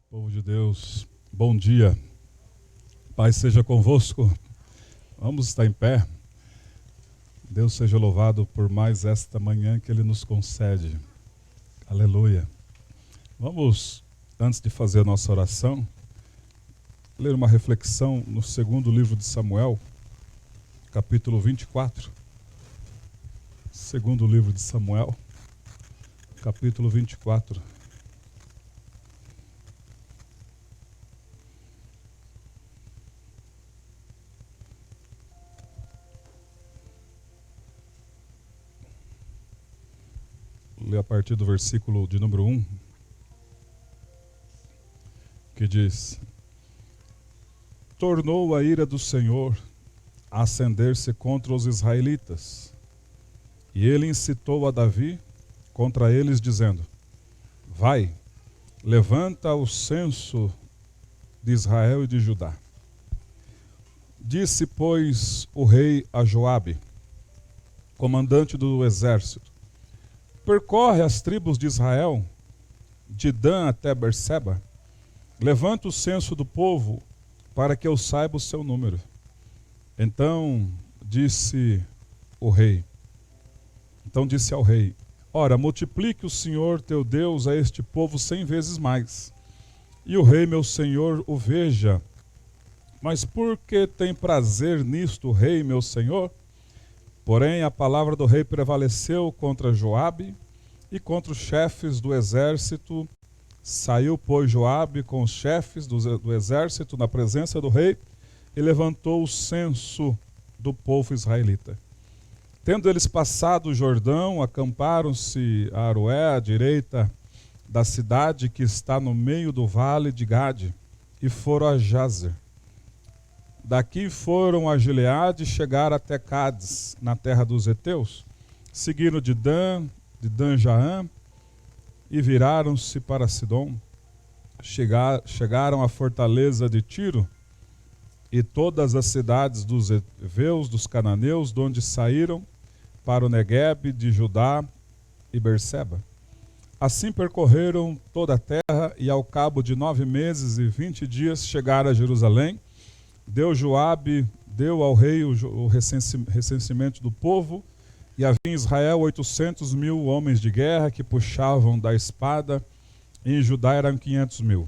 Povo de Deus, bom dia. Paz seja convosco. Vamos estar em pé. Deus seja louvado por mais esta manhã que Ele nos concede. Aleluia. Vamos, antes de fazer a nossa oração, ler uma reflexão no segundo livro de Samuel, capítulo 24. Segundo livro de Samuel, capítulo 24. Lê a partir do versículo de número 1, que diz: Tornou a ira do Senhor a acender-se contra os israelitas, e ele incitou a Davi contra eles, dizendo: Vai, levanta o censo de Israel e de Judá. Disse, pois, o rei a Joabe, comandante do exército: Percorre as tribos de Israel, de Dan até Berseba. Levanta o censo do povo, para que eu saiba o seu número. Então disse ao rei: Ora, multiplique o Senhor teu Deus a este povo 100 vezes mais. E o rei, meu senhor, o veja. Mas por que tem prazer nisto o rei, meu senhor? Porém, a palavra do rei prevaleceu contra Joabe e contra os chefes do exército. Saiu, pois, Joabe com os chefes do exército na presença do rei e levantou o censo do povo israelita. Tendo eles passado o Jordão, acamparam-se a Aroé, à direita da cidade que está no meio do vale de Gade, e foram a Jazer. Daqui foram a Gileade e chegaram até Cádiz, na terra dos heteus. Seguiram de Dan-Jaã, e viraram-se para Sidom. Chegaram à fortaleza de Tiro, e todas as cidades dos heveus, dos cananeus, de onde saíram para o Neguebe de Judá e Berseba. Assim percorreram toda a terra, e ao cabo de 9 meses e 20 dias chegaram a Jerusalém. Deu ao rei o recenseamento do povo, e havia em Israel 800.000 homens de guerra que puxavam da espada, e em Judá eram 500.000.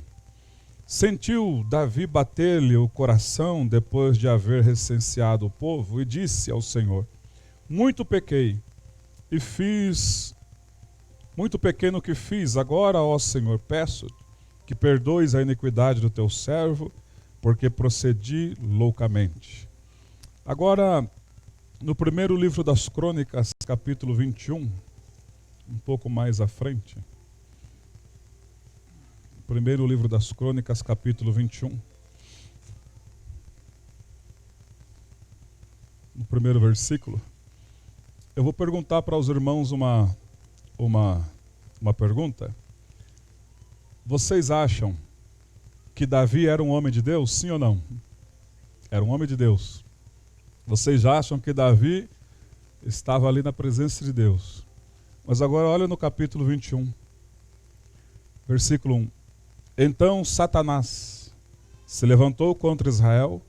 Sentiu Davi bater-lhe o coração depois de haver recenseado o povo, e disse ao Senhor: Muito pequei, e fiz muito pequeno que fiz. Agora, ó Senhor, peço que perdoes a iniquidade do teu servo, porque procedi loucamente. Agora, no primeiro livro das Crônicas, capítulo 21, um pouco mais à frente. Primeiro livro das Crônicas, capítulo 21. No primeiro versículo. Eu vou perguntar para os irmãos uma pergunta. Vocês acham que Davi era um homem de Deus, sim ou não? Era um homem de Deus. Vocês acham que Davi estava ali na presença de Deus? Mas agora olha no capítulo 21, versículo 1. Então Satanás se levantou contra Israel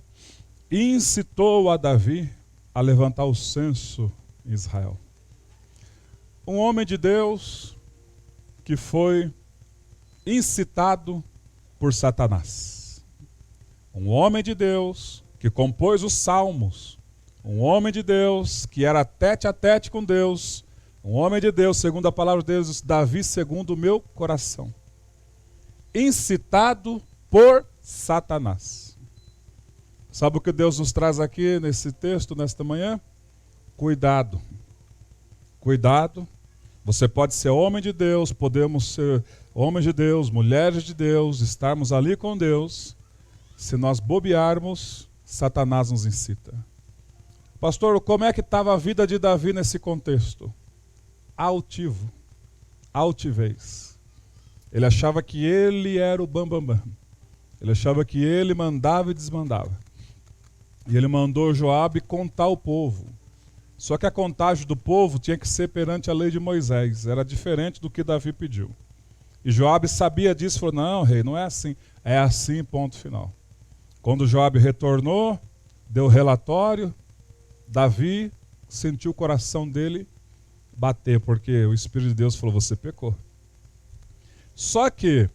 e incitou a Davi a levantar o censo em Israel. Um homem de Deus que foi incitado por Satanás. Um homem de Deus que compôs os salmos. Um homem de Deus que era tete a tete com Deus. Um homem de Deus, segundo a palavra de Deus, Davi segundo o meu coração. Incitado por Satanás. Sabe o que Deus nos traz aqui nesse texto, nesta manhã? Cuidado. Cuidado. Você pode ser homem de Deus, podemos ser homens de Deus, mulheres de Deus, estarmos ali com Deus. Se nós bobearmos, Satanás nos incita. Pastor, como é que estava a vida de Davi nesse contexto? Altivo, altivez. Ele achava que ele era o bambambam. Ele achava que ele mandava e desmandava. E ele mandou Joabe contar o povo. Só que a contagem do povo tinha que ser perante a lei de Moisés. Era diferente do que Davi pediu. E Joabe sabia disso, falou, não, rei, não é assim. É assim, ponto final. Quando Joabe retornou, deu o relatório, Davi sentiu o coração dele bater, porque o Espírito de Deus falou, você pecou. Só que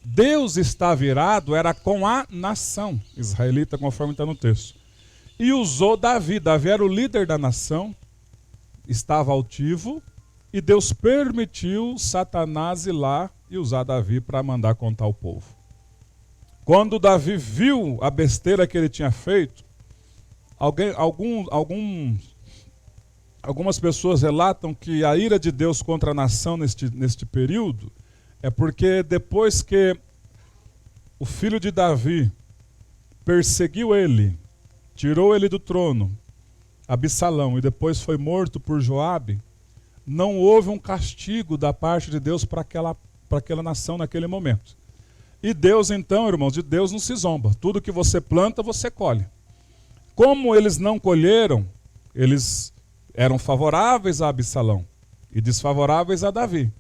Deus está virado, era com a nação israelita, conforme está no texto. E usou Davi. Davi era o líder da nação, estava altivo, e Deus permitiu Satanás ir lá e usar Davi para mandar contar o povo. Quando Davi viu a besteira que ele tinha feito, algumas pessoas relatam que a ira de Deus contra a nação neste período é porque depois que o filho de Davi perseguiu ele, tirou ele do trono, Absalão, e depois foi morto por Joabe, não houve um castigo da parte de Deus para aquela nação naquele momento. E Deus então, irmãos, de Deus não se zomba. Tudo que você planta, você colhe. Como eles não colheram, eles eram favoráveis a Absalão e desfavoráveis a Davi.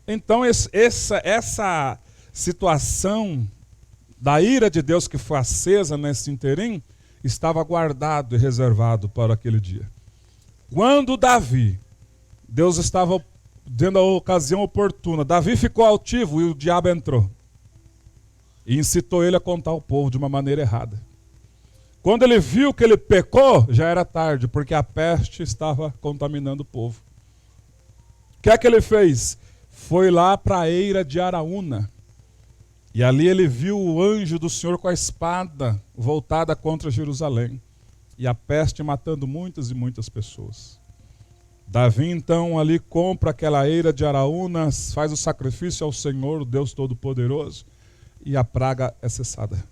Então essa situação da ira de Deus que foi acesa nesse interim, estava guardado e reservado para aquele dia. Quando Davi, Deus estava dando a ocasião oportuna, Davi ficou altivo e o diabo entrou. E incitou ele a contar o povo de uma maneira errada. Quando ele viu que ele pecou, já era tarde, porque a peste estava contaminando o povo. O que é que ele fez? Foi lá para a eira de Araúna. E ali ele viu o anjo do Senhor com a espada voltada contra Jerusalém. E a peste matando muitas e muitas pessoas. Davi então ali compra aquela eira de Araúna, faz o sacrifício ao Senhor, o Deus Todo-Poderoso, e a praga é cessada.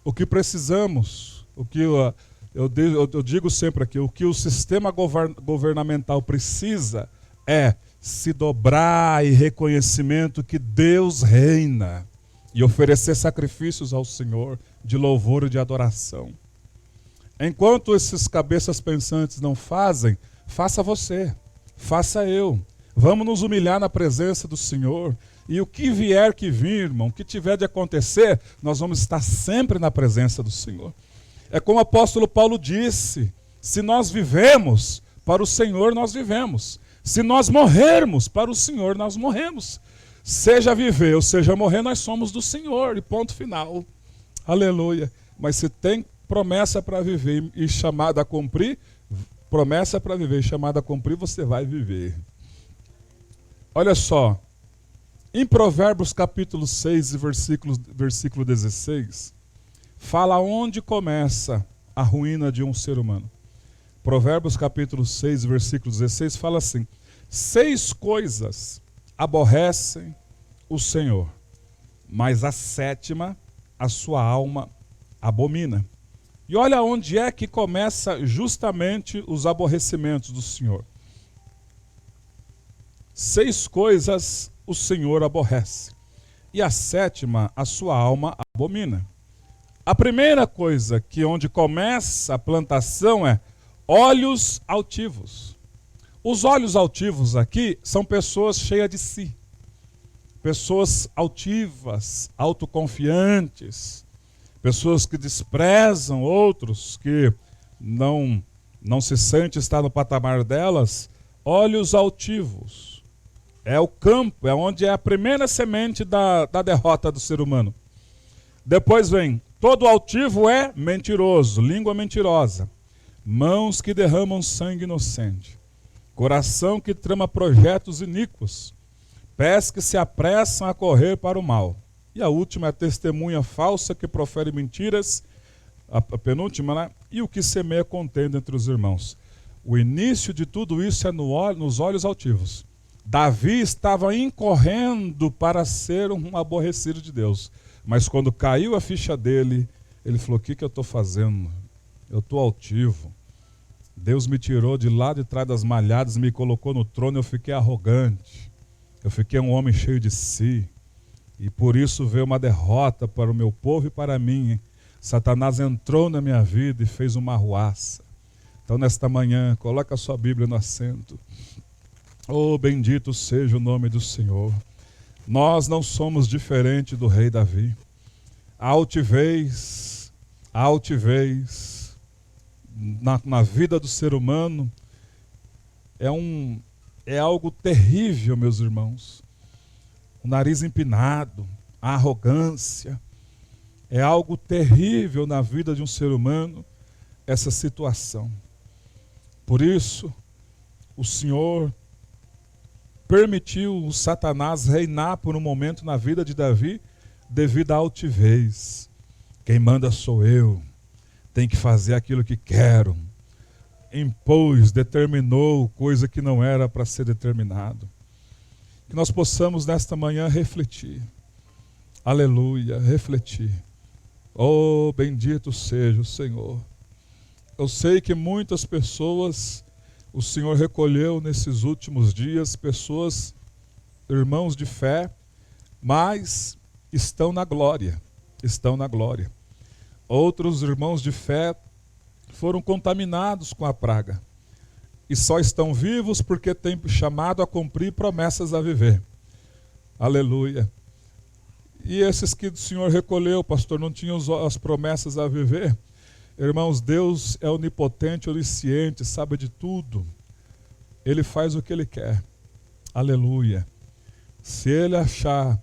O que precisamos, o que eu digo sempre aqui, o que o sistema governamental precisa é se dobrar em reconhecimento que Deus reina e oferecer sacrifícios ao Senhor de louvor e de adoração. Enquanto esses cabeças pensantes não fazem, faça você, faça eu. Vamos nos humilhar na presença do Senhor. E o que vier que vir, irmão, o que tiver de acontecer, nós vamos estar sempre na presença do Senhor. É como o apóstolo Paulo disse, se nós vivemos, para o Senhor nós vivemos. Se nós morrermos, para o Senhor nós morremos. Seja viver ou seja morrer, nós somos do Senhor, e ponto final. Aleluia. Mas se tem promessa para viver e chamada a cumprir, promessa para viver e chamada a cumprir, você vai viver. Olha só, em Provérbios capítulo 6, versículo 16, fala onde começa a ruína de um ser humano. Provérbios capítulo 6, versículo 16, fala assim, 6 coisas aborrecem o Senhor, mas a 7ª a sua alma abomina. E olha onde é que começa justamente os aborrecimentos do Senhor. 6 coisas o Senhor aborrece, e a 7ª a sua alma abomina. A primeira coisa que onde começa a plantação é olhos altivos. Os olhos altivos aqui são pessoas cheias de si, pessoas altivas, autoconfiantes, pessoas que desprezam outros, que não se sente estar no patamar delas. Olhos altivos. É o campo, é onde é a primeira semente da derrota do ser humano. Depois vem, todo altivo é mentiroso, língua mentirosa, mãos que derramam sangue inocente, coração que trama projetos iníquos, pés que se apressam a correr para o mal. E a última é a testemunha falsa que profere mentiras, a penúltima, né? E o que semeia contenda entre os irmãos. O início de tudo isso é nos olhos altivos. Davi estava incorrendo para ser um aborrecido de Deus. Mas quando caiu a ficha dele, ele falou, o que eu estou fazendo? Eu estou altivo. Deus me tirou de lá de trás das malhadas, me colocou no trono, eu fiquei arrogante. Eu fiquei um homem cheio de si. E por isso veio uma derrota para o meu povo e para mim. Satanás entrou na minha vida e fez uma arruaça. Então nesta manhã, coloca a sua Bíblia no assento. Oh, bendito seja o nome do Senhor. Nós não somos diferente do rei Davi. A altivez na vida do ser humano é algo terrível, meus irmãos. O nariz empinado, a arrogância, é algo terrível na vida de um ser humano, essa situação. Por isso, o Senhor permitiu o Satanás reinar por um momento na vida de Davi, devido à altivez. Quem manda sou eu, tem que fazer aquilo que quero. Impôs, determinou coisa que não era para ser determinado. Que nós possamos nesta manhã refletir. Aleluia, refletir. Oh, bendito seja o Senhor. Eu sei que muitas pessoas o Senhor recolheu nesses últimos dias, pessoas, irmãos de fé, mas estão na glória, estão na glória. Outros irmãos de fé foram contaminados com a praga e só estão vivos porque têm chamado a cumprir promessas a viver. Aleluia. E esses que o Senhor recolheu, pastor, não tinham as promessas a viver. Irmãos, Deus é onipotente, onisciente, sabe de tudo. Ele faz o que Ele quer. Aleluia. Se Ele achar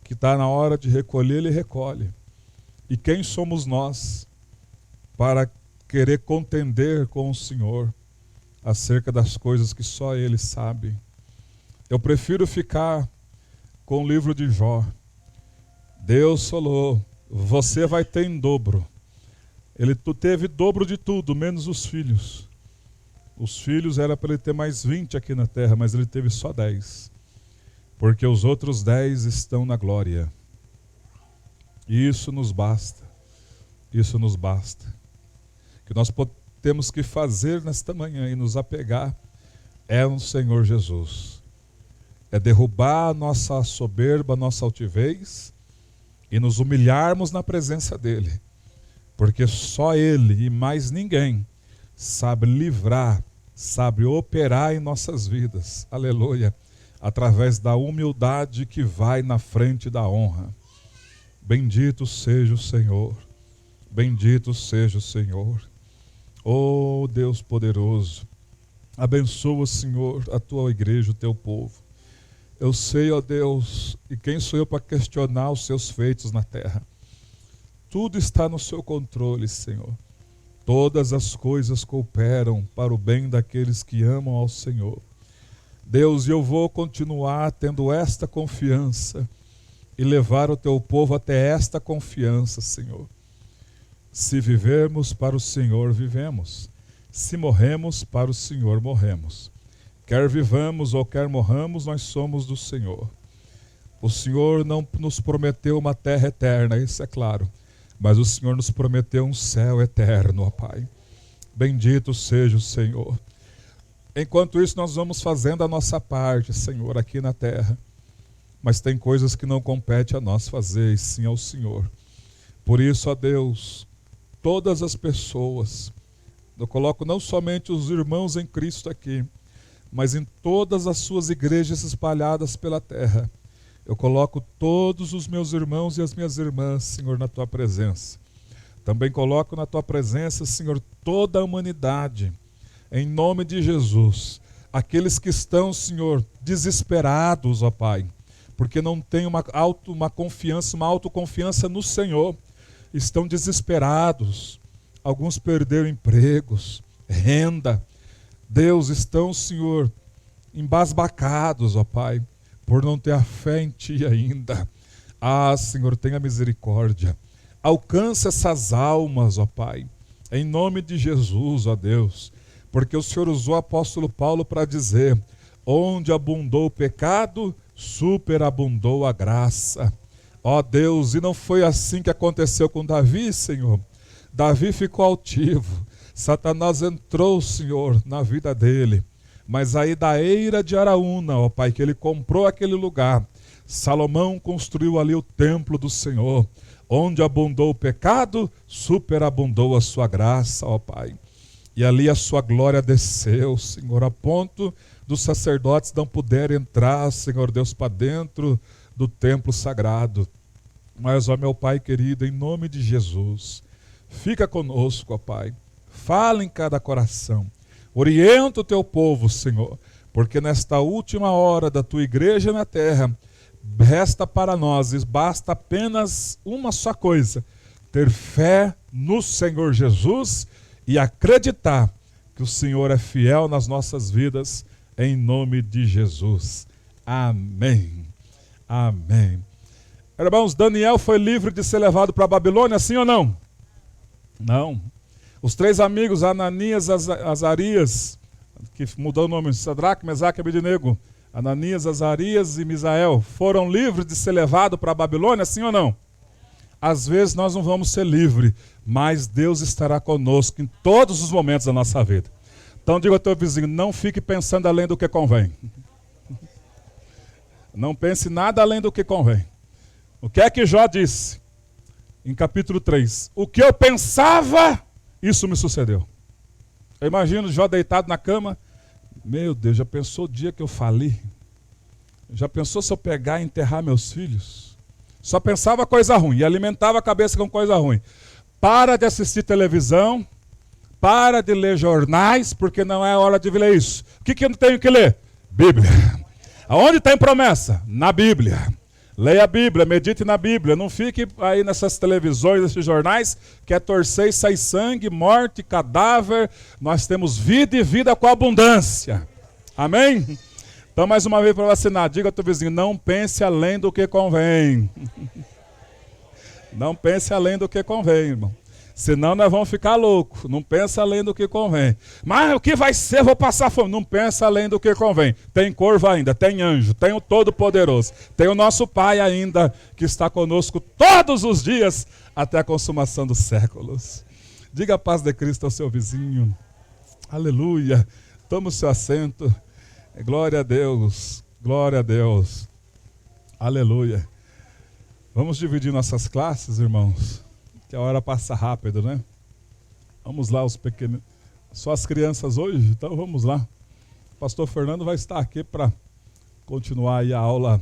que está na hora de recolher, Ele recolhe. E quem somos nós para querer contender com o Senhor acerca das coisas que só Ele sabe? Eu prefiro ficar com o livro de Jó. Deus falou, você vai ter em dobro. Ele teve dobro de tudo, menos os filhos. Os filhos era para ele ter mais 20 aqui na terra, mas ele teve só 10. Porque os outros 10 estão na glória. E isso nos basta. Isso nos basta. O que nós temos que fazer nesta manhã e nos apegar é o Senhor Jesus. É derrubar a nossa soberba, a nossa altivez e nos humilharmos na presença dEle. Porque só Ele e mais ninguém sabe livrar, sabe operar em nossas vidas. Aleluia. Através da humildade que vai na frente da honra. Bendito seja o Senhor. Bendito seja o Senhor. Oh Deus poderoso. Abençoa, Senhor, a tua igreja, o teu povo. Eu sei, ó Deus, e quem sou eu para questionar os seus feitos na terra? Tudo está no seu controle, Senhor. Todas as coisas cooperam para o bem daqueles que amam ao Senhor. Deus, eu vou continuar tendo esta confiança e levar o teu povo até esta confiança, Senhor. Se vivermos para o Senhor, vivemos. Se morremos, para o Senhor morremos. Quer vivamos ou quer morramos, nós somos do Senhor. O Senhor não nos prometeu uma terra eterna, isso é claro. Mas o Senhor nos prometeu um céu eterno, ó Pai. Bendito seja o Senhor. Enquanto isso, nós vamos fazendo a nossa parte, Senhor, aqui na terra. Mas tem coisas que não compete a nós fazer, e sim ao Senhor. Por isso, ó Deus, todas as pessoas, eu coloco não somente os irmãos em Cristo aqui, mas em todas as suas igrejas espalhadas pela terra. Eu coloco todos os meus irmãos e as minhas irmãs, Senhor, na Tua presença. Também coloco na Tua presença, Senhor, toda a humanidade, em nome de Jesus. Aqueles que estão, Senhor, desesperados, ó Pai, porque não têm uma autoconfiança no Senhor, estão desesperados. Alguns perderam empregos, renda. Deus, estão, Senhor, embasbacados, ó Pai, por não ter a fé em Ti ainda. Ah, Senhor, tenha misericórdia. Alcança essas almas, ó Pai, em nome de Jesus, ó Deus. Porque o Senhor usou o apóstolo Paulo para dizer, onde abundou o pecado, superabundou a graça. Ó Deus, e não foi assim que aconteceu com Davi, Senhor. Davi ficou altivo. Satanás entrou, Senhor, na vida dele. Mas aí da eira de Araúna, ó Pai, que ele comprou aquele lugar, Salomão construiu ali o templo do Senhor. Onde abundou o pecado, superabundou a sua graça, ó Pai. E ali a sua glória desceu, Senhor, a ponto dos sacerdotes não poderem entrar, Senhor Deus, para dentro do templo sagrado. Mas, ó meu Pai querido, em nome de Jesus, fica conosco, ó Pai. Fala em cada coração. Orienta o teu povo, Senhor, porque nesta última hora da tua igreja na terra, resta para nós, e basta apenas uma só coisa: ter fé no Senhor Jesus e acreditar que o Senhor é fiel nas nossas vidas, em nome de Jesus. Amém. Amém. Irmãos, Daniel foi livre de ser levado para a Babilônia, sim ou não? Não. Os 3 amigos, Ananias, Azarias, que mudou o nome, Sadraque, Mesaque e Abednego, Ananias, Azarias e Misael, foram livres de ser levados para a Babilônia, sim ou não? Às vezes nós não vamos ser livres, mas Deus estará conosco em todos os momentos da nossa vida. Então diga ao teu vizinho, não fique pensando além do que convém. Não pense nada além do que convém. O que é que Jó disse? Em capítulo 3. O que eu pensava, isso me sucedeu. Eu imagino Jó deitado na cama. Meu Deus, já pensou o dia que eu fali? Já pensou se eu pegar e enterrar meus filhos? Só pensava coisa ruim e alimentava a cabeça com coisa ruim. Para de assistir televisão, para de ler jornais, porque não é hora de ler isso. O que eu não tenho que ler? Bíblia. Aonde tem promessa? Na Bíblia. Leia a Bíblia, medite na Bíblia. Não fique aí nessas televisões, nesses jornais, que é torcer e sair sangue, morte, cadáver. Nós temos vida e vida com abundância. Amém? Então, mais uma vez para vacinar, diga ao teu vizinho, não pense além do que convém. Não pense além do que convém, irmão. Senão nós vamos ficar loucos. Não pensa além do que convém. Mas o que vai ser? Vou passar fome. Não pensa além do que convém. Tem corvo ainda, tem anjo, tem o Todo-Poderoso. Tem o nosso Pai ainda, que está conosco todos os dias, até a consumação dos séculos. Diga a paz de Cristo ao seu vizinho. Aleluia. Toma o seu assento. Glória a Deus. Glória a Deus. Aleluia. Vamos dividir nossas classes, irmãos. Que a hora passa rápido, né? Vamos lá, os pequenos. Só as crianças hoje? Então vamos lá. O pastor Fernando vai estar aqui para continuar aí a aula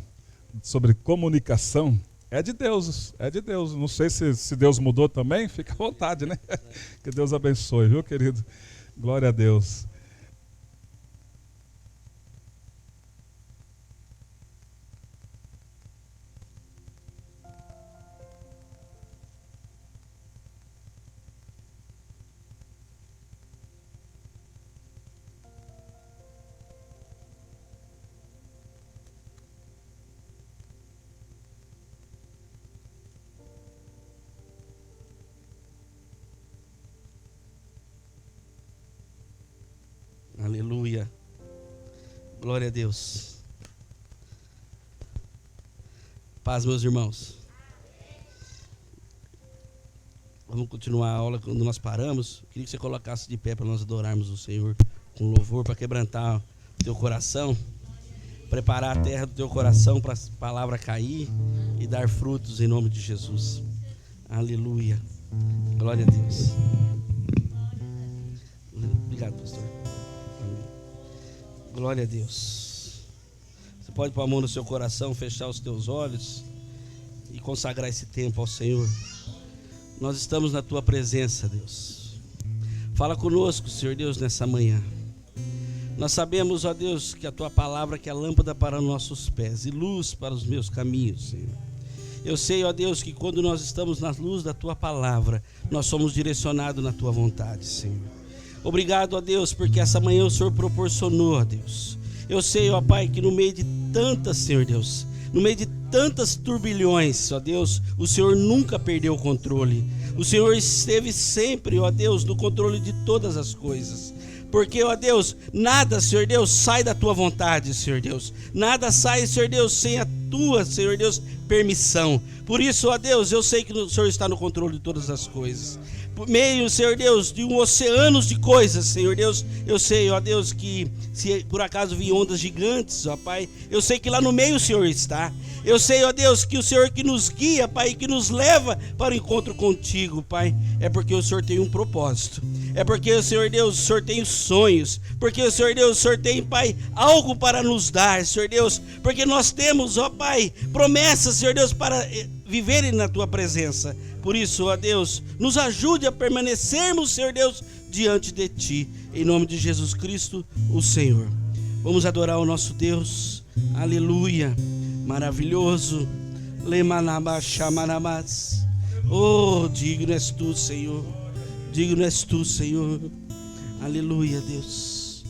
sobre comunicação. É de Deus, é de Deus. Não sei se Deus mudou também, fica à vontade, né? Que Deus abençoe, viu, querido? Glória a Deus. Aleluia. Glória a Deus. Paz, meus irmãos. Vamos continuar a aula quando nós paramos. Queria que você colocasse de pé para nós adorarmos o Senhor com louvor, para quebrantar o teu coração, preparar a terra do teu coração para a palavra cair e dar frutos em nome de Jesus. Aleluia. Glória a Deus. Obrigado, pastor. Glória a Deus. Você pode pôr a mão no seu coração, fechar os teus olhos e consagrar esse tempo ao Senhor. Nós estamos na tua presença, Deus. Fala conosco, Senhor Deus, nessa manhã. Nós sabemos, ó Deus, que a tua palavra que é lâmpada para os nossos pés e luz para os meus caminhos, Senhor. Eu sei, ó Deus, que quando nós estamos na luz da tua palavra, nós somos direcionados na tua vontade, Senhor. Obrigado, ó Deus, porque essa manhã o Senhor proporcionou, ó Deus. Eu sei, ó Pai, que no meio de tantas, Senhor Deus, no meio de tantas turbilhões, ó Deus, o Senhor nunca perdeu o controle. O Senhor esteve sempre, ó Deus, no controle de todas as coisas. Porque, ó Deus, nada, Senhor Deus, sai da tua vontade, Senhor Deus. Nada sai, Senhor Deus, sem a tua, Senhor Deus, permissão. Por isso, ó Deus, eu sei que o Senhor está no controle de todas as coisas. meio, Senhor Deus, de um oceano de coisas, Senhor Deus, eu sei, ó Deus, que se por acaso vir ondas gigantes, ó Pai, eu sei que lá no meio o Senhor está. Eu sei, ó Deus, que o Senhor que nos guia, Pai, que nos leva para o encontro contigo, Pai, é porque o Senhor tem um propósito. É porque o Senhor Deus, o Senhor tem sonhos. Porque o Senhor Deus, o Senhor tem, Pai, algo para nos dar, Senhor Deus. Porque nós temos, ó Pai, promessas, Senhor Deus, para viverem na Tua presença. Por isso, ó Deus, nos ajude a permanecermos, Senhor Deus, diante de Ti. Em nome de Jesus Cristo, o Senhor. Vamos adorar o nosso Deus. Aleluia. Maravilhoso. Lemanabashamanabas. Oh, digno és Tu, Senhor. Digno és Tu, Senhor. Aleluia, Deus.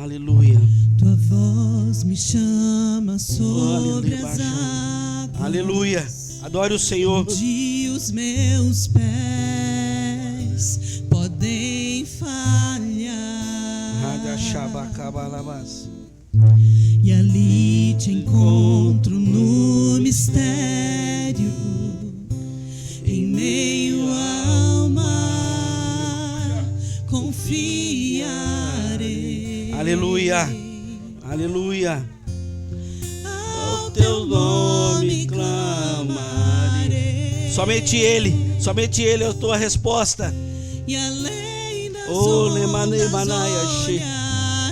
Aleluia. Tua voz me chama sobre as águas. Aleluia. Adore o Senhor. Onde os meus pés podem falhar. E ali te encontro no mistério, em meio ao mar, confiarei. Aleluia, aleluia. Ao teu nome clamarei. Somente Ele é a tua resposta. E além das ondas olharei.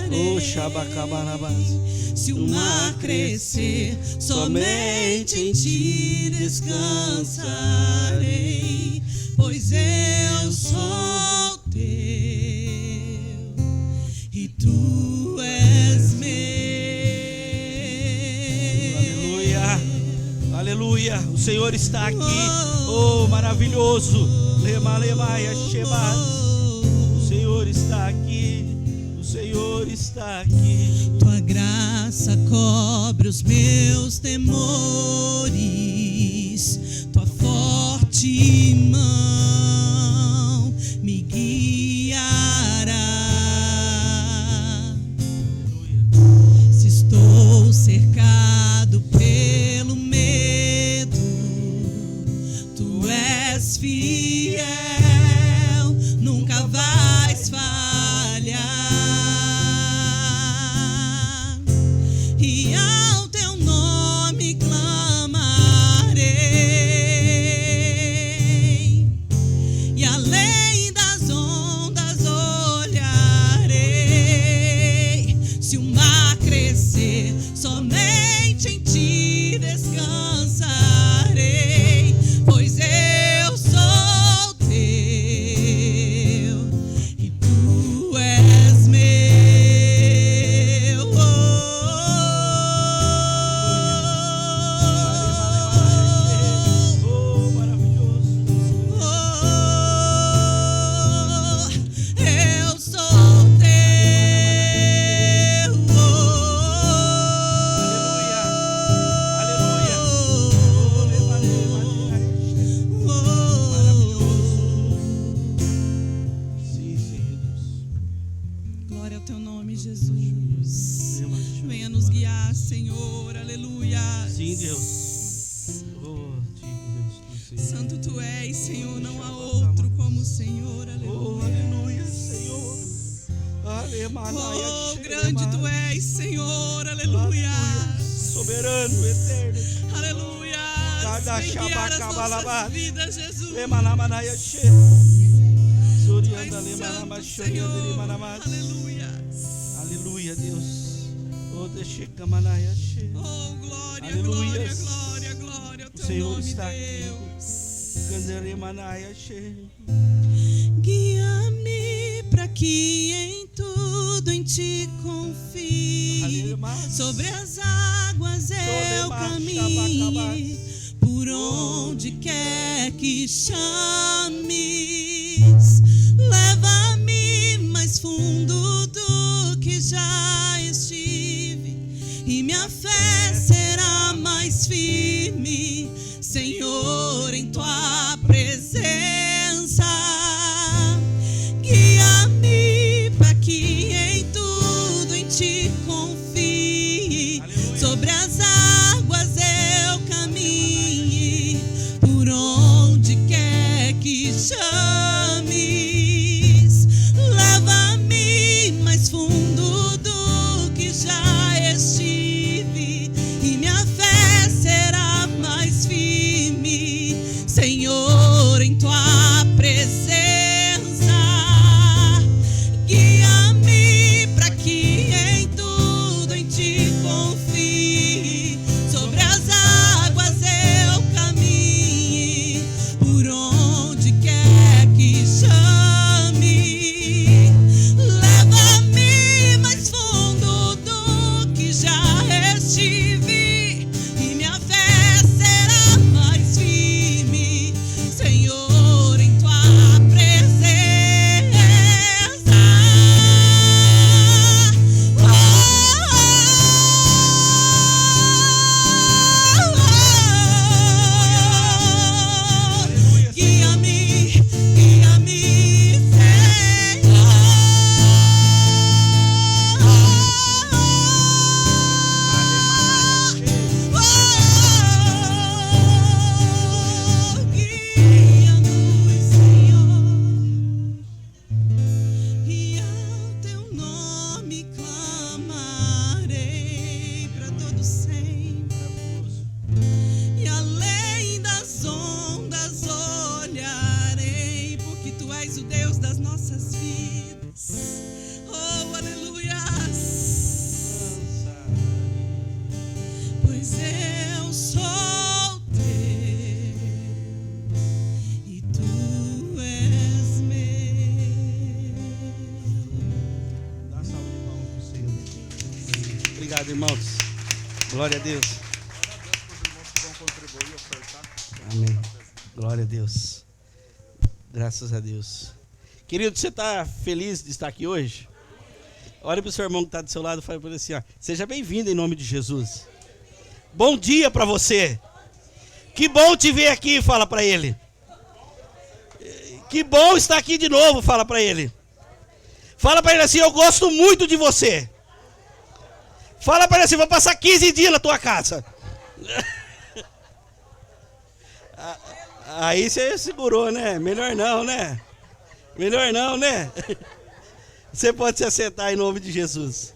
Oh, Shabacabanabas. Se o mar crescer, somente em Ti descansarei, pois eu sou Teu e Tu és meu. Aleluia, aleluia. O Senhor está aqui. Oh, maravilhoso. Lemalemaia Sheba. O Senhor está aqui. O Senhor está aqui. Tua graça cobre os meus temores, Tua forte mão me guiará. Se estou cercado pelo medo, Tu és fiel, nunca vais falhar. E ao Teu nome clamarei, e além das ondas olharei. Se o mar crescer, somente em Ti descansarei, pois eu sou Teu e Tu és meu. Oh, maravilhoso. Eu sou Teu. Aleluia, aleluia. Sim, Senhor Deus. Glória ao Teu nome, Jesus. Venha nos guiar, Senhor. Aleluia. Sim, Deus. Oh, digno és Tu, Senhor. Santo Tu és, Senhor. Não há outro como o Senhor. Oh, Aleluia. aleluia, Senhor. Alemanaya, Oh, grande Tu és, Senhor. Aleluia. Soberano, eterno. Aleluia. Cada Vem guiar as shabacabalabá. nossas vidas, Jesus. Lemanamanaya, she. Tu Sorianda, és lemanama, santo, shorianda, Senhor. lemanamas. Aleluia. Aleluia, Deus. Oh, deixecamanaya, she. Oh, glória, Aleluia. glória, glória, glória ao O Teu Senhor nome, está aqui. Deus. Canderemanaya, she. Guia-me para que em tudo em Ti confie. Aleluia. Sobre as águas eu caminhe, por onde quer que chames. Leva-me mais fundo do que já estive, e minha fé será mais firme, Senhor, em Tua presença. Guia-me para que em tudo em Ti confie. Aleluia. Sobre as águas eu caminhe, por onde quer que chame. Mas eu sou teu e tu és meu. Dá salve de palmas pro Senhor. Obrigado, irmãos. Glória a Deus. Amém. Glória a Deus. Graças a Deus. Querido, você está feliz de estar aqui hoje? Olha para o seu irmão que está do seu lado e fala para ele assim, ó, seja bem-vindo em nome de Jesus. Bom dia para você. Que bom te ver aqui, fala para ele. Que bom estar aqui de novo, fala para ele. Fala para ele assim, eu gosto muito de você. Fala para ele assim, vou passar 15 dias na tua casa. Aí você segurou, né? Melhor não, né? Melhor não, né? Você pode se assentar em nome de Jesus.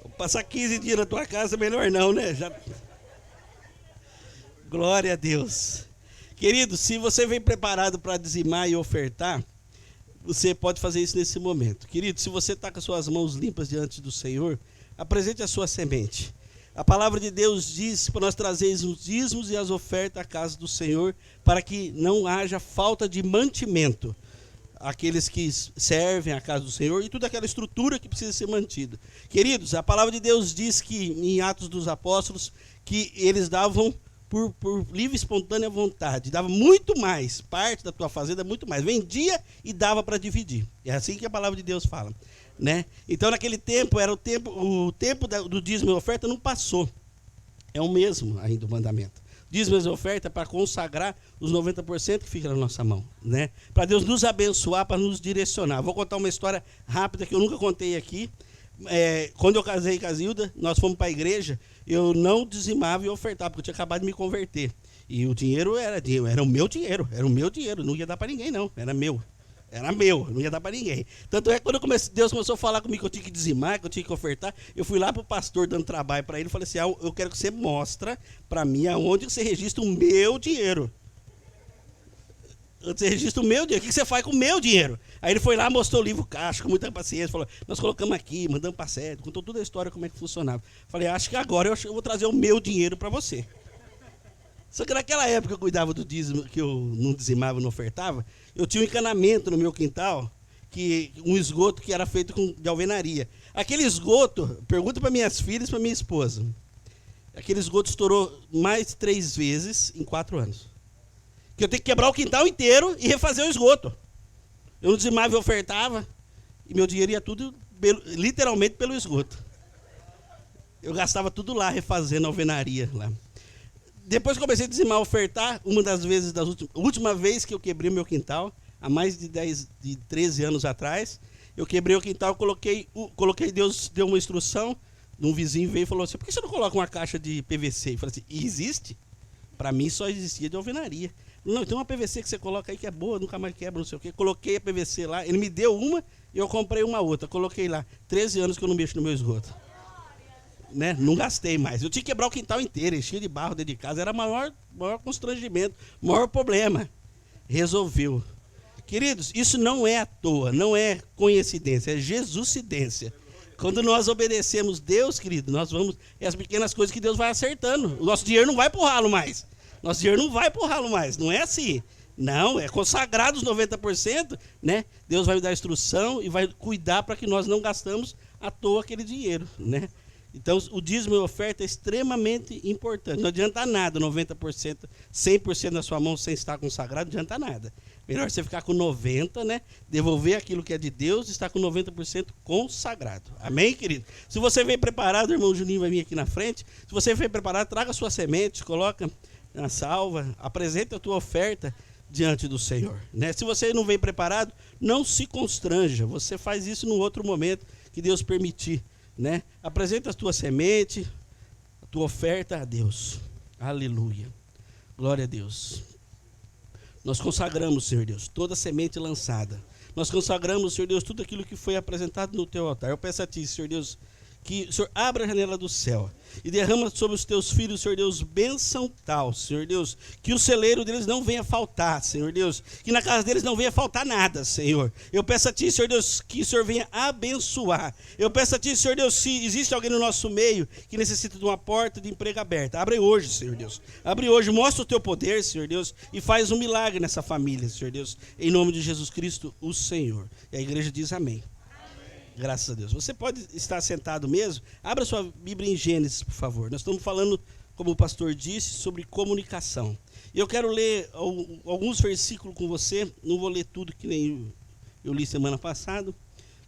Vou passar 15 dias na tua casa, melhor não, né? Já... Glória a Deus. Querido, se você vem preparado para dizimar e ofertar, você pode fazer isso nesse momento. Querido, se você está com as suas mãos limpas diante do Senhor, apresente a sua semente. A palavra de Deus diz para nós trazermos os dízimos e as ofertas à casa do Senhor, para que não haja falta de mantimento. Aqueles que servem a casa do Senhor e toda aquela estrutura que precisa ser mantida. Queridos, a palavra de Deus diz que em Atos dos Apóstolos, que eles davam por livre e espontânea vontade, dava muito mais, parte da tua fazenda, muito mais, vendia e dava para dividir. É assim que a palavra de Deus fala, né? Então naquele tempo, o tempo do dízimo e oferta não passou, é o mesmo ainda o mandamento. Dízimos e oferta para consagrar os 90% que fica na nossa mão, né? Para Deus nos abençoar, para nos direcionar. Vou contar uma história rápida que eu nunca contei aqui. Quando eu casei com a Zilda, nós fomos para a igreja, eu não dizimava e ofertava, porque eu tinha acabado de me converter. E o dinheiro era o meu dinheiro, não ia dar para ninguém não, era meu, não ia dar para ninguém. Tanto é que quando Deus começou a falar comigo que eu tinha que dizimar, que eu tinha que ofertar, eu fui lá para o pastor dando trabalho para ele e falei assim, eu quero que você mostre para mim aonde você registra o meu dinheiro. Você registra o meu dinheiro, o que você faz com o meu dinheiro? Aí ele foi lá, mostrou o livro caixa, com muita paciência, falou, nós colocamos aqui, mandamos para a sede, contou toda a história, como é que funcionava. Falei, acho que agora eu vou trazer o meu dinheiro para você. Só que naquela época eu cuidava do dízimo, que eu não dizimava, não ofertava, eu tinha um encanamento no meu quintal, um esgoto que era feito de alvenaria. Aquele esgoto, pergunta para minhas filhas e para minha esposa, aquele esgoto estourou mais 3 vezes em 4 anos. Que eu tenho que quebrar o quintal inteiro e refazer o esgoto. Eu não dizimava e ofertava, e meu dinheiro ia tudo, literalmente, pelo esgoto. Eu gastava tudo lá, refazendo a alvenaria lá. Depois que comecei a dizimar e ofertar, uma das vezes, última vez que eu quebrei o meu quintal, há mais de 13 anos atrás, eu quebrei o quintal, coloquei, Deus deu uma instrução, um vizinho veio e falou assim, por que você não coloca uma caixa de PVC? Eu falei assim, existe? Para mim só existia de alvenaria. Não, tem uma PVC que você coloca aí que é boa, nunca mais quebra, não sei o quê. Coloquei a PVC lá, ele me deu uma e eu comprei uma outra. Coloquei lá. 13 anos que eu não mexo no meu esgoto. Né? Não gastei mais. Eu tinha que quebrar o quintal inteiro, enchia de barro dentro de casa. Era maior constrangimento, maior problema. Resolveu. Queridos, isso não é à toa, não é coincidência, é Jesuscidência. Quando nós obedecemos Deus, querido, nós vamos... É as pequenas coisas que Deus vai acertando. O nosso dinheiro não vai pro ralo mais. Nosso dinheiro não vai pro ralo mais. Não é assim. Não, é consagrado os 90%, né? Deus vai dar instrução e vai cuidar para que nós não gastamos à toa aquele dinheiro, né? Então, o dízimo e a oferta é extremamente importante. Não adianta nada, 90%, 100% na sua mão sem estar consagrado, não adianta nada. Melhor você ficar com 90%, né? Devolver aquilo que é de Deus e estar com 90% consagrado. Amém, querido? Se você vem preparado, o irmão Juninho vai vir aqui na frente. Se você vem preparado, traga a sua semente, coloca na salva, apresente a tua oferta diante do Senhor, né? Se você não vem preparado, não se constranja. Você faz isso num outro momento que Deus permitir, né? Apresenta a tua semente, a tua oferta a Deus. Aleluia. Glória a Deus. Nós consagramos, Senhor Deus, toda semente lançada. Nós consagramos, Senhor Deus, tudo aquilo que foi apresentado no teu altar. Eu peço a ti, Senhor Deus, que o Senhor abra a janela do céu e derrama sobre os teus filhos, Senhor Deus, bênção tal, Senhor Deus, que o celeiro deles não venha faltar, Senhor Deus, que na casa deles não venha faltar nada, Senhor. Eu peço a Ti, Senhor Deus, que o Senhor venha abençoar. Eu peço a Ti, Senhor Deus, se existe alguém no nosso meio que necessita de uma porta de emprego aberta, abre hoje, Senhor Deus. Abre hoje, mostra o Teu poder, Senhor Deus, e faz um milagre nessa família, Senhor Deus, em nome de Jesus Cristo, o Senhor. E a igreja diz amém. Graças a Deus. Você pode estar sentado mesmo? Abra sua Bíblia em Gênesis, por favor. Nós estamos falando, como o pastor disse, sobre comunicação. E eu quero ler alguns versículos com você. Não vou ler tudo que nem eu li semana passada,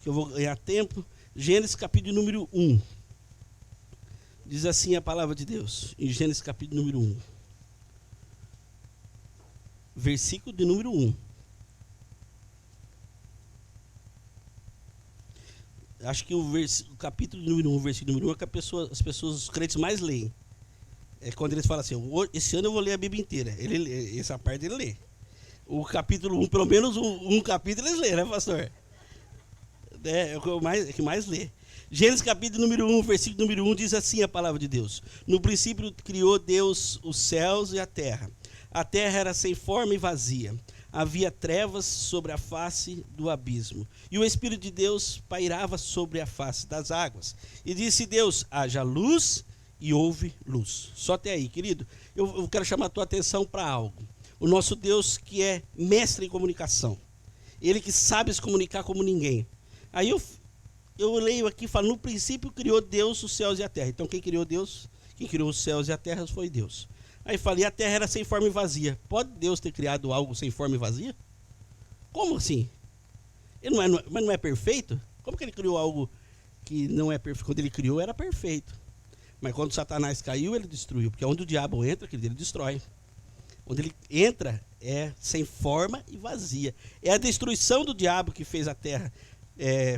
que eu vou ganhar tempo. Gênesis capítulo número 1. Diz assim a palavra de Deus, em Gênesis capítulo número 1. Versículo de número 1. Acho que o capítulo número 1, versículo número 1 é que as pessoas, os crentes mais leem. É quando eles falam assim, esse ano eu vou ler a Bíblia inteira. Essa parte ele lê. O capítulo 1, pelo menos um capítulo eles lêem, né, pastor? É o que mais lê. Gênesis capítulo número 1, versículo número 1 diz assim a palavra de Deus. No princípio criou Deus os céus e a terra. A terra era sem forma e vazia. Havia trevas sobre a face do abismo, e o Espírito de Deus pairava sobre a face das águas. E disse Deus, haja luz, e houve luz. Só até aí, querido. Eu quero chamar a tua atenção para algo. O nosso Deus que é mestre em comunicação. Ele que sabe se comunicar como ninguém. Aí eu leio aqui, falo, no princípio criou Deus os céus e a terra. Então quem criou Deus, quem criou os céus e a terra foi Deus. Aí falei, a terra era sem forma e vazia. Pode Deus ter criado algo sem forma e vazia? Como assim? Ele mas não é perfeito? Como que ele criou algo que não é perfeito? Quando ele criou era perfeito. Mas quando Satanás caiu, ele destruiu. Porque onde o diabo entra, ele destrói. Onde ele entra é sem forma e vazia. É a destruição do diabo que fez a terra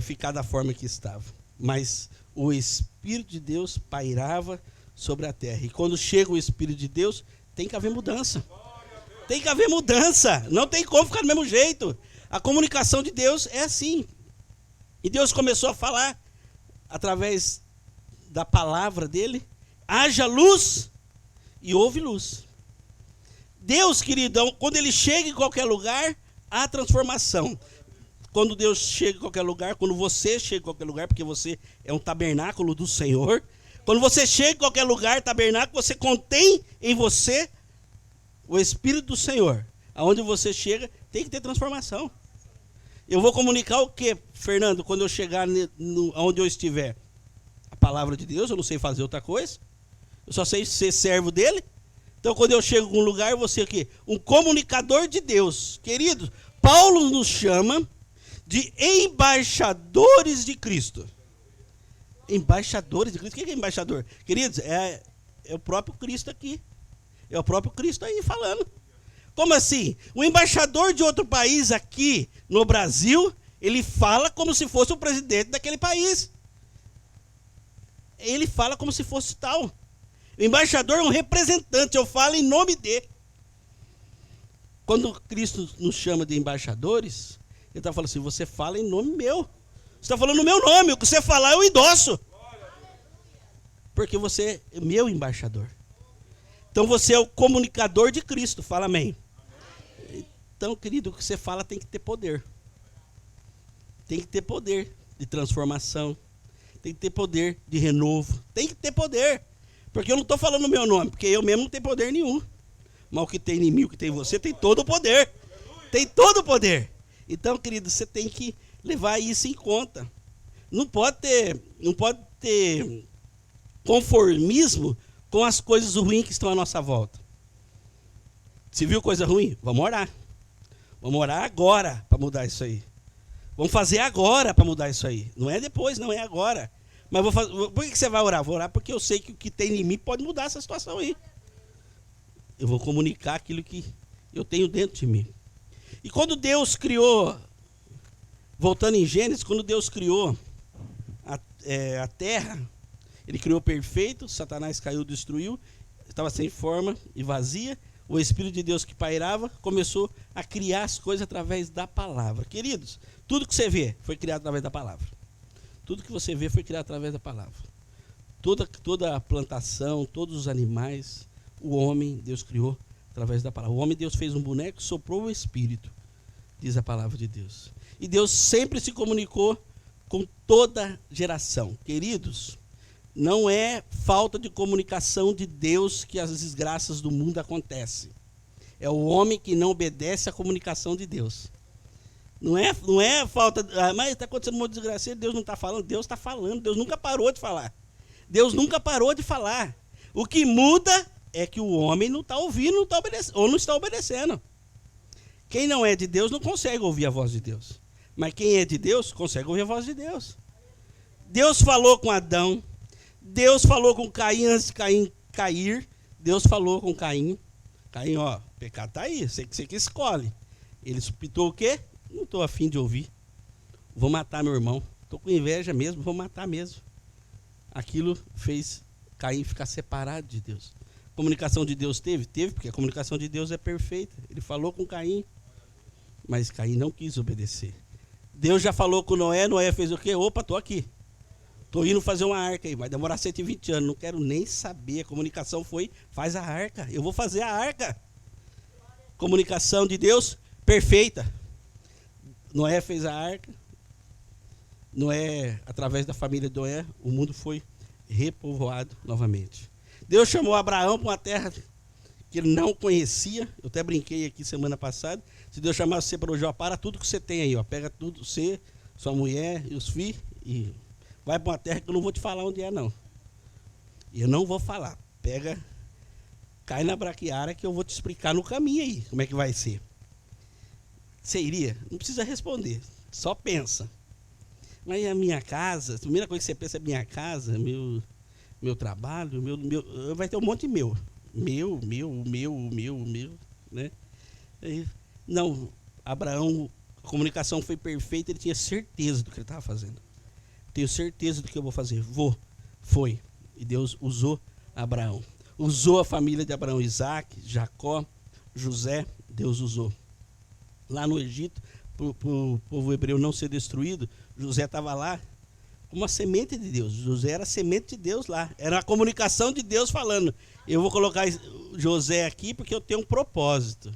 ficar da forma que estava. Mas o Espírito de Deus pairava sobre a terra. E quando chega o Espírito de Deus, tem que haver mudança. Tem que haver mudança. Não tem como ficar do mesmo jeito. A comunicação de Deus é assim. E Deus começou a falar através da palavra dele. Haja luz e houve luz. Deus, queridão, quando ele chega em qualquer lugar, há transformação. Quando Deus chega em qualquer lugar, quando você chega em qualquer lugar, porque você é um tabernáculo do Senhor. Quando você chega em qualquer lugar, tabernáculo, você contém em você o Espírito do Senhor. Aonde você chega, tem que ter transformação. Eu vou comunicar o quê, Fernando, quando eu chegar onde eu estiver? A palavra de Deus, eu não sei fazer outra coisa. Eu só sei ser servo dele. Então, quando eu chego em um lugar, eu vou ser o quê? Um comunicador de Deus. Queridos, Paulo nos chama de embaixadores de Cristo. Embaixadores de Cristo. O que é embaixador? Queridos, é o próprio Cristo aqui. É o próprio Cristo aí falando. Como assim? O embaixador de outro país aqui no Brasil, ele fala como se fosse o presidente daquele país. Ele fala como se fosse tal. O embaixador é um representante, eu falo em nome dele. Quando Cristo nos chama de embaixadores, ele está falando assim, você fala em nome meu. Você está falando o meu nome, o que você falar eu endosso. Porque você é meu embaixador. Então você é o comunicador de Cristo, fala amém. Então, querido, o que você fala tem que ter poder. Tem que ter poder de transformação. Tem que ter poder de renovo. Tem que ter poder. Porque eu não estou falando o meu nome, porque eu mesmo não tenho poder nenhum. Mas o que tem em mim, o que tem em você, tem todo o poder. Tem todo o poder. Então, querido, você tem que levar isso em conta. Não pode ter conformismo com as coisas ruins que estão à nossa volta. Se viu coisa ruim? Vamos orar. Vamos orar agora para mudar isso aí. Vamos fazer agora para mudar isso aí. Não é depois, não é agora. Mas por que você vai orar? Vou orar porque eu sei que o que tem em mim pode mudar essa situação aí. Eu vou comunicar aquilo que eu tenho dentro de mim. E quando Deus criou, voltando em Gênesis, quando Deus criou a terra, ele criou perfeito, Satanás caiu, destruiu, estava sem forma e vazia. O Espírito de Deus que pairava começou a criar as coisas através da palavra. Queridos, tudo que você vê foi criado através da palavra. Tudo que você vê foi criado através da palavra. Toda a plantação, todos os animais, o homem, Deus criou através da palavra. O homem, Deus fez um boneco, soprou o Espírito, diz a palavra de Deus. E Deus sempre se comunicou com toda geração. Queridos, não é falta de comunicação de Deus que as desgraças do mundo acontecem. É o homem que não obedece à comunicação de Deus. Não é falta... mas está acontecendo um monte de desgraça, Deus não está falando. Deus está falando, Deus nunca parou de falar. Deus nunca parou de falar. O que muda é que o homem não está ouvindo, não está obedecendo, ou não está obedecendo. Quem não é de Deus não consegue ouvir a voz de Deus. Mas quem é de Deus consegue ouvir a voz de Deus. Deus falou com Adão. Deus falou com Caim antes de Caim cair. Deus falou com Caim. Caim, ó, o pecado está aí, você que escolhe. Ele supitou o quê? Não estou afim de ouvir. Vou matar meu irmão. Estou com inveja mesmo, vou matar mesmo. Aquilo fez Caim ficar separado de Deus. A comunicação de Deus teve? Teve, porque a comunicação de Deus é perfeita. Ele falou com Caim, mas Caim não quis obedecer. Deus já falou com Noé, Noé fez o quê? Opa, estou aqui. Estou indo fazer uma arca aí, vai demorar 120 anos, não quero nem saber. A comunicação foi, faz a arca, eu vou fazer a arca. Comunicação de Deus perfeita. Noé fez a arca. Noé, através da família de Noé, o mundo foi repovoado novamente. Deus chamou Abraão para uma terra que ele não conhecia. Eu até brinquei aqui semana passada. Se Deus chamasse você para hoje, ó, para tudo que você tem aí, ó, pega tudo, você, sua mulher e os filhos, e vai para uma terra que eu não vou te falar onde é, não. E eu não vou falar. Pega, cai na braquiária que eu vou te explicar no caminho aí, como é que vai ser. Você iria? Não precisa responder, só pensa. Mas a minha casa, a primeira coisa que você pensa é minha casa, meu trabalho, vai ter um monte de meu, né? Não, Abraão, a comunicação foi perfeita, ele tinha certeza do que ele estava fazendo. Tenho certeza do que eu vou fazer. Foi. E Deus usou Abraão. Usou a família de Abraão, Isaac, Jacó, José, Deus usou. Lá no Egito, para o povo hebreu não ser destruído, José estava lá como uma semente de Deus. José era a semente de Deus lá. Era a comunicação de Deus falando. Eu vou colocar José aqui porque eu tenho um propósito.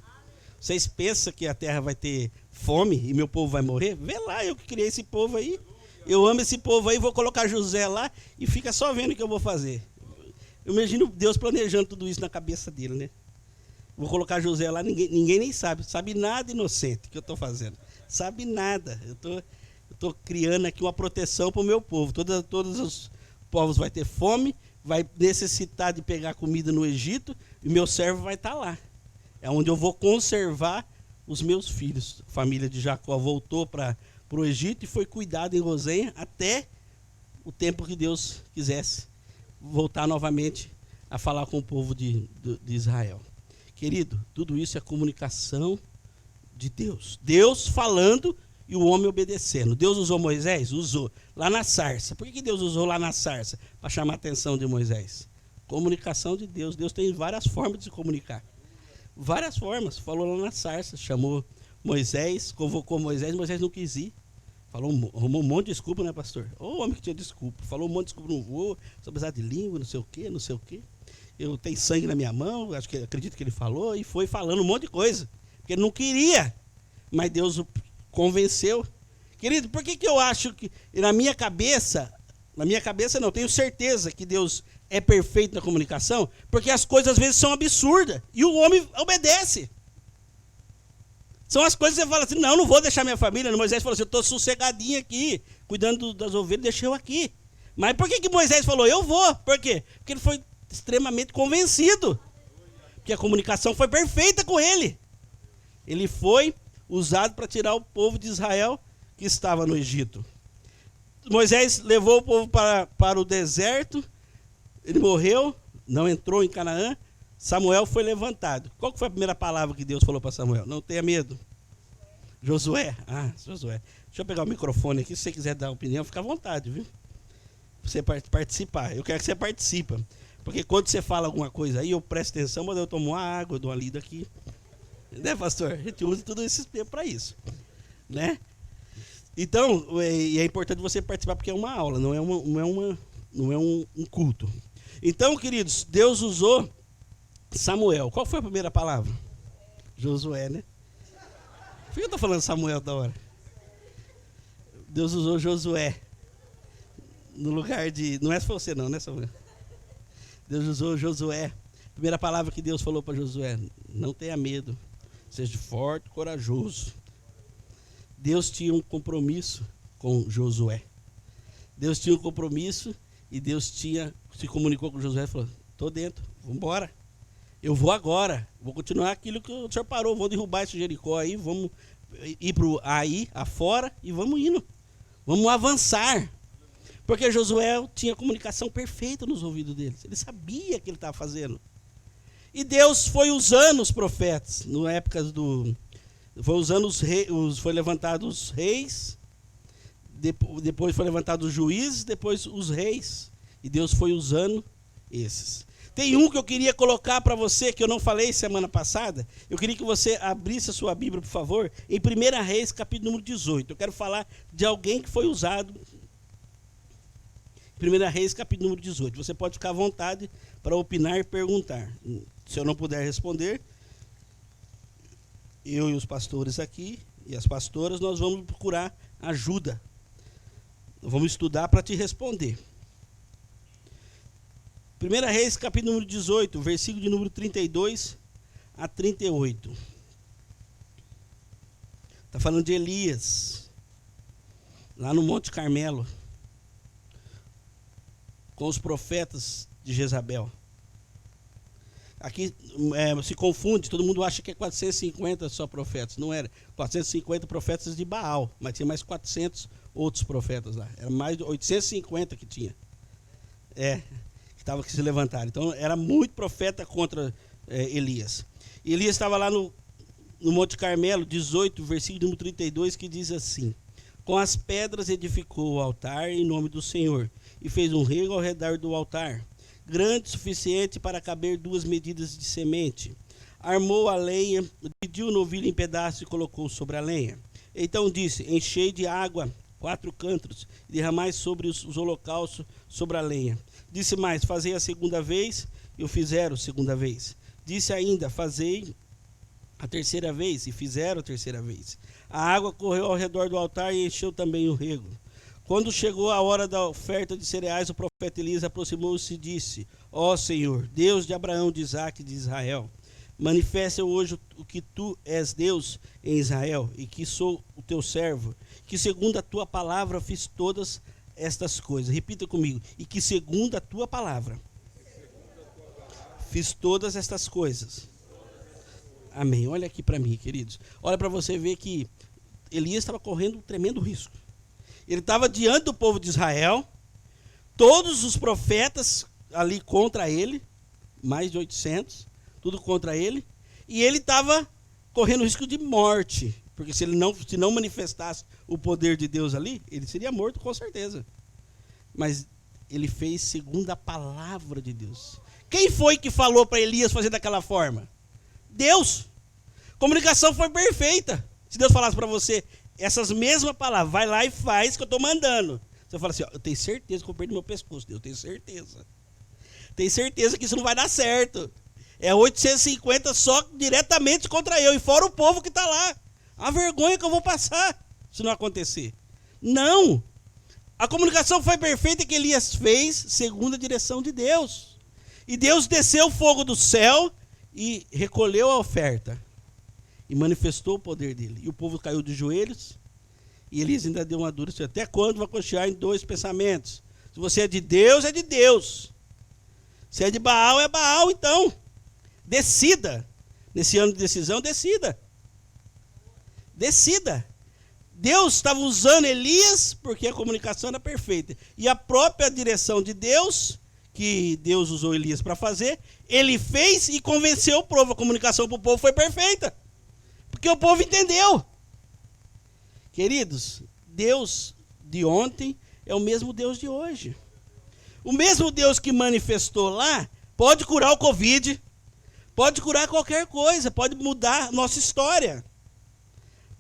Vocês pensam que a terra vai ter fome e meu povo vai morrer? Vê lá, eu que criei esse povo aí. Eu amo esse povo aí, vou colocar José lá e fica só vendo o que eu vou fazer. Eu imagino Deus planejando tudo isso na cabeça dele, né? Vou colocar José lá, ninguém nem sabe nada inocente que eu estou fazendo. Sabe nada. Eu estou criando aqui uma proteção para o meu povo. Todos os povos vão ter fome, vai necessitar de pegar comida no Egito e meu servo vai estar lá. É onde eu vou conservar os meus filhos. A família de Jacó voltou para o Egito e foi cuidado em Gozen até o tempo que Deus quisesse voltar novamente a falar com o povo de Israel. Querido, tudo isso é comunicação de Deus. Deus falando e o homem obedecendo. Deus usou Moisés? Usou. Lá na sarça. Por que Deus usou lá na sarça? Para chamar a atenção de Moisés. Comunicação de Deus. Deus tem várias formas de se comunicar. Várias formas. Falou lá na sarça. Chamou Moisés, convocou Moisés. Moisés não quis ir. Arrumou um monte de desculpa, né, pastor? Ô homem que tinha desculpa. Falou um monte de desculpa. Não vou. Só precisar de língua, não sei o quê, não sei o quê. Eu tenho sangue na minha mão, acredito que ele falou, e foi falando um monte de coisa, porque ele não queria, mas Deus o convenceu. Querido, por que eu acho que, na minha cabeça não, tenho certeza que Deus é perfeito na comunicação, porque as coisas às vezes são absurdas, e o homem obedece. São as coisas que você fala assim, não vou deixar minha família. Moisés falou assim, eu estou sossegadinho aqui, cuidando das ovelhas, deixei eu aqui. Mas por que Moisés falou, eu vou? Por quê? Porque ele foi extremamente convencido, porque a comunicação foi perfeita com ele. Ele foi usado para tirar o povo de Israel que estava no Egito. Moisés levou o povo para o deserto, ele morreu, não entrou em Canaã. Samuel foi levantado. Qual que foi a primeira palavra que Deus falou para Samuel? Não tenha medo. Josué. Josué. Deixa eu pegar o microfone aqui, se você quiser dar opinião, fica à vontade, viu? Você participar. Eu quero que você participe. Porque quando você fala alguma coisa aí, eu presto atenção, mas eu tomo uma água, eu dou uma lida aqui. Né, pastor? A gente usa todo esse tempo para isso. Né? Então, é importante você participar porque é uma aula, não é um culto. Então, queridos, Deus usou Samuel. Qual foi a primeira palavra? Josué, né? Por que eu estou falando Samuel da hora? Deus usou Josué no lugar de... Não é você não, né, Samuel? Deus usou Josué. Primeira palavra que Deus falou para Josué: não tenha medo, seja forte, corajoso. Deus tinha um compromisso com Josué. Deus tinha um compromisso e Deus se comunicou com Josué e falou: estou dentro, vamos embora. Eu vou agora, vou continuar aquilo que o senhor parou, vou derrubar esse Jericó aí, vamos ir para aí, afora, e vamos indo. Vamos avançar. Porque Josué tinha comunicação perfeita nos ouvidos deles. Ele sabia o que ele estava fazendo. E Deus foi usando os profetas, na época foi usando os reis, foi levantado os reis, depois foi levantado os juízes, depois os reis. E Deus foi usando esses. Tem um que eu queria colocar para você, que eu não falei semana passada. Eu queria que você abrisse a sua Bíblia, por favor, em 1 Reis, capítulo número 18. Eu quero falar de alguém que foi usado. 1 Reis, capítulo número 18. Você pode ficar à vontade para opinar e perguntar. Se eu não puder responder, eu e os pastores aqui, e as pastoras, nós vamos procurar ajuda. Vamos estudar para te responder. 1 Reis, capítulo número 18, versículo de número 32 a 38. Está falando de Elias, lá no Monte Carmelo, com os profetas de Jezabel. Aqui se confunde, todo mundo acha que é 450 só profetas. Não era, 450 profetas de Baal, mas tinha mais 400 outros profetas lá. Era mais de 850 que tinha. Que se levantaram. Então era muito profeta contra Elias. E Elias estava lá no Monte Carmelo, 18, versículo número 32, que diz assim: com as pedras edificou o altar em nome do Senhor, e fez um rego ao redor do altar, grande o suficiente para caber 2 medidas de semente. Armou a lenha, dividiu o novilho em pedaços e colocou sobre a lenha. Então disse: enchei de água 4 cântaros, e derramai sobre os holocaustos sobre a lenha. Disse mais: fazei a segunda vez, e o fizeram a segunda vez. Disse ainda: fazei a terceira vez, e fizeram a terceira vez. A água correu ao redor do altar e encheu também o rego. Quando chegou a hora da oferta de cereais, o profeta Elias aproximou-se e disse: ó Senhor, Deus de Abraão, de Isaque e de Israel, manifesta hoje o que tu és Deus em Israel, e que sou o teu servo, que segundo a tua palavra fiz todas estas coisas. Repita comigo: e que segundo a tua palavra fiz todas estas coisas. Amém. Olha aqui para mim, queridos. Olha para você ver que Elias estava correndo um tremendo risco. Ele estava diante do povo de Israel, todos os profetas ali contra ele, mais de 800, tudo contra ele, e ele estava correndo risco de morte, porque se não manifestasse o poder de Deus ali, ele seria morto com certeza. Mas ele fez segundo a palavra de Deus. Quem foi que falou para Elias fazer daquela forma? Deus. A comunicação foi perfeita. Se Deus falasse para você essas mesmas palavras, vai lá e faz o que eu estou mandando. Você fala assim: ó, eu tenho certeza que eu perdi meu pescoço. Eu tenho certeza. Tenho certeza que isso não vai dar certo. É 850 só diretamente contra eu, e fora o povo que está lá. A vergonha que eu vou passar se não acontecer. Não. A comunicação foi perfeita que Elias fez segundo a direção de Deus. E Deus desceu o fogo do céu e recolheu a oferta. E manifestou o poder dele. E o povo caiu de joelhos. E Elias ainda deu uma dura: até quando vai cochear em 2 pensamentos? Se você é de Deus, é de Deus. Se é de Baal, é Baal. Então, decida. Nesse ano de decisão, decida. Decida. Deus estava usando Elias porque a comunicação era perfeita. E a própria direção de Deus, que Deus usou Elias para fazer, ele fez e convenceu o povo. A comunicação para o povo foi perfeita. Porque o povo entendeu. Queridos, Deus de ontem é o mesmo Deus de hoje. O mesmo Deus que manifestou lá pode curar o Covid, pode curar qualquer coisa, pode mudar nossa história.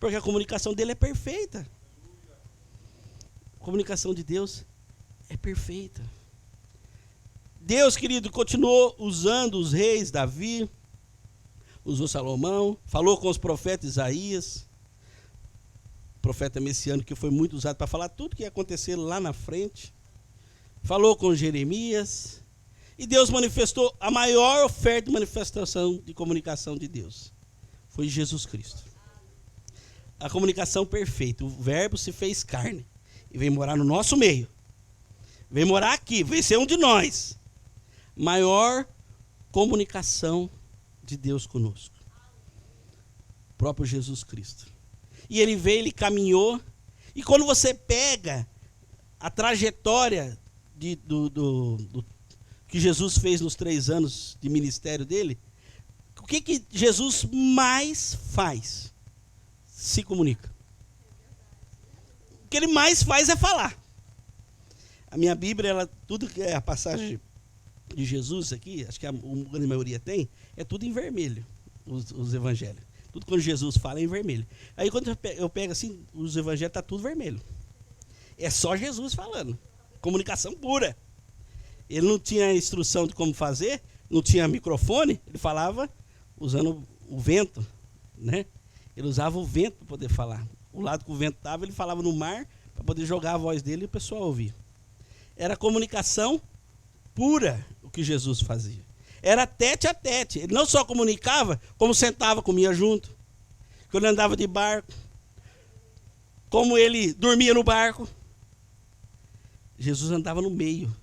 Porque a comunicação dele é perfeita. comunicação de Deus é perfeita. Deus, querido, continuou usando os reis, Davi, usou Salomão, falou com os profetas Isaías, profeta messiânico que foi muito usado para falar tudo que ia acontecer lá na frente. Falou com Jeremias. E Deus manifestou a maior oferta de manifestação de comunicação de Deus. Foi Jesus Cristo. A comunicação perfeita. O verbo se fez carne e veio morar no nosso meio. Veio morar aqui, veio ser um de nós. Maior comunicação de Deus conosco. O próprio Jesus Cristo. E ele veio, ele caminhou. E quando você pega a trajetória do que Jesus fez nos 3 anos de ministério dele, o que Jesus mais faz? Se comunica. O que ele mais faz é falar. A minha Bíblia, tudo que é a passagem de Jesus aqui, acho que a grande maioria tem, é tudo em vermelho, os evangelhos. Tudo quando Jesus fala é em vermelho. Aí quando eu pego assim, os evangelhos tá tudo vermelho. É só Jesus falando. Comunicação pura. Ele não tinha instrução de como fazer, não tinha microfone, ele falava usando o vento, né? Ele usava o vento para poder falar. O lado que o vento estava, ele falava no mar para poder jogar a voz dele e o pessoal ouvir. Era comunicação pura o que Jesus fazia. Era tete a tete. Ele não só comunicava, como sentava, comia junto. Quando ele andava de barco. Como ele dormia no barco. Jesus andava no meio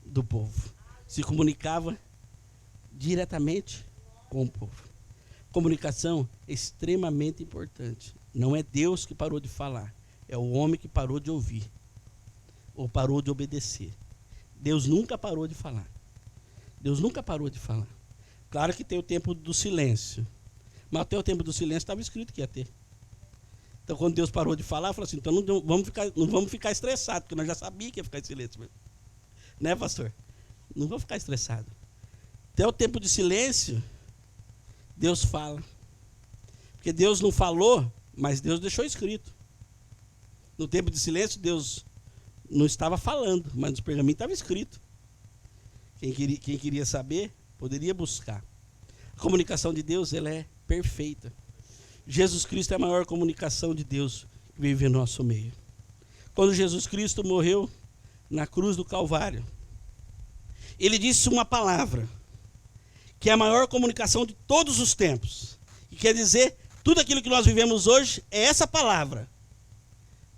do povo. Se comunicava diretamente com o povo. Comunicação é extremamente importante. Não é Deus que parou de falar. É o homem que parou de ouvir. Ou parou de obedecer. Deus nunca parou de falar. Deus nunca parou de falar. Claro que tem o tempo do silêncio. Mas até o tempo do silêncio estava escrito que ia ter. Então quando Deus parou de falar, falou assim, então não vamos ficar estressados, porque nós já sabíamos que ia ficar em silêncio mesmo. Né, pastor? Não vamos ficar estressados. Até o tempo de silêncio, Deus fala. Porque Deus não falou, mas Deus deixou escrito. No tempo de silêncio, Deus não estava falando, mas nos pergaminhos estava escrito. Quem queria saber, poderia buscar. A comunicação de Deus, ela é perfeita. Jesus Cristo é a maior comunicação de Deus que vive no nosso meio. Quando Jesus Cristo morreu na cruz do Calvário, ele disse uma palavra, que é a maior comunicação de todos os tempos. E quer dizer, tudo aquilo que nós vivemos hoje é essa palavra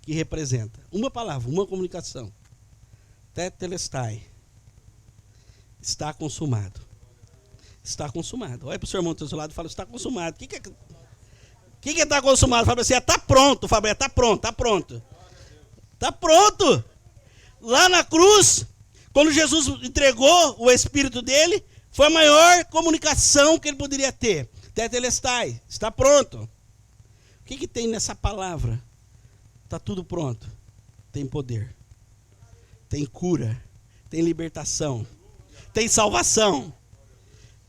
que representa. Uma palavra, uma comunicação. Tetelestai. Está consumado. Está consumado. Olha para o seu irmão do seu lado e fala, está consumado. O que é está consumado? Fala assim, está pronto. Fala, está pronto, está pronto. Está pronto. Lá na cruz, quando Jesus entregou o Espírito dele, foi a maior comunicação que ele poderia ter. Tetelestai, está pronto. O que tem nessa palavra? Está tudo pronto. Tem poder. Tem cura. Tem libertação. Tem salvação.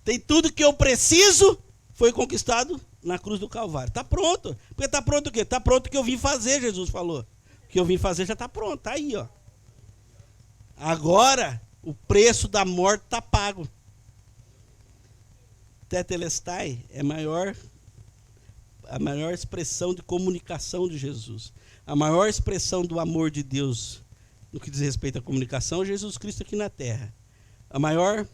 Tem tudo que eu preciso, foi conquistado na cruz do Calvário. Está pronto. Porque está pronto o quê? Está pronto o que eu vim fazer, Jesus falou. O que eu vim fazer já está pronto. Está aí, ó. Agora, o preço da morte está pago. Tetelestai é a maior expressão de comunicação de Jesus. A maior expressão do amor de Deus no que diz respeito à comunicação é Jesus Cristo aqui na terra. A maior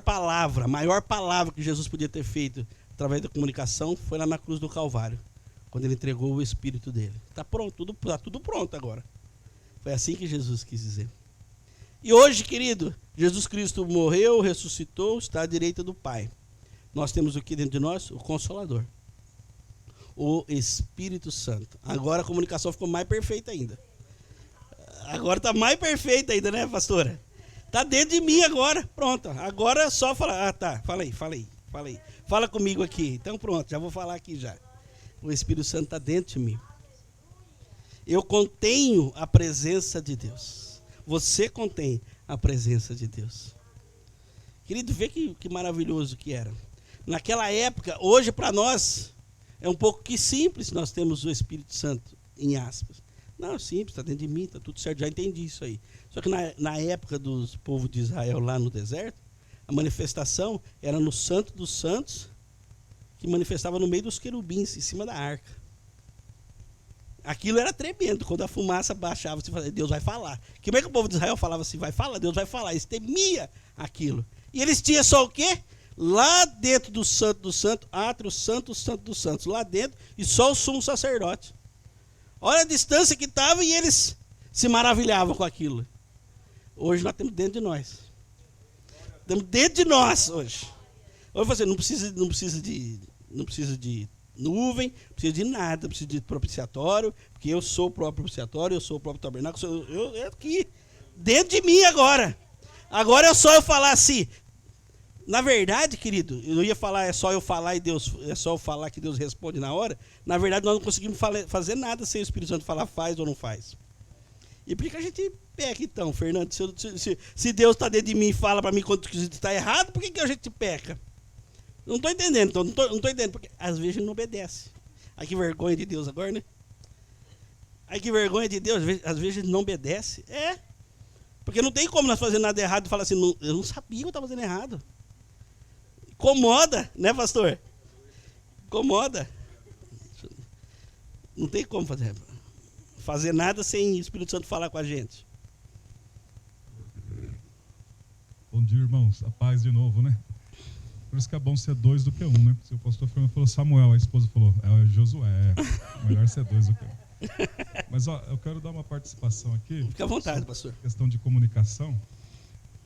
palavra que Jesus podia ter feito através da comunicação foi lá na cruz do Calvário, quando ele entregou o Espírito dele. Está pronto, está tudo pronto agora. Foi assim que Jesus quis dizer. E hoje, querido, Jesus Cristo morreu, ressuscitou, está à direita do Pai. Nós temos o que dentro de nós? O Consolador. O Espírito Santo. Agora a comunicação ficou mais perfeita ainda. Agora está mais perfeita ainda, né, pastora? Está dentro de mim agora. Pronto. Agora é só falar. Ah, tá. Fala aí. Fala comigo aqui. Então pronto, já vou falar aqui já. O Espírito Santo está dentro de mim. Eu contenho a presença de Deus. Você contém a presença de Deus. Querido, vê que maravilhoso que era. Naquela época, hoje para nós, é um pouco que simples nós temos o Espírito Santo, em aspas. Não, simples, está dentro de mim, está tudo certo, já entendi isso aí. Só que na época dos povos de Israel lá no deserto, a manifestação era no Santo dos Santos, que manifestava no meio dos querubins, em cima da arca. Aquilo era tremendo, quando a fumaça baixava, você falava, Deus vai falar. Como é que o povo de Israel falava assim, vai falar, Deus vai falar, eles temia aquilo. E eles tinham só o quê? Lá dentro do Santo, átrio santo dos santos, lá dentro, e só o sumo sacerdote. Olha a distância que estava e eles se maravilhavam com aquilo. Hoje nós temos dentro de nós. Temos dentro de nós hoje. Hoje você não precisa de nuvem, não precisa de nada, não precisa de propiciatório, porque eu sou o próprio propiciatório, eu sou o próprio tabernáculo, eu aqui, dentro de mim agora. Agora é só eu falar assim. Na verdade, querido, eu ia falar, é só eu falar e Deus, é só eu falar que Deus responde na hora. Na verdade, nós não conseguimos fazer nada sem o Espírito Santo falar faz ou não faz. E por que a gente peca então, Fernando? Se Deus está dentro de mim e fala para mim quando está errado, por que a gente peca? Não estou entendendo, então, não estou entendendo, porque às vezes a gente não obedece. Ai, que vergonha de Deus agora, né? Ai, que vergonha de Deus, às vezes a gente não obedece. É, porque não tem como nós fazer nada errado e falar assim, não, eu não sabia que eu estava fazendo errado. Incomoda, né, pastor? Incomoda. Não tem como fazer nada sem o Espírito Santo falar com a gente. Bom dia, irmãos. A paz de novo, né? Por isso que é bom ser dois do que um, né? Se o pastor Fernando falou Samuel, a esposa falou, é Josué. Melhor ser dois do que um. Mas ó, eu quero dar uma participação aqui. Fica à vontade, pastor. Questão de comunicação.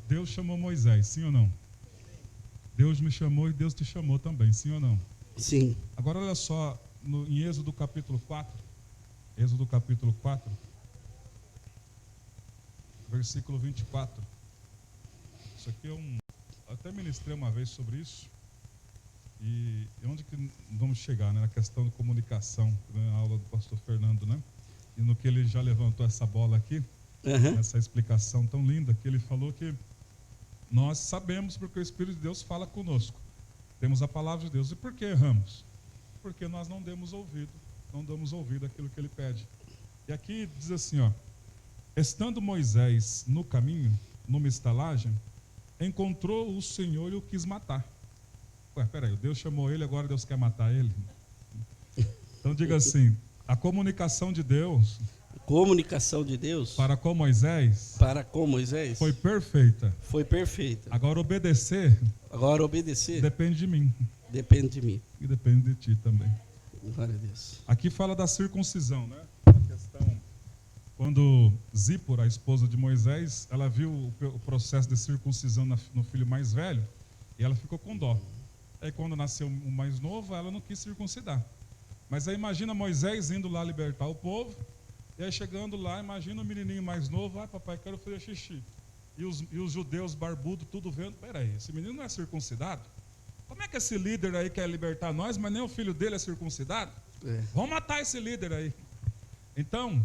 Deus chamou Moisés, sim ou não? Deus me chamou e Deus te chamou também, sim ou não? Sim. Agora olha só, em Êxodo capítulo 4, Êxodo capítulo 4, versículo 24. Isso aqui até ministrei uma vez sobre isso. E onde que vamos chegar, né? Na questão de comunicação, na aula do pastor Fernando, né? E no que ele já levantou essa bola aqui, essa explicação tão linda, que ele falou que nós sabemos porque o Espírito de Deus fala conosco. Temos a palavra de Deus. E por que erramos? Porque nós não damos ouvido àquilo que ele pede. E aqui diz assim, ó, estando Moisés no caminho, numa estalagem, encontrou o Senhor e o quis matar. Ué, peraí, Deus chamou ele, agora Deus quer matar ele? Então diga assim, a comunicação de Deus para com Moisés foi perfeita. Agora obedecer depende de mim. Depende de mim. E depende de ti também. Glória a Deus. Aqui fala da circuncisão, né? A questão, quando Zípora, a esposa de Moisés, ela viu o processo de circuncisão no filho mais velho e ela ficou com dó. Aí quando nasceu o mais novo, ela não quis circuncidar. Mas aí imagina Moisés indo lá libertar o povo. E aí chegando lá, imagina o menininho mais novo, papai, quero fazer xixi. E os judeus barbudos, tudo vendo, peraí, esse menino não é circuncidado? Como é que esse líder aí quer libertar nós, mas nem o filho dele é circuncidado? Vamos matar esse líder aí. Então,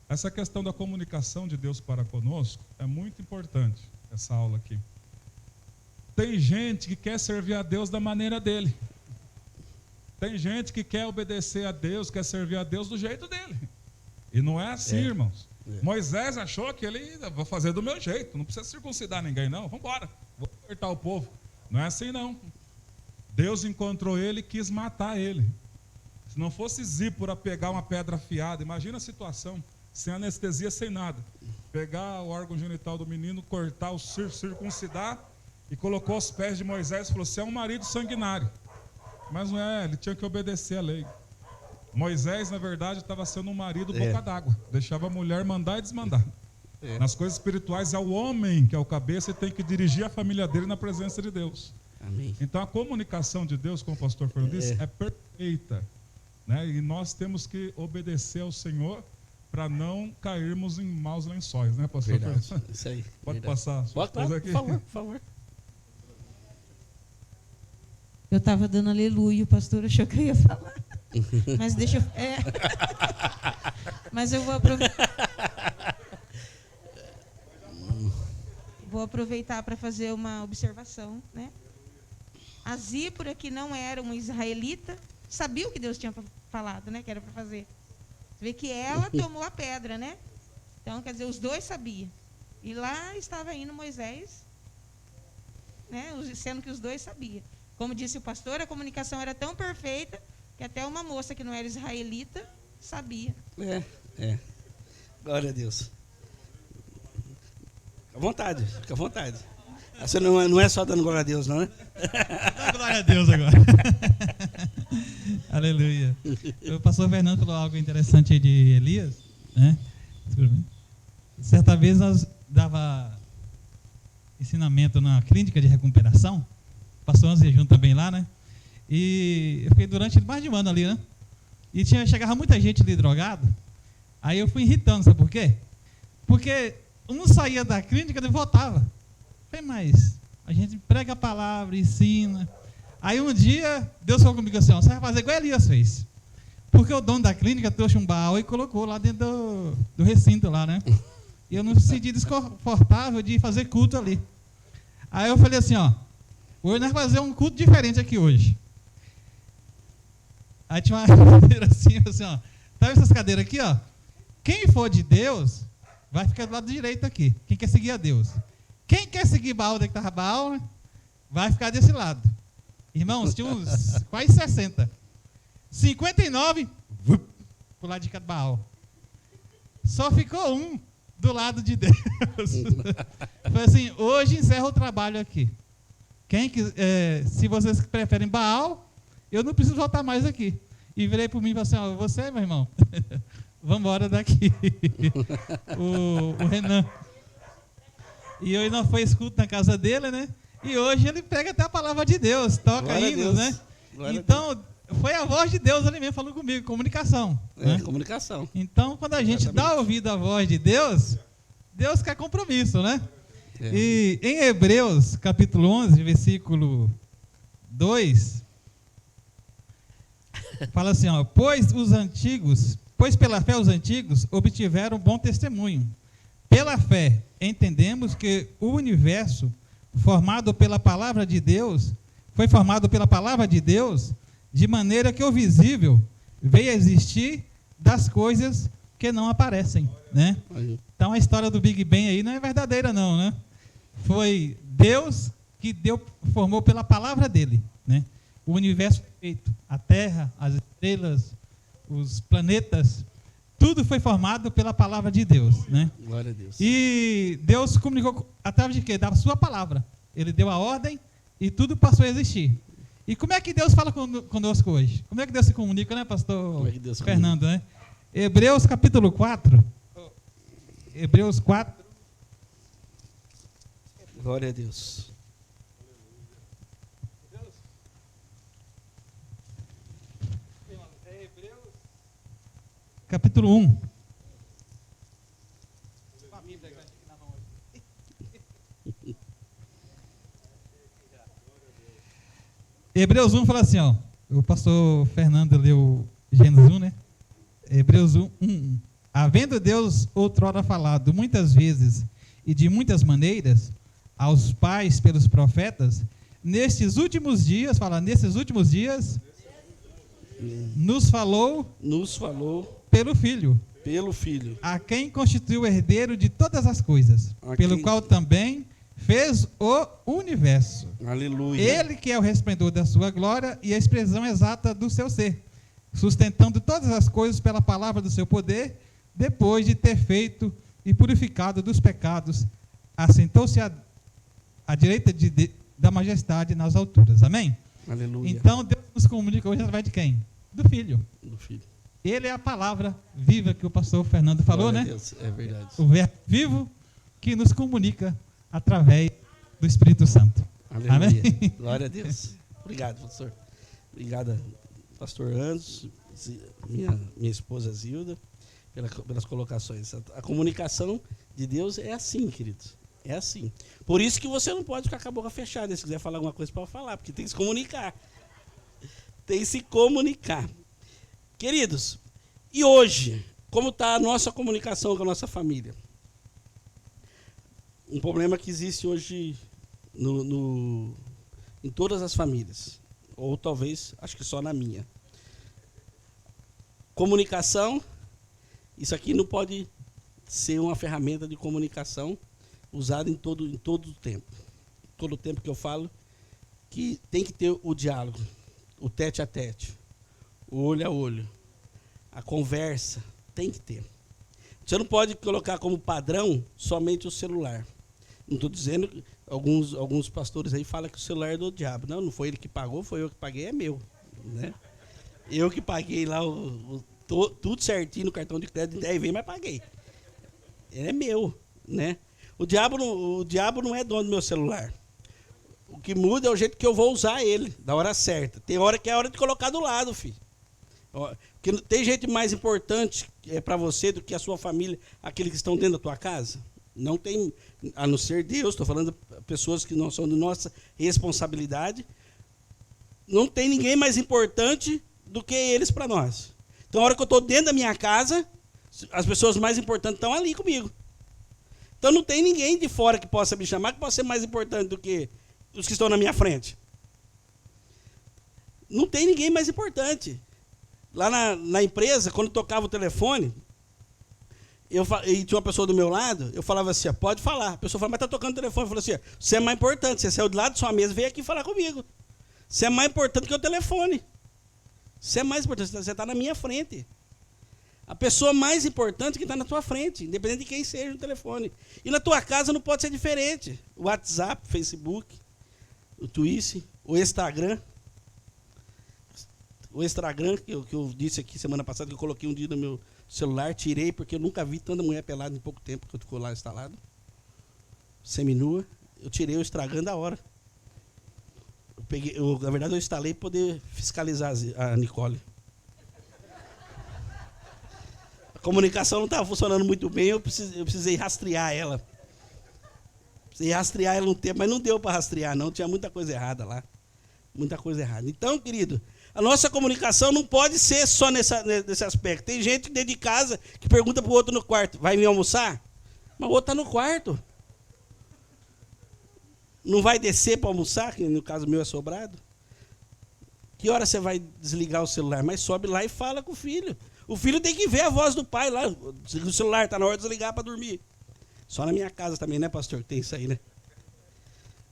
essa questão da comunicação de Deus para conosco é muito importante, essa aula aqui. Tem gente que quer servir a Deus da maneira dele. Tem gente que quer obedecer a Deus, quer servir a Deus do jeito dele. E não é assim, irmãos. Moisés achou que ele vou fazer do meu jeito, não precisa circuncidar ninguém não, vamos embora, vou libertar o povo. Não é assim não. Deus encontrou ele e quis matar ele. Se não fosse Zípora pegar uma pedra afiada, imagina a situação, sem anestesia, sem nada. Pegar o órgão genital do menino, cortar, circuncidar, e colocou aos pés de Moisés e falou, você é um marido sanguinário. Mas não é, ele tinha que obedecer a lei. Moisés, na verdade, estava sendo um marido boca d'água. Deixava a mulher mandar e desmandar. Nas coisas espirituais é o homem que é o cabeça e tem que dirigir a família dele na presença de Deus. Amém. Então a comunicação de Deus, como o pastor Fernando disse, é perfeita. Né? E nós temos que obedecer ao Senhor para não cairmos em maus lençóis, né, pastor Verdade. Fernando? Isso aí. Pode Verdade. passar. Pode, aqui. por favor. Eu estava dando aleluia, o pastor achou que eu ia falar. Mas deixa eu... Mas eu vou aproveitar para fazer uma observação, né? A Zípora, que não era uma israelita, sabia o que Deus tinha falado, né? Que era para fazer. Você vê que ela tomou a pedra, né? Então, quer dizer, os dois sabiam. E lá estava indo Moisés, né? Sendo que os dois sabiam. Como disse o pastor, a comunicação era tão perfeita que até uma moça que não era israelita sabia. Glória a Deus. Fica à vontade, fica à vontade. Você não é só dando glória a Deus, não, né? Dá glória a Deus agora. Aleluia. O pastor Fernando falou algo interessante aí de Elias, né? Certa vez nós dava ensinamento na clínica de recuperação, pastor Anze junto também lá, né? E eu fiquei durante mais de um ano ali, né? E chegava muita gente ali drogado. Aí eu fui irritando, sabe por quê? Porque um saía da clínica e voltava. Falei, mas a gente prega a palavra, ensina. Aí um dia, Deus falou comigo assim, ó, você vai fazer igual Elias fez. Porque o dono da clínica trouxe um baú e colocou lá dentro do recinto lá, né? E eu não me senti desconfortável de fazer culto ali. Aí eu falei assim, ó, hoje nós vamos fazer um culto diferente aqui hoje. Aí tinha uma cadeira assim, ó, tá vendo essas cadeiras aqui, ó? Quem for de Deus, vai ficar do lado direito aqui. Quem quer seguir a Deus. Quem quer seguir Baal, onde é que estava Baal, né? Vai ficar desse lado. Irmãos, tinha uns quase 60. 59, pro lado de cada Baal. Só ficou um do lado de Deus. Foi assim, hoje encerra o trabalho aqui. Se vocês preferem Baal, eu não preciso voltar mais aqui. E virei para mim e falei assim, ó, você, meu irmão, vamos embora daqui. o Renan. E eu não foi escuto na casa dele, né? E hoje ele prega até a palavra de Deus, toca hinos, né? Então, foi a voz de Deus ali mesmo falando comigo, comunicação. Né? Comunicação. Então, quando a gente dá ouvido à voz de Deus, Deus quer compromisso, né? E em Hebreus, capítulo 11, versículo 2, fala assim, ó, pois pela fé os antigos obtiveram bom testemunho. Pela fé, entendemos que o universo formado pela palavra de Deus, foi formado pela palavra de Deus, de maneira que o visível veio a existir das coisas que não aparecem, né? Então a história do Big Bang aí não é verdadeira não, né? Foi Deus que formou pela palavra dele, né? O universo feito, a Terra, as estrelas, os planetas, tudo foi formado pela palavra de Deus, né? Glória a Deus. E Deus comunicou através de quê? Da sua palavra. Ele deu a ordem e tudo passou a existir. E como é que Deus fala conosco hoje? Como é que Deus se comunica, né, pastor Fernando, né? Hebreus capítulo 4. Hebreus 4. Glória a Deus. Capítulo 1. Hebreus 1 fala assim, ó. O pastor Fernando leu Gênesis 1, né? Hebreus 1. Havendo Deus outrora falado muitas vezes e de muitas maneiras aos pais pelos profetas, nestes últimos dias, nos falou pelo Filho, a quem constituiu herdeiro de todas as coisas, pelo qual também fez o universo. Aleluia. Ele que é o resplendor da sua glória e a expressão exata do seu ser, sustentando todas as coisas pela palavra do seu poder, depois de ter feito e purificado dos pecados, assentou-se à direita da majestade nas alturas. Amém? Aleluia. Então Deus nos comunica hoje através de quem? Do Filho. Ele é a palavra viva que o pastor Fernando falou, glória, né? Deus, é verdade. O verbo vivo que nos comunica através do Espírito Santo. Aleluia. Amém? Glória a Deus. Obrigado, pastor. Obrigado, pastor Anderson, minha esposa Zilda, pelas colocações. A comunicação de Deus é assim, queridos. É assim. Por isso que você não pode ficar com a boca fechada. Se quiser falar alguma coisa, pode falar, porque tem que se comunicar. Tem que se comunicar. Queridos, e hoje, como está a nossa comunicação com a nossa família? Um problema que existe hoje em todas as famílias, ou talvez, acho que só na minha. Comunicação Isso aqui não pode ser uma ferramenta de comunicação usada em todo o tempo. Todo o tempo que eu falo que tem que ter o diálogo, o tete a tete, o olho a olho, a conversa, tem que ter. Você não pode colocar como padrão somente o celular. Não estou dizendo que alguns pastores aí falam que o celular é do diabo. Não, não foi ele que pagou, foi eu que paguei, é meu. Né? Eu que paguei lá tudo certinho no cartão de crédito, 10 vezes, mas paguei. Ele é meu. Né? O diabo não é dono do meu celular. O que muda é o jeito que eu vou usar ele, da hora certa. Tem hora que é a hora de colocar do lado, filho. Porque tem gente mais importante para você do que a sua família, aqueles que estão dentro da tua casa? Não tem, a não ser Deus, estou falando de pessoas que não são de nossa responsabilidade. Não tem ninguém mais importante do que eles para nós. Então, a hora que eu estou dentro da minha casa, as pessoas mais importantes estão ali comigo. Então, não tem ninguém de fora que possa me chamar, que possa ser mais importante do que os que estão na minha frente. Não tem ninguém mais importante. Lá na empresa, quando tocava o telefone, e tinha uma pessoa do meu lado, eu falava assim, pode falar. A pessoa falava, mas está tocando o telefone. Eu falei assim, você é mais importante, você saiu de lá da sua mesa e veio aqui falar comigo. Você é mais importante que o telefone. Você é mais importante, você está na minha frente. A pessoa mais importante que está na tua frente, independente de quem seja no telefone. E na tua casa não pode ser diferente. O WhatsApp, o Facebook, o Twitter, o Instagram. O Instagram, que eu disse aqui semana passada, que eu coloquei um dia no meu celular, tirei, porque eu nunca vi tanta mulher pelada em pouco tempo que eu ficou lá instalado. Seminua. Eu tirei o Instagram da hora. Na verdade, eu instalei para poder fiscalizar a Nicole. A comunicação não estava funcionando muito bem, eu precisei rastrear ela. Precisei rastrear ela um tempo, mas não deu para rastrear, não. Tinha muita coisa errada lá. Muita coisa errada. Então, querido, a nossa comunicação não pode ser só nesse aspecto. Tem gente dentro de casa que pergunta para o outro no quarto, vai vir almoçar? Mas o outro está no quarto. Não vai descer para almoçar, que no caso meu é sobrado? Que hora você vai desligar o celular? Mas sobe lá e fala com o filho. O filho tem que ver a voz do pai lá. O celular está na hora de desligar para dormir. Só na minha casa também, né, pastor? Tem isso aí, né?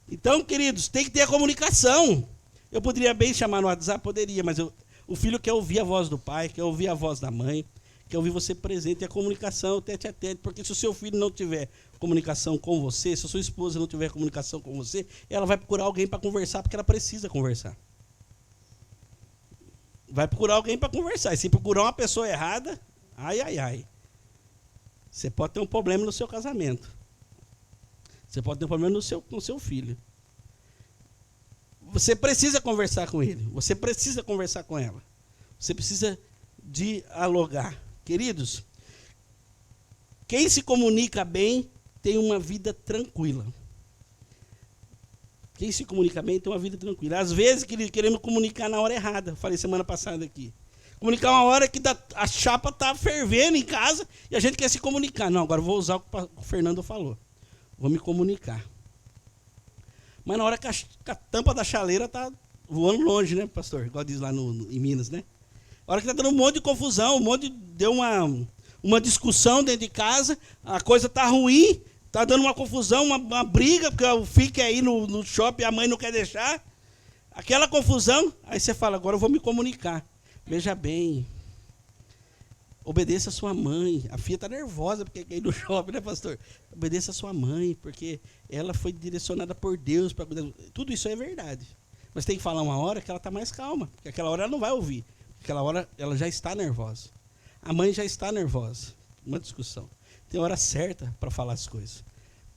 Então, queridos, tem que ter a comunicação. Eu poderia bem chamar no WhatsApp? Poderia, mas o filho quer ouvir a voz do pai, quer ouvir a voz da mãe, quer ouvir você presente. E a comunicação, tete a tete, porque se o seu filho não tiver comunicação com você, se a sua esposa não tiver comunicação com você, ela vai procurar alguém para conversar, porque ela precisa conversar. Vai procurar alguém para conversar. E se procurar uma pessoa errada, ai, ai, ai. Você pode ter um problema no seu casamento. Você pode ter um problema no seu filho. Você precisa conversar com ele. Você precisa conversar com ela. Você precisa dialogar. Queridos, quem se comunica bem tem uma vida tranquila. Quem se comunica bem tem uma vida tranquila. Às vezes, queremos comunicar na hora errada. Falei semana passada aqui. Comunicar uma hora que a chapa está fervendo em casa e a gente quer se comunicar. Não, agora vou usar o que o Fernando falou. Vou me comunicar. Mas na hora que a tampa da chaleira está voando longe, né, pastor? Igual diz lá em Minas, né? A hora que está dando um monte de confusão, deu uma discussão dentro de casa, a coisa está ruim, está dando uma confusão, uma briga, porque o filho quer ir no shopping e a mãe não quer deixar. Aquela confusão, aí você fala, agora eu vou me comunicar. Veja bem, obedeça a sua mãe. A filha está nervosa porque quer ir no shopping, né, pastor? Obedeça a sua mãe, porque ela foi direcionada por Deus para cuidar. Tudo isso é verdade. Mas tem que falar uma hora que ela está mais calma, porque aquela hora ela não vai ouvir. Aquela hora ela já está nervosa. A mãe já está nervosa. Uma discussão. Tem hora certa para falar as coisas.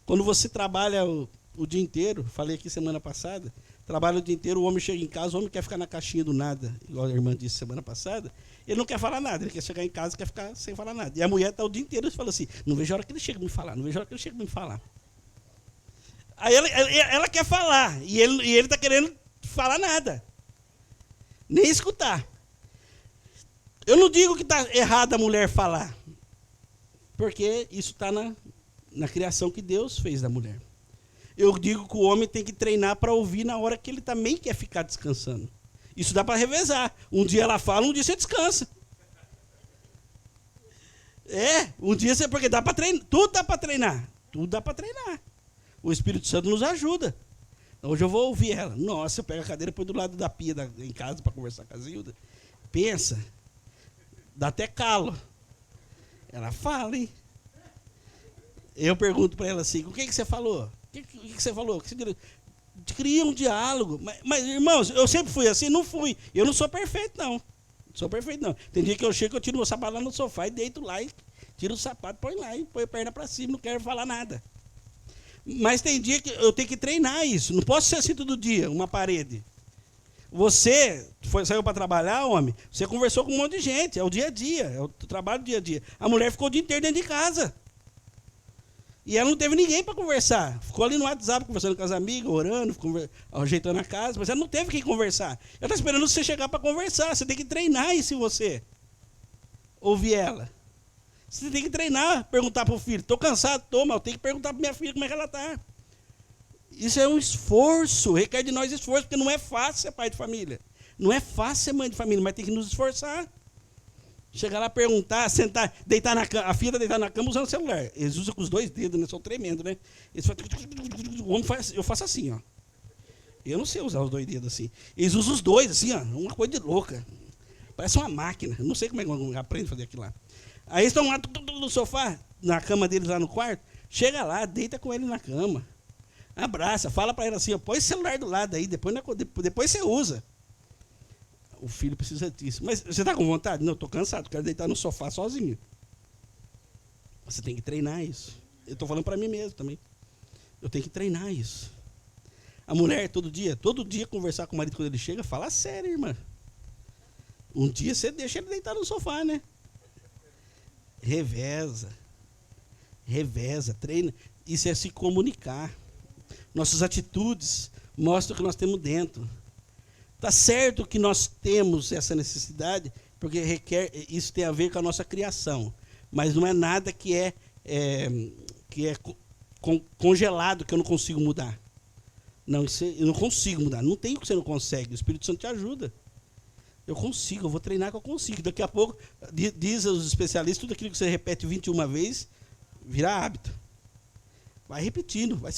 Quando você trabalha o dia inteiro, falei aqui semana passada, trabalha o dia inteiro, o homem chega em casa, o homem quer ficar na caixinha do nada, igual a irmã disse semana passada, ele não quer falar nada, ele quer chegar em casa e quer ficar sem falar nada. E a mulher está o dia inteiro e fala assim, não vejo a hora que ele chega a me falar, não vejo a hora que ele chega a me falar. Aí ela quer falar, e ele está querendo falar nada. Nem escutar. Eu não digo que está errado a mulher falar, porque isso está na criação que Deus fez da mulher. Eu digo que o homem tem que treinar para ouvir na hora que ele também quer ficar descansando. Isso dá para revezar. Um dia ela fala, um dia você descansa. Um dia você, porque dá para treinar, tudo dá para treinar. Tudo dá para treinar. O Espírito Santo nos ajuda. Hoje eu vou ouvir ela. Nossa, eu pego a cadeira e põe do lado da pia em casa para conversar com a Zilda. Pensa. Dá até calo. Ela fala, hein? Eu pergunto para ela assim, o que você falou? O que você falou? Cria um diálogo. Mas, irmãos, eu sempre fui assim? Não fui. Eu não sou perfeito, não. Tem dia que eu chego, eu tiro meu sapato lá no sofá e deito lá e tiro o sapato, põe lá e põe a perna para cima, não quero falar nada. Mas tem dia que eu tenho que treinar isso. Não posso ser assim todo dia, uma parede. Você saiu para trabalhar, homem, você conversou com um monte de gente, é o dia a dia, é o trabalho do dia a dia. A mulher ficou o dia inteiro dentro de casa. E ela não teve ninguém para conversar. Ficou ali no WhatsApp conversando com as amigas, orando, ajeitando a casa, mas ela não teve quem conversar. Ela está esperando você chegar para conversar. Você tem que treinar isso em você. Ouvir ela. Você tem que treinar, perguntar para o filho. Estou cansado, mas eu tenho que perguntar para minha filha como é que ela está. Isso é um esforço, requer de nós esforço, porque não é fácil ser pai de família. Não é fácil ser mãe de família, mas tem que nos esforçar. Chegar lá, perguntar, sentar, deitar na cama. A filha deitar na cama usando o celular. Eles usam com os dois dedos, né? São tremendos, né? O homem eu faço assim, ó. Eu não sei usar os dois dedos assim. Eles usam os dois, assim, ó. Uma coisa de louca. Parece uma máquina. Eu não sei como é que aprende a fazer aquilo lá. Aí eles estão lá no sofá, na cama deles lá no quarto. Chega lá, deita com ele na cama. Abraça, fala para ele assim, ó, põe o celular do lado aí, depois você usa. O filho precisa disso. Mas você está com vontade? Não, estou cansado, quero deitar no sofá sozinho. Você tem que treinar isso. Eu estou falando para mim mesmo também. Eu tenho que treinar isso. A mulher, todo dia conversar com o marido quando ele chega, fala sério, irmã. Um dia você deixa ele deitar no sofá, né? Reveza, treina. Isso é se comunicar. Nossas atitudes mostram o que nós temos dentro. Está certo que nós temos essa necessidade, porque isso tem a ver com a nossa criação. Mas não é nada que é congelado, que eu não consigo mudar. Não, eu não consigo mudar. Não tem o que você não consegue. O Espírito Santo te ajuda. Eu consigo, eu vou treinar que eu consigo. Daqui a pouco, diz os especialistas, tudo aquilo que você repete 21 vezes, vira hábito. Vai repetindo, vai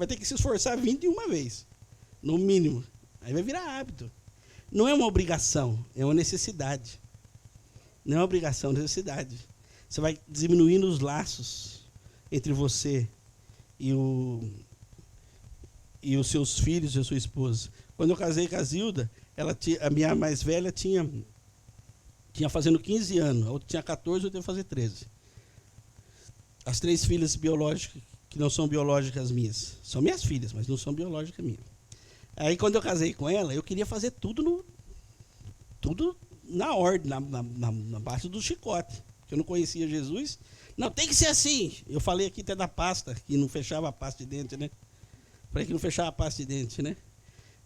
ter que se esforçar 21 vezes, no mínimo. Aí vai virar hábito. Não é uma obrigação, é uma necessidade. Não é uma obrigação, é uma necessidade. Você vai diminuindo os laços entre você e os seus filhos e a sua esposa. Quando eu casei com a Zilda, a minha mais velha tinha fazendo 15 anos, a outra tinha 14, a outra ia fazer 13. As 3 filhas biológicas, que não são biológicas minhas, são minhas filhas, mas não são biológicas minhas. Aí, quando eu casei com ela, eu queria fazer tudo na ordem, na base do chicote. Eu não conhecia Jesus. Não, tem que ser assim. Eu falei aqui até da pasta, que não fechava a pasta de dente, né? Falei que não fechava a pasta de dente, né?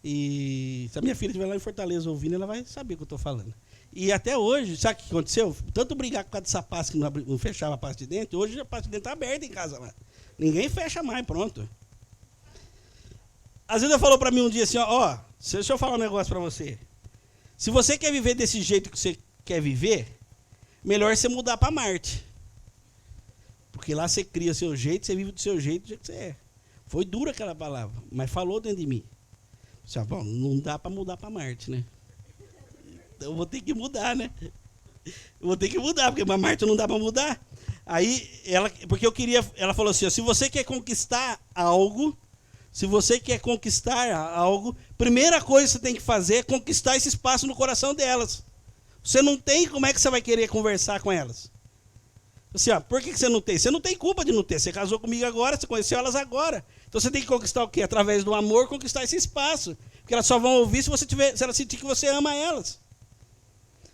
E se a minha filha estiver lá em Fortaleza ouvindo, ela vai saber o que eu estou falando. E até hoje, sabe o que aconteceu? Tanto brigar por causa dessa pasta que não fechava a pasta de dente, hoje a pasta de dente está aberta em casa lá. Ninguém fecha mais, pronto. Às vezes ela falou para mim um dia assim, ó, deixa eu falar um negócio para você. Se você quer viver desse jeito que você quer viver, melhor você mudar para Marte. Porque lá você cria seu jeito, você vive do seu jeito, do jeito que você é. Foi dura aquela palavra, mas falou dentro de mim. Bom, não dá para mudar para Marte, né? Então eu vou ter que mudar, né? Eu vou ter que mudar, porque para Marte não dá para mudar. Aí, ela falou assim, ó, se você quer conquistar algo, primeira coisa que você tem que fazer é conquistar esse espaço no coração delas. Você não tem, como é que você vai querer conversar com elas? Assim, ó, por que você não tem? Você não tem culpa de não ter. Você casou comigo agora, você conheceu elas agora. Então você tem que conquistar o quê? Através do amor, conquistar esse espaço. Porque elas só vão ouvir se elas sentir que você ama elas.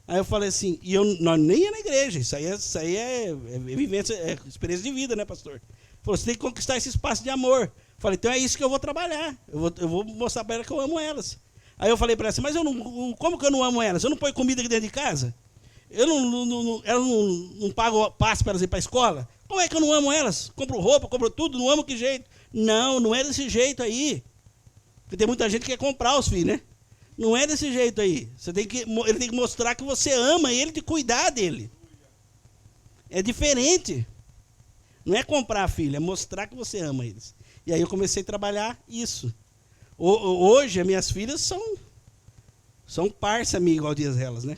Aí eu falei assim, nós nem é na igreja, isso aí é vivência, é experiência de vida, né, pastor? Ele falou, você tem que conquistar esse espaço de amor. Eu falei, então é isso que eu vou trabalhar. Eu vou mostrar para ela que eu amo elas. Aí eu falei para ela assim, mas como que eu não amo elas? Eu não ponho comida aqui dentro de casa? Eu não pago passe para elas ir para a escola? Como é que eu não amo elas? Compro roupa, compro tudo, não amo que jeito? Não é desse jeito aí. Porque tem muita gente que quer comprar os filhos, né? Não é desse jeito aí. Ele tem que mostrar que você ama ele e cuidar dele. É diferente. Não é comprar, filho, é mostrar que você ama eles. E aí eu comecei a trabalhar isso. Hoje, as minhas filhas são parça minha, igual diz elas, né?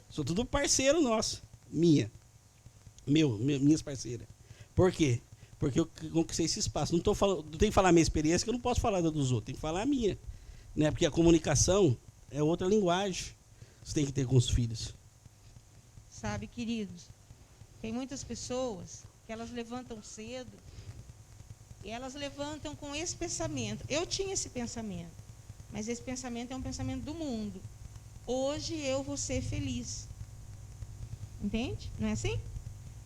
Sou tudo parceiro nosso. Minhas parceiras. Por quê? Porque eu conquistei esse espaço. Não tenho que falar a minha experiência, que eu não posso falar da dos outros. Tem que falar a minha. Né? Porque a comunicação é outra linguagem. Você tem que ter com os filhos. Sabe, queridos, tem muitas pessoas que elas levantam cedo e elas levantam com esse pensamento. Eu tinha esse pensamento, mas esse pensamento é um pensamento do mundo. Hoje eu vou ser feliz. Entende? Não é assim?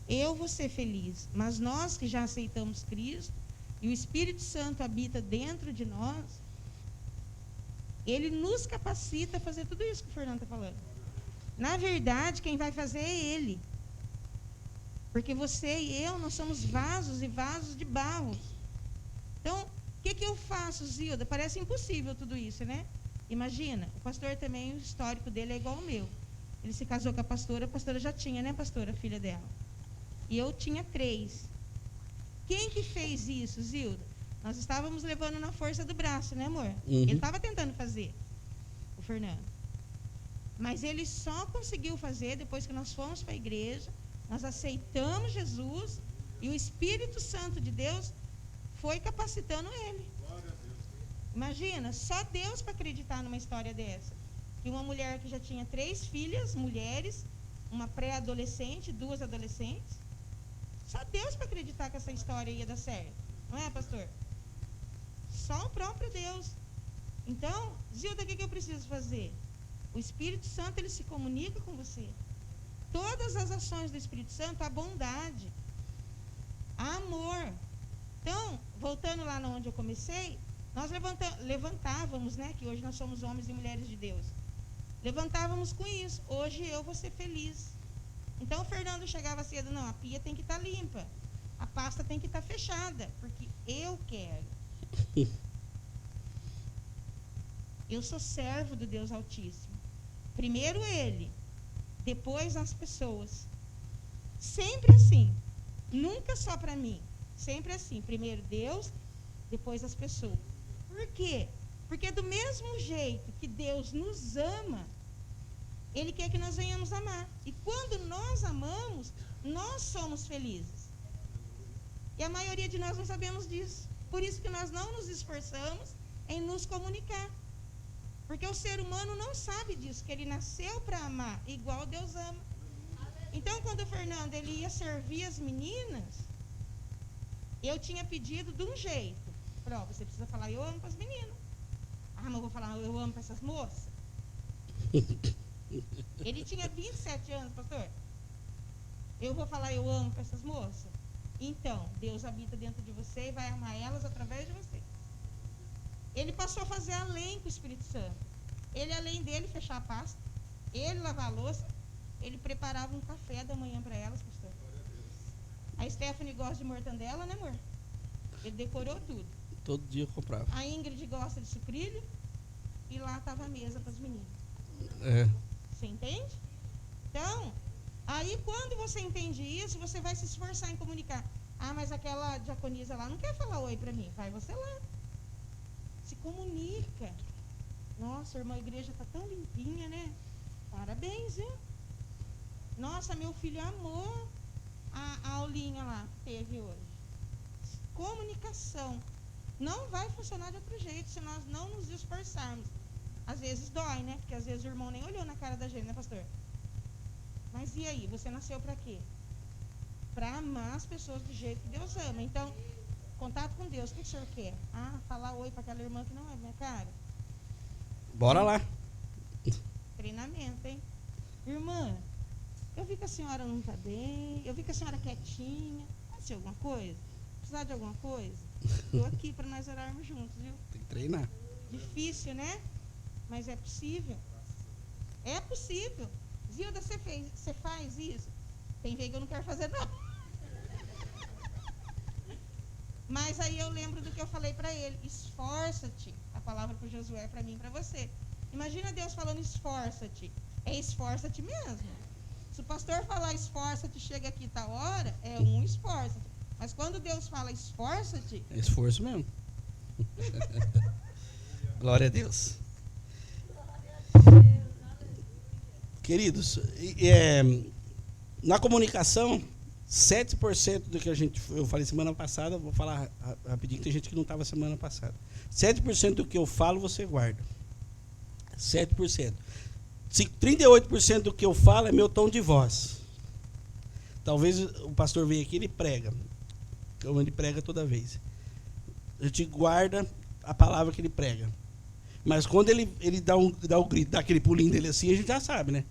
Eu vou ser feliz. Mas nós que já aceitamos Cristo e o Espírito Santo habita dentro de nós, ele nos capacita a fazer tudo isso que o Fernando está falando. Na verdade, quem vai fazer é ele. Porque você e eu, nós somos vasos e vasos de barro. Então, o que eu faço, Zilda? Parece impossível tudo isso, né? Imagina, o pastor também, o histórico dele é igual ao meu. Ele se casou com a pastora já tinha, né, pastora, a filha dela. E eu tinha 3. Quem que fez isso, Zilda? Nós estávamos levando na força do braço, né, amor? Uhum. Ele estava tentando fazer, o Fernando. Mas ele só conseguiu fazer depois que nós fomos para a igreja, nós aceitamos Jesus e o Espírito Santo de Deus foi capacitando ele. Imagina, só Deus para acreditar numa história dessa. Que uma mulher que já tinha 3 filhas, mulheres, uma pré-adolescente, 2 adolescentes. Só Deus para acreditar que essa história ia dar certo. Não é, pastor? Só o próprio Deus. Então, Zilda, o que eu preciso fazer? O Espírito Santo, ele se comunica com você. Todas as ações do Espírito Santo, a bondade, a amor. Então, voltando lá onde eu comecei, nós levantávamos, né? Que hoje nós somos homens e mulheres de Deus. Levantávamos com isso. Hoje eu vou ser feliz. Então, o Fernando chegava cedo, não, a pia tem que estar limpa. A pasta tem que estar fechada, porque eu quero. Eu sou servo do Deus Altíssimo. Primeiro ele, depois as pessoas. Sempre assim. Nunca só para mim. Sempre assim. Primeiro Deus, depois as pessoas. Por quê? Porque do mesmo jeito que Deus nos ama, Ele quer que nós venhamos amar. E quando nós amamos, nós somos felizes. E a maioria de nós não sabemos disso. Por isso que nós não nos esforçamos em nos comunicar. Porque o ser humano não sabe disso, que ele nasceu para amar, igual Deus ama. Então, quando o Fernando ele ia servir as meninas, eu tinha pedido de um jeito. Falei, ó, você precisa falar, eu amo para as meninas. Ah, mas eu vou falar, eu amo para essas moças. Ele tinha 27 anos, pastor. Eu vou falar, eu amo para essas moças. Então, Deus habita dentro de você e vai amar elas através de você. Ele passou a fazer além com o Espírito Santo. Ele, além dele, fechar a pasta, ele lavar a louça, ele preparava um café da manhã para elas, pastor. A Stephanie gosta de mortandela, né, amor? Ele decorou tudo. Todo dia eu comprava. A Ingrid gosta de sucrilho e lá estava a mesa para as meninas. É. Você entende? Então, aí quando você entende isso, você vai se esforçar em comunicar. Ah, mas aquela diaconisa lá não quer falar oi para mim. Vai você lá. Se comunica. Nossa, irmã, a igreja está tão limpinha, né? Parabéns, viu? Nossa, meu filho amou a aulinha lá que teve hoje. Comunicação. Não vai funcionar de outro jeito se nós não nos esforçarmos. Às vezes dói, né? Porque às vezes o irmão nem olhou na cara da gente, né, pastor? Mas e aí? Você nasceu para quê? Para amar as pessoas do jeito que Deus ama. Então, contato com Deus, o que o senhor quer? Ah, falar oi para aquela irmã que não é minha cara. Bora lá. Treinamento, hein? Irmã, eu vi que a senhora não está bem, eu vi que a senhora é quietinha. Pode alguma coisa? Precisar de alguma coisa? Estou aqui para nós orarmos juntos, viu? Tem que treinar. Difícil, né? Mas é possível. É possível. Zilda, você faz isso? Tem vez que eu não quero fazer, não. Mas aí eu lembro do que eu falei para ele. Esforça-te. A palavra para o Josué é para mim e para você. Imagina Deus falando esforça-te. É esforça-te mesmo. Se o pastor falar esforça-te, chega aqui tal hora, é um esforça-te. Mas quando Deus fala esforça-te... É esforço mesmo. Glória a Deus. Queridos, na comunicação, 7% do que eu falei semana passada, vou falar rapidinho, que tem gente que não estava semana passada. 7% do que eu falo, você guarda. 7%. 38% do que eu falo é meu tom de voz. Talvez o pastor venha aqui e ele prega. Como ele prega toda vez. A gente guarda a palavra que ele prega. Mas quando ele dá o grito, dá aquele pulinho dele assim, a gente já sabe, né?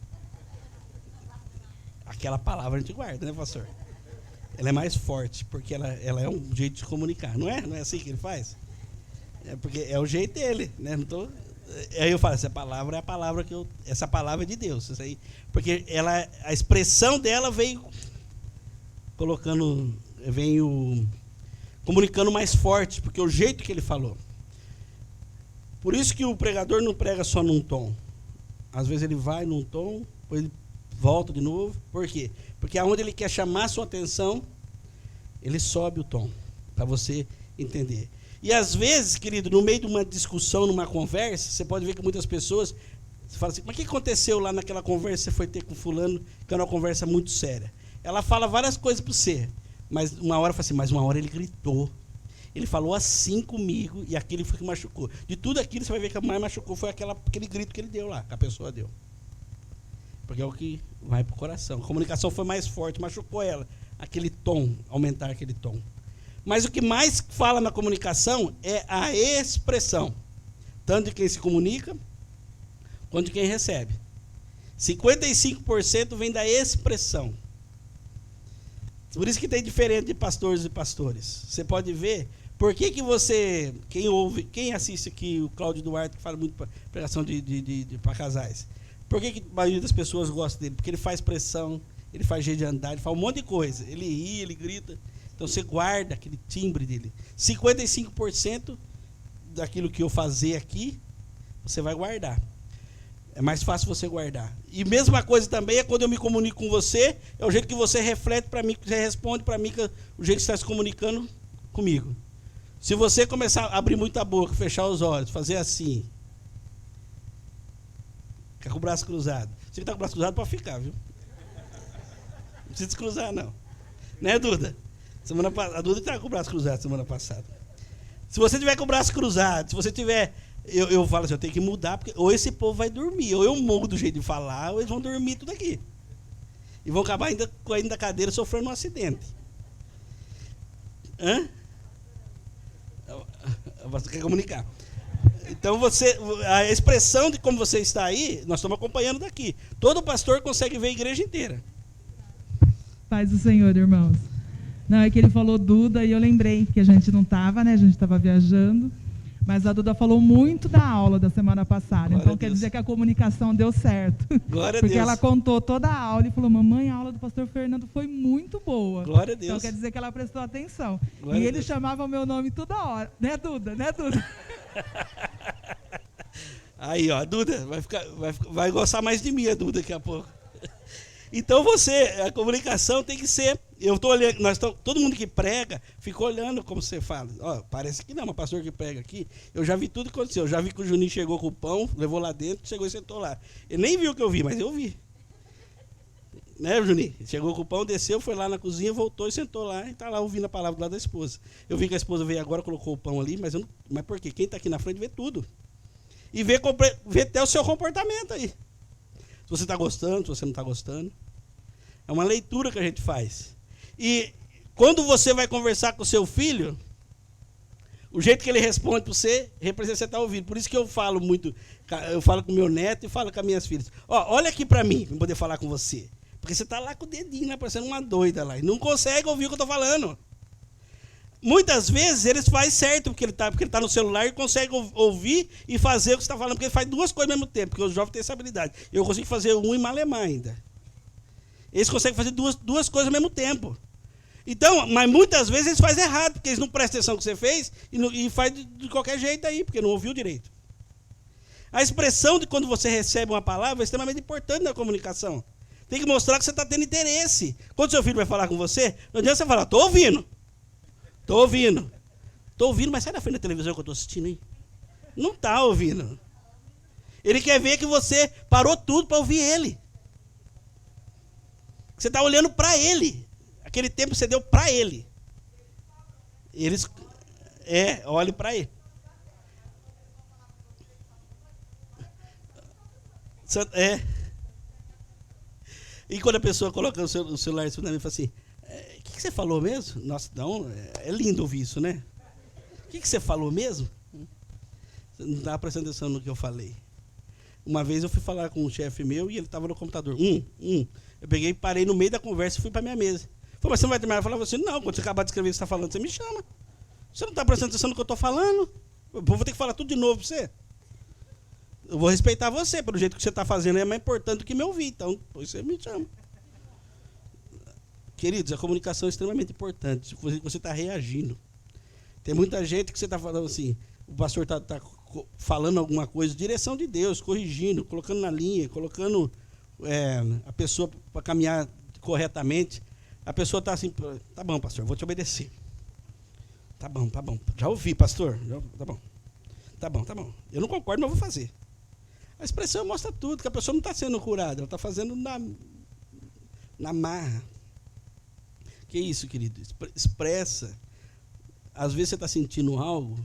Aquela palavra a gente guarda, né, pastor? Ela é mais forte, porque ela é um jeito de comunicar, não é? Não é assim que ele faz? É porque é o jeito dele, né? Não aí eu falo, essa palavra é a palavra essa palavra é de Deus, isso aí, porque a expressão dela veio comunicando mais forte, porque o jeito que ele falou. Por isso que o pregador não prega só num tom. Às vezes ele vai num tom, depois ele volta de novo. Por quê? Porque aonde ele quer chamar a sua atenção, ele sobe o tom, para você entender. E às vezes, querido, no meio de uma discussão, numa conversa, você pode ver que muitas pessoas falam assim, mas o que aconteceu lá naquela conversa que você foi ter com fulano, que era uma conversa muito séria? Ela fala várias coisas para você, mas uma hora fala assim, mas uma hora ele gritou. Ele falou assim comigo e aquilo foi que machucou. De tudo aquilo, você vai ver que o que mais machucou foi aquele grito que ele deu lá, que a pessoa deu. Porque é o que vai para o coração. A comunicação foi mais forte, machucou ela. Aquele tom, aumentar aquele tom. Mas o que mais fala na comunicação é a expressão. Tanto de quem se comunica, quanto de quem recebe. 55% vem da expressão. Por isso que tem diferente de pastores e pastores. Você pode ver por que você, quem assiste aqui o Cláudio Duarte, que fala muito pregação para casais. Por que a maioria das pessoas gosta dele? Porque ele faz pressão, ele faz jeito de andar, ele faz um monte de coisa. Ele ri, ele grita. Então você guarda aquele timbre dele. 55% daquilo que eu fazer aqui, você vai guardar. É mais fácil você guardar. E mesma coisa também é quando eu me comunico com você, é o jeito que você reflete para mim, que você responde para mim, o jeito que você está se comunicando comigo. Se você começar a abrir muito a boca, fechar os olhos, fazer assim, ficar com o braço cruzado. Você que está com o braço cruzado pode ficar, viu? Não precisa descruzar, não. Né, Duda? A Duda estava com o braço cruzado semana passada. Se você tiver com o braço cruzado, se você tiver... Eu falo assim, eu tenho que mudar, porque ou esse povo vai dormir, ou eu mudo o jeito de falar, ou eles vão dormir tudo aqui. E vão acabar ainda caindo da cadeira sofrendo um acidente. Hã? Você quer comunicar. Então a expressão de como você está aí, nós estamos acompanhando daqui. Todo pastor consegue ver a igreja inteira. Paz do Senhor, irmãos. Não, é que ele falou Duda e eu lembrei que a gente não estava, né? A gente estava viajando. Mas a Duda falou muito da aula da semana passada. Glória então quer dizer que a comunicação deu certo. Glória a Porque Deus. ela contou toda a aula e falou, mamãe, a aula do pastor Fernando foi muito boa. Glória a Deus. Então quer dizer que ela prestou atenção. Glória e a ele Deus. chamava o meu nome toda hora. Né, Duda? Né, Duda? Aí, ó, a Duda vai gostar mais de mim, a Duda, daqui a pouco. Então a comunicação tem que ser... Eu estou olhando, todo mundo que prega fica olhando como você fala. Ó, parece que não, mas pastor que prega aqui, eu já vi tudo que aconteceu. Eu já vi que o Juninho chegou com o pão, levou lá dentro, chegou e sentou lá. Ele nem viu o que eu vi, mas eu vi. Né, Juninho? Chegou com o pão, desceu, foi lá na cozinha, voltou e sentou lá e está lá ouvindo a palavra do lado da esposa. Eu vi que a esposa veio agora, colocou o pão ali, mas por quê? Quem está aqui na frente vê tudo. E vê até o seu comportamento aí. Se você está gostando, se você não está gostando. É uma leitura que a gente faz. E quando você vai conversar com o seu filho, o jeito que ele responde para você, representa que você está ouvindo. Por isso que eu falo muito, eu falo com meu neto e falo com as minhas filhas. Ó, olha aqui para mim, para poder falar com você. Porque você está lá com o dedinho, né, parecendo uma doida lá, e não consegue ouvir o que eu estou falando. Muitas vezes eles fazem certo, porque ele tá no celular e consegue ouvir e fazer o que você está falando, porque ele faz duas coisas ao mesmo tempo, porque os jovens têm essa habilidade. Eu consigo fazer um e malemar ainda. Eles conseguem fazer duas coisas ao mesmo tempo. Então, mas muitas vezes eles fazem errado, porque eles não prestam atenção no que você fez e faz de qualquer jeito aí, porque não ouviu direito. A expressão de quando você recebe uma palavra é extremamente importante na comunicação. Tem que mostrar que você está tendo interesse. Quando seu filho vai falar com você, não adianta você falar, estou ouvindo. Estou ouvindo. Estou ouvindo, mas sai da frente da televisão que eu estou assistindo, hein? Não está ouvindo. Ele quer ver que você parou tudo para ouvir ele. Você está olhando para ele. Aquele tempo você deu para ele. Olhe para ele. E quando a pessoa coloca o celular em cima da mim e fala assim, o que você falou mesmo? Nossa, não, é lindo ouvir isso, né? O que você falou mesmo? Você não estava prestando atenção no que eu falei. Uma vez eu fui falar com um chefe meu e ele estava no computador. Eu peguei, parei no meio da conversa e fui para minha mesa. Falei, mas você não vai terminar? Eu falava assim, não, quando você acabar de escrever o que você está falando, você me chama. Você não está prestando atenção no que eu estou falando? Eu vou ter que falar tudo de novo para você. Eu vou respeitar você, pelo jeito que você está fazendo, é mais importante do que me ouvir. Então, depois você me chama. Queridos, a comunicação é extremamente importante. Você está reagindo. Tem muita gente que você está falando assim, o pastor está falando alguma coisa, direção de Deus, corrigindo, colocando na linha, colocando a pessoa para caminhar corretamente. A pessoa está assim, tá bom, pastor, vou te obedecer. Tá bom. Já ouvi, pastor. Tá bom. Eu não concordo, mas vou fazer. A expressão mostra tudo, que a pessoa não está sendo curada, ela está fazendo na marra. Que isso, querido? Expressa. Às vezes você está sentindo algo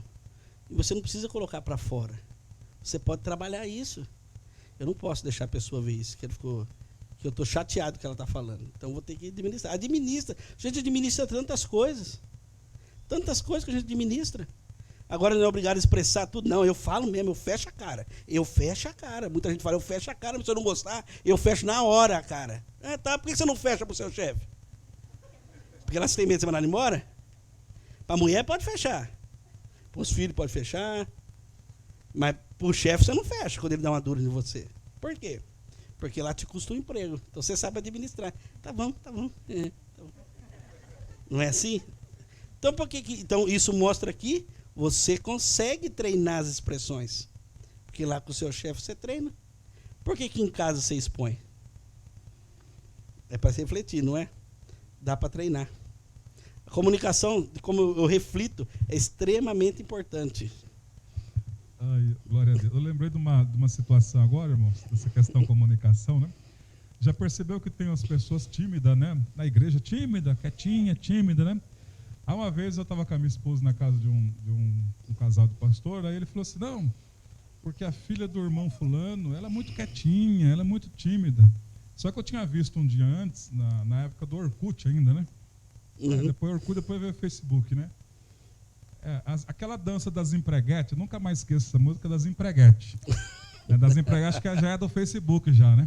e você não precisa colocar para fora. Você pode trabalhar isso. Eu não posso deixar a pessoa ver isso, que eu estou chateado que ela está falando. Então vou ter que administrar. A gente administra tantas coisas. Tantas coisas que a gente administra. Agora não é obrigado a expressar tudo. Não, eu falo mesmo, eu fecho a cara. Muita gente fala, eu fecho a cara, mas se eu não gostar, eu fecho na hora a cara. Tá, por que você não fecha para o seu chefe? Porque ela tem medo de você mandar ele embora? Para a mulher pode fechar. Para os filhos pode fechar. Mas para o chefe você não fecha quando ele dá uma dura em você. Por quê? Porque lá te custa um emprego. Então você sabe administrar. Tá bom. Tá bom. Não é assim? Então isso mostra que você consegue treinar as expressões. Porque lá com o seu chefe você treina. Por que em casa você expõe? É para se refletir, não é? Dá para treinar. A comunicação, como eu reflito, é extremamente importante. Ai, glória a Deus. Eu lembrei de uma situação agora, irmãos, dessa questão de comunicação, né? Já percebeu que tem as pessoas tímidas, né? Na igreja, quietinha, tímida, né? Aí uma vez eu estava com a minha esposa na casa de um casal de pastor, aí ele falou assim, não, porque a filha do irmão fulano, ela é muito quietinha, ela é muito tímida. Só que eu tinha visto um dia antes, na época do Orkut ainda, né? Depois Orkut, depois veio o Facebook, né? Aquela dança das empreguetes, nunca mais esqueço essa música das empreguetes. Das empreguetes que já é do Facebook já, né?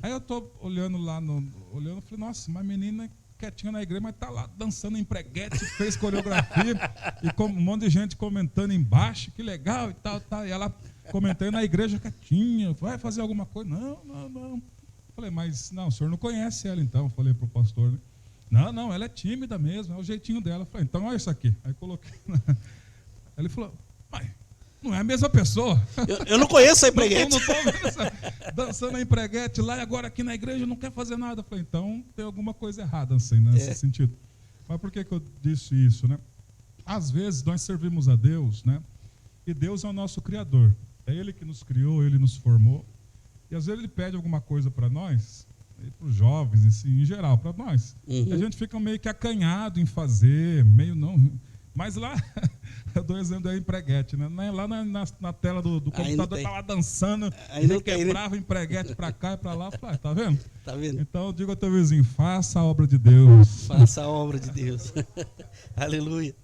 Aí eu tô olhando lá, falei, nossa, uma menina quietinha na igreja, mas tá lá dançando empreguete, fez coreografia, e com um monte de gente comentando embaixo, que legal e tal. E ela comentando na igreja quietinha, vai fazer alguma coisa? Não. Falei, mas não, o senhor não conhece ela então? Falei pro pastor, né? Não, ela é tímida mesmo, é o jeitinho dela. Falei, então olha isso aqui. Aí coloquei. Ele falou, mas não é a mesma pessoa. Eu não conheço a empreguete. Não tô vendo dançando a empreguete lá e agora aqui na igreja não quer fazer nada. Falei, então tem alguma coisa errada assim, nesse sentido. Mas por que eu disse isso, né? Às vezes nós servimos a Deus, né? E Deus é o nosso Criador. É Ele que nos criou, Ele nos formou. E às vezes Ele pede alguma coisa para nós, para os jovens, assim, em geral, para nós. E a gente fica meio que acanhado em fazer, meio não. Mas lá, eu dou exemplo da empreguete, né? Lá na tela do computador, tá lá dançando, ele quebrava o empreguete para cá e para lá. Falei, tá vendo? Tá vendo? Então eu digo ao teu vizinho, faça a obra de Deus. Faça a obra de Deus. Aleluia.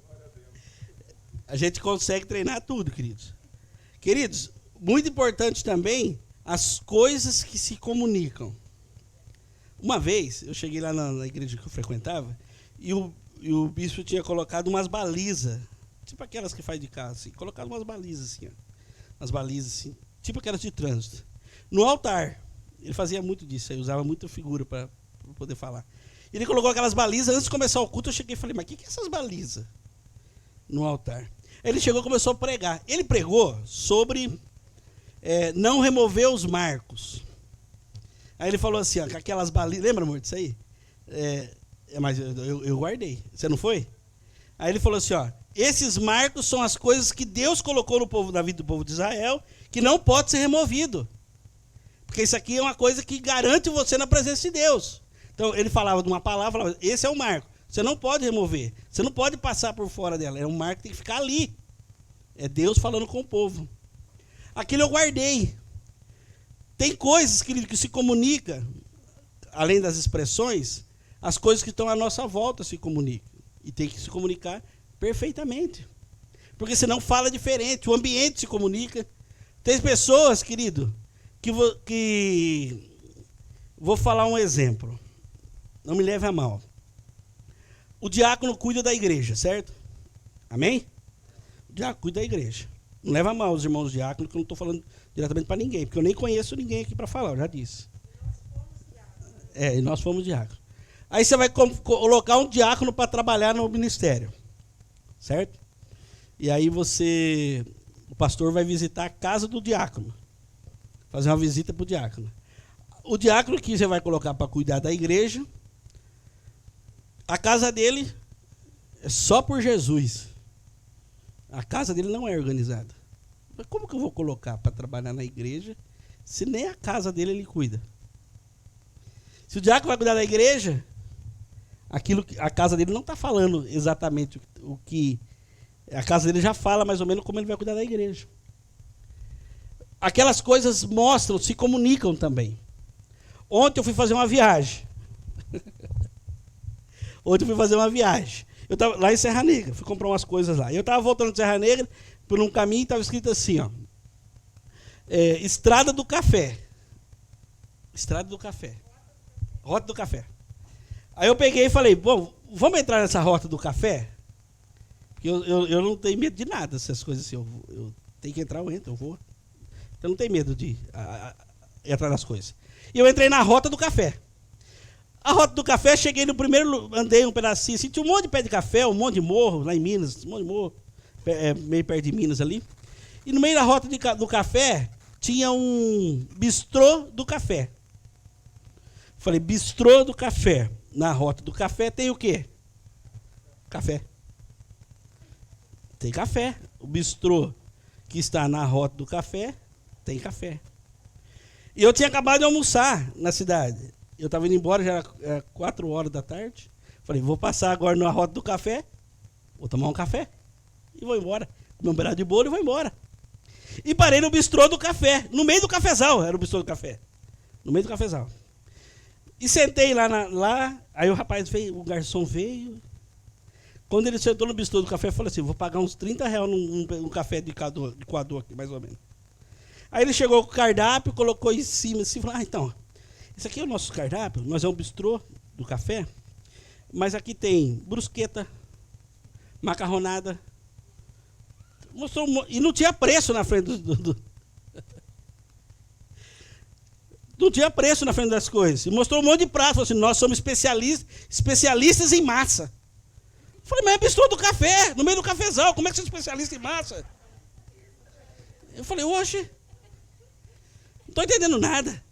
A gente consegue treinar tudo, queridos. Queridos, muito importante também as coisas que se comunicam. Uma vez, eu cheguei lá na igreja que eu frequentava e o bispo tinha colocado umas balizas, tipo aquelas que faz de carro, assim, colocado umas balizas assim, ó, umas balizas assim, tipo aquelas de trânsito. No altar, ele fazia muito disso, ele usava muita figura para poder falar. Ele colocou aquelas balizas, antes de começar o culto, eu cheguei e falei, mas o que é essas balizas no altar? Ele chegou e começou a pregar. Ele pregou sobre não remover os marcos. Aí ele falou assim, ó, com aquelas balinhas. Lembra, amor, disso aí? Mas eu guardei. Você não foi? Aí ele falou assim, ó, esses marcos são as coisas que Deus colocou no povo, na vida do povo de Israel, que não pode ser removido. Porque isso aqui é uma coisa que garante você na presença de Deus. Então ele falava de uma palavra, falava, esse é o marco. Você não pode remover. Você não pode passar por fora dela. É um marco que tem que ficar ali. É Deus falando com o povo. Aquilo eu guardei. Tem coisas, querido, que se comunicam, além das expressões, as coisas que estão à nossa volta se comunicam. E tem que se comunicar perfeitamente. Porque senão fala diferente, o ambiente se comunica. Tem pessoas, querido, que vou falar um exemplo. Não me leve a mal. O diácono cuida da igreja, certo? Amém? O diácono cuida da igreja. Não leva a mal os irmãos diáconos, que eu não estou falando diretamente para ninguém, porque eu nem conheço ninguém aqui para falar, eu já disse. E nós fomos diáconos. Aí você vai colocar um diácono para trabalhar no ministério, certo? E aí o pastor vai visitar a casa do diácono, fazer uma visita para o diácono. O diácono que você vai colocar para cuidar da igreja, a casa dele é só por Jesus. A casa dele não é organizada. Mas como que eu vou colocar para trabalhar na igreja se nem a casa dele ele cuida? Se o diácono vai cuidar da igreja, a casa dele não está falando exatamente o que... A casa dele já fala mais ou menos como ele vai cuidar da igreja. Aquelas coisas mostram, se comunicam também. Ontem eu fui fazer uma viagem. Eu estava lá em Serra Negra, fui comprar umas coisas lá. Eu estava voltando de Serra Negra, por um caminho, estava escrito assim, ó. Estrada do Café. Estrada do Café. Rota do Café. Aí eu peguei e falei, bom, vamos entrar nessa rota do café? Porque eu não tenho medo de nada, essas coisas assim. Eu tenho que entrar, eu entro, eu vou. Então não tenho medo de entrar nas coisas. E eu entrei na rota do café. A rota do café, cheguei no primeiro, andei um pedacinho assim, tinha um monte de pé de café, um monte de morro, lá em Minas, um monte de morro, meio perto de Minas ali. E no meio da rota do café, tinha um bistrô do café. Falei, bistrô do café. Na rota do café tem o quê? Café. Tem café. O bistrô que está na rota do café, tem café. E eu tinha acabado de almoçar na cidade. Eu estava indo embora, já era 4 horas da tarde. Falei, vou passar agora na rota do café, vou tomar um café e vou embora. Comer um pedaço de bolo e vou embora. E parei no bistrô do café, no meio do cafezal, era o bistrô do café. No meio do cafezal. E sentei lá, aí o rapaz veio, o garçom veio. Quando ele sentou no bistrô do café, eu falei assim, vou pagar uns R$30 num café de coador aqui, mais ou menos. Aí ele chegou com o cardápio, colocou em cima assim, falou, então, esse aqui é o nosso cardápio, nós é um bistrô do café, mas aqui tem brusqueta, macarronada. Mostrou e não tinha preço na frente Não tinha preço na frente das coisas. E mostrou um monte de prato. Falou assim, nós somos especialistas em massa. Eu falei, mas é bistrô do café, no meio do cafezal, como é que você é especialista em massa? Eu falei, oxe, não estou entendendo nada.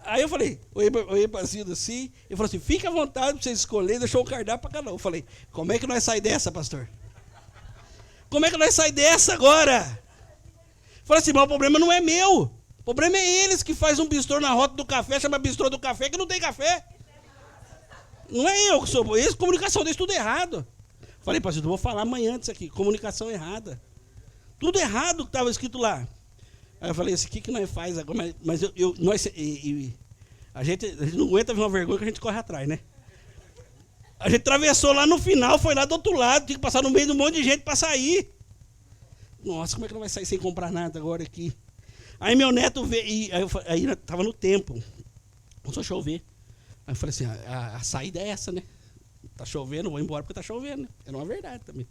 Aí eu falei, olhei para Zilda assim, ele falou assim, fica à vontade para você escolher, deixou o cardápio para cada um. Eu falei, como é que nós saímos dessa, pastor? Como é que nós saímos dessa agora? Eu falei assim, mas o problema não é meu. O problema é eles que fazem um bistrô na rota do café, chama bistrô do café, que não tem café. Não é eu que sou. Essa comunicação deles tudo errado. Falei para Zilda, vou falar amanhã disso aqui, comunicação errada. Tudo errado que estava escrito lá. Aí eu falei, isso aqui que nós faz agora, mas a gente não aguenta ver uma vergonha que a gente corre atrás, né? A gente atravessou lá no final, foi lá do outro lado, tinha que passar no meio de um monte de gente para sair. Nossa, como é que não vai sair sem comprar nada agora aqui? Aí meu neto veio, aí estava no tempo, começou a chover. Aí eu falei assim, a saída é essa, né? Tá chovendo, vou embora porque tá chovendo, né? Era uma verdade também.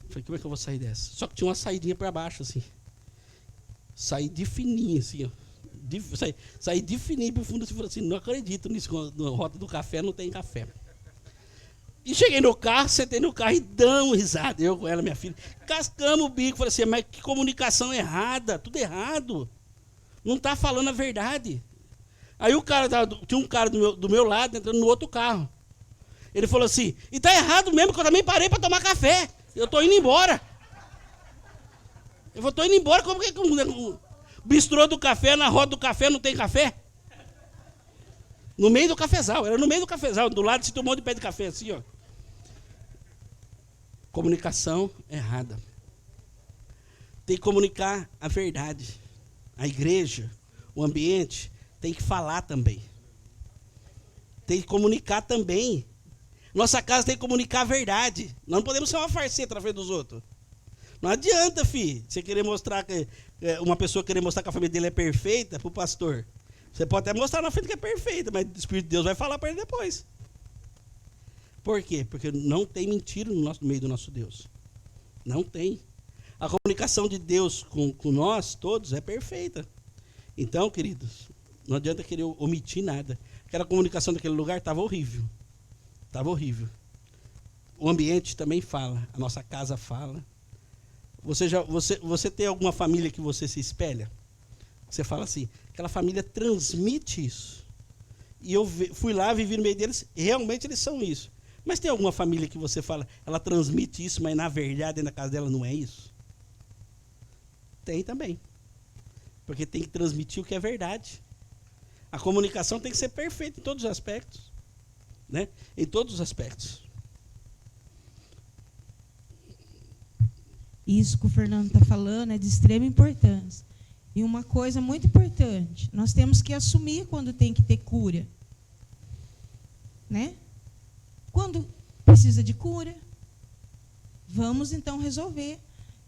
Eu falei, como é que eu vou sair dessa? Só que tinha uma saidinha para baixo, assim. Saí de fininho, assim, ó. Saí de fininho pro fundo, assim, falei assim, não acredito nisso, na rota do café não tem café. E cheguei no carro, sentei no carro e damos risada. Eu com ela, minha filha. Cascamos o bico, falei assim, mas que comunicação errada, tudo errado. Não está falando a verdade. Aí tinha um cara do meu lado entrando no outro carro. Ele falou assim, e tá errado mesmo, que eu também parei para tomar café. Eu tô indo embora. Eu tô indo embora, como que o bistrô do café, na roda do café, não tem café? No meio do cafezal, era no meio do cafezal, do lado se tomou de pé de café, assim, ó. Comunicação errada. Tem que comunicar a verdade. A igreja, o ambiente, tem que falar também. Tem que comunicar também. Nossa casa tem que comunicar a verdade. Nós não podemos ser uma farceta na frente dos outros. Não adianta, filho, você querer mostrar que uma pessoa querer mostrar que a família dele é perfeita para o pastor. Você pode até mostrar na frente que é perfeita, mas o Espírito de Deus vai falar para ele depois. Por quê? Porque não tem mentira no meio do nosso Deus. Não tem. A comunicação de Deus com nós todos é perfeita. Então, queridos, não adianta querer omitir nada. Aquela comunicação daquele lugar estava horrível. Estava horrível. O ambiente também fala. A nossa casa fala. Você tem alguma família que você se espelha? Você fala assim, aquela família transmite isso. E eu fui lá, vivi no meio deles, realmente eles são isso. Mas tem alguma família que você fala, ela transmite isso, mas na verdade na casa dela não é isso? Tem também. Porque tem que transmitir o que é verdade. A comunicação tem que ser perfeita em todos os aspectos. Né? Em todos os aspectos. Isso que o Fernando está falando é de extrema importância. E uma coisa muito importante, nós temos que assumir quando tem que ter cura. Né? Quando precisa de cura, vamos então resolver.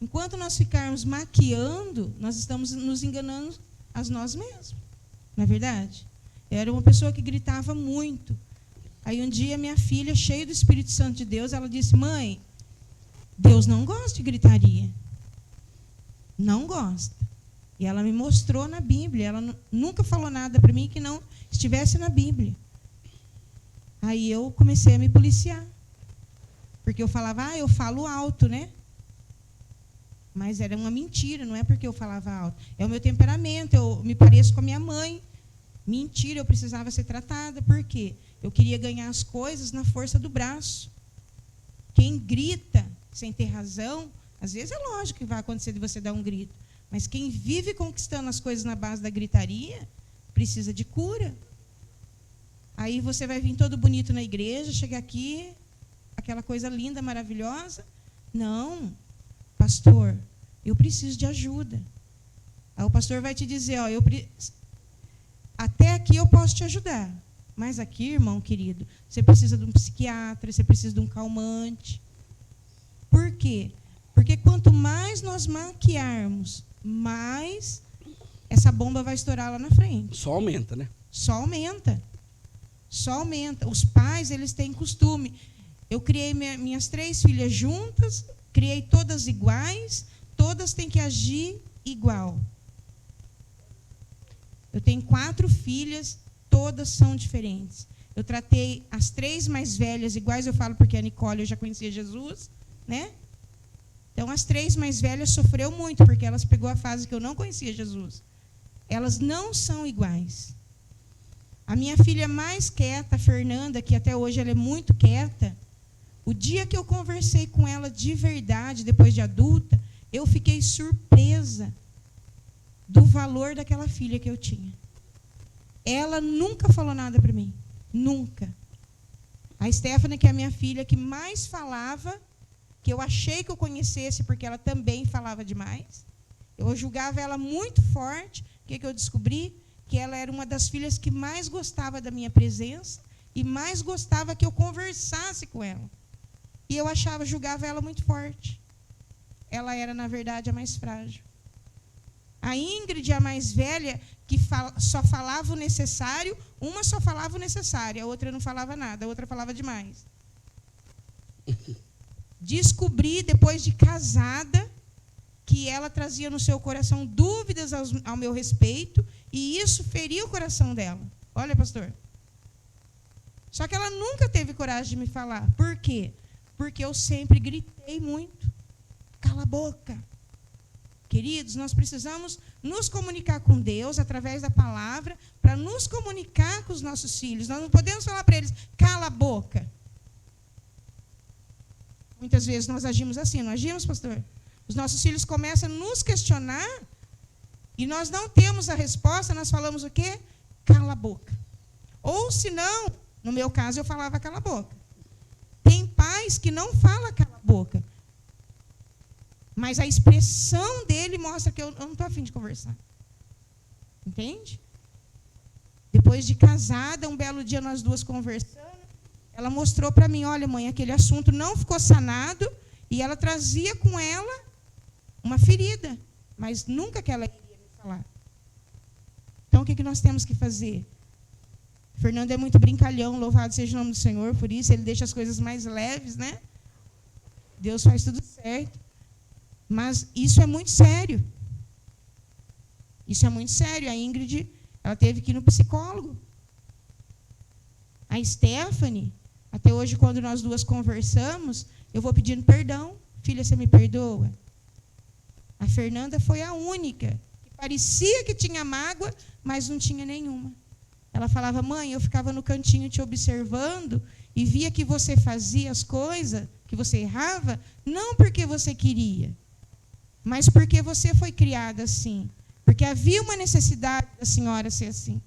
Enquanto nós ficarmos maquiando, nós estamos nos enganando a nós mesmos. Não é verdade? Era uma pessoa que gritava muito. Aí um dia minha filha, cheia do Espírito Santo de Deus, ela disse, mãe, Deus não gosta de gritaria. Não gosta. E ela me mostrou na Bíblia. Ela nunca falou nada para mim que não estivesse na Bíblia. Aí eu comecei a me policiar. Porque eu falava, eu falo alto, né? Mas era uma mentira, não é porque eu falava alto. É o meu temperamento, eu me pareço com a minha mãe. Mentira, eu precisava ser tratada. Por quê? Eu queria ganhar as coisas na força do braço. Quem grita sem ter razão, às vezes é lógico que vai acontecer de você dar um grito. Mas quem vive conquistando as coisas na base da gritaria, precisa de cura. Aí você vai vir todo bonito na igreja, chegar aqui, aquela coisa linda, maravilhosa. Não, pastor, eu preciso de ajuda. Aí o pastor vai te dizer, até aqui eu posso te ajudar. Mas aqui, irmão querido, você precisa de um psiquiatra, você precisa de um calmante. Por quê? Porque quanto mais nós maquiarmos, mais essa bomba vai estourar lá na frente. Só aumenta, né? Só aumenta. Só aumenta. Os pais, eles têm costume. Eu criei minhas 3 filhas juntas, criei todas iguais, todas têm que agir igual. Eu tenho 4 filhas, todas são diferentes. Eu tratei as 3 mais velhas iguais, eu falo porque a Nicole eu já conhecia Jesus, né? Então, as 3 mais velhas sofreu muito, porque elas pegou a fase que eu não conhecia Jesus. Elas não são iguais. A minha filha mais quieta, a Fernanda, que até hoje ela é muito quieta, o dia que eu conversei com ela de verdade, depois de adulta, eu fiquei surpresa do valor daquela filha que eu tinha. Ela nunca falou nada para mim. Nunca. A Stephanie, que é a minha filha, que mais falava, que eu achei que eu conhecesse, porque ela também falava demais. Eu julgava ela muito forte. O que eu descobri? Que ela era uma das filhas que mais gostava da minha presença e mais gostava que eu conversasse com ela. E eu julgava ela muito forte. Ela era, na verdade, a mais frágil. A Ingrid, a mais velha, que só falava o necessário, uma só falava o necessário, a outra não falava nada, a outra falava demais. Descobri, depois de casada, que ela trazia no seu coração dúvidas ao meu respeito, e isso feria o coração dela. Olha, pastor. Só que ela nunca teve coragem de me falar. Por quê? Porque eu sempre gritei muito. Cala a boca. Queridos, nós precisamos nos comunicar com Deus através da palavra para nos comunicar com os nossos filhos. Nós não podemos falar para eles, cala a boca. Muitas vezes nós agimos assim, não agimos, pastor? Os nossos filhos começam a nos questionar e nós não temos a resposta, nós falamos o quê? Cala a boca. Ou se não, no meu caso eu falava cala a boca. Tem pais que não falam cala a boca, mas a expressão dele mostra que eu não estou a fim de conversar. Entende? Depois de casada, um belo dia nós duas conversando, ela mostrou para mim, olha mãe, aquele assunto não ficou sanado, e ela trazia com ela uma ferida, mas nunca que ela iria me falar. Então o que nós temos que fazer? Fernando é muito brincalhão, louvado seja o nome do Senhor, por isso ele deixa as coisas mais leves, né? Deus faz tudo certo. Mas isso é muito sério. Isso é muito sério. A Ingrid, ela teve que ir no psicólogo. A Stephanie, até hoje, quando nós duas conversamos, eu vou pedindo perdão. Filha, você me perdoa? A Fernanda foi a única que parecia que tinha mágoa, mas não tinha nenhuma. Ela falava, mãe, eu ficava no cantinho te observando e via que você fazia as coisas, que você errava, não porque você queria, mas porque você foi criada assim. Porque havia uma necessidade da senhora ser assim.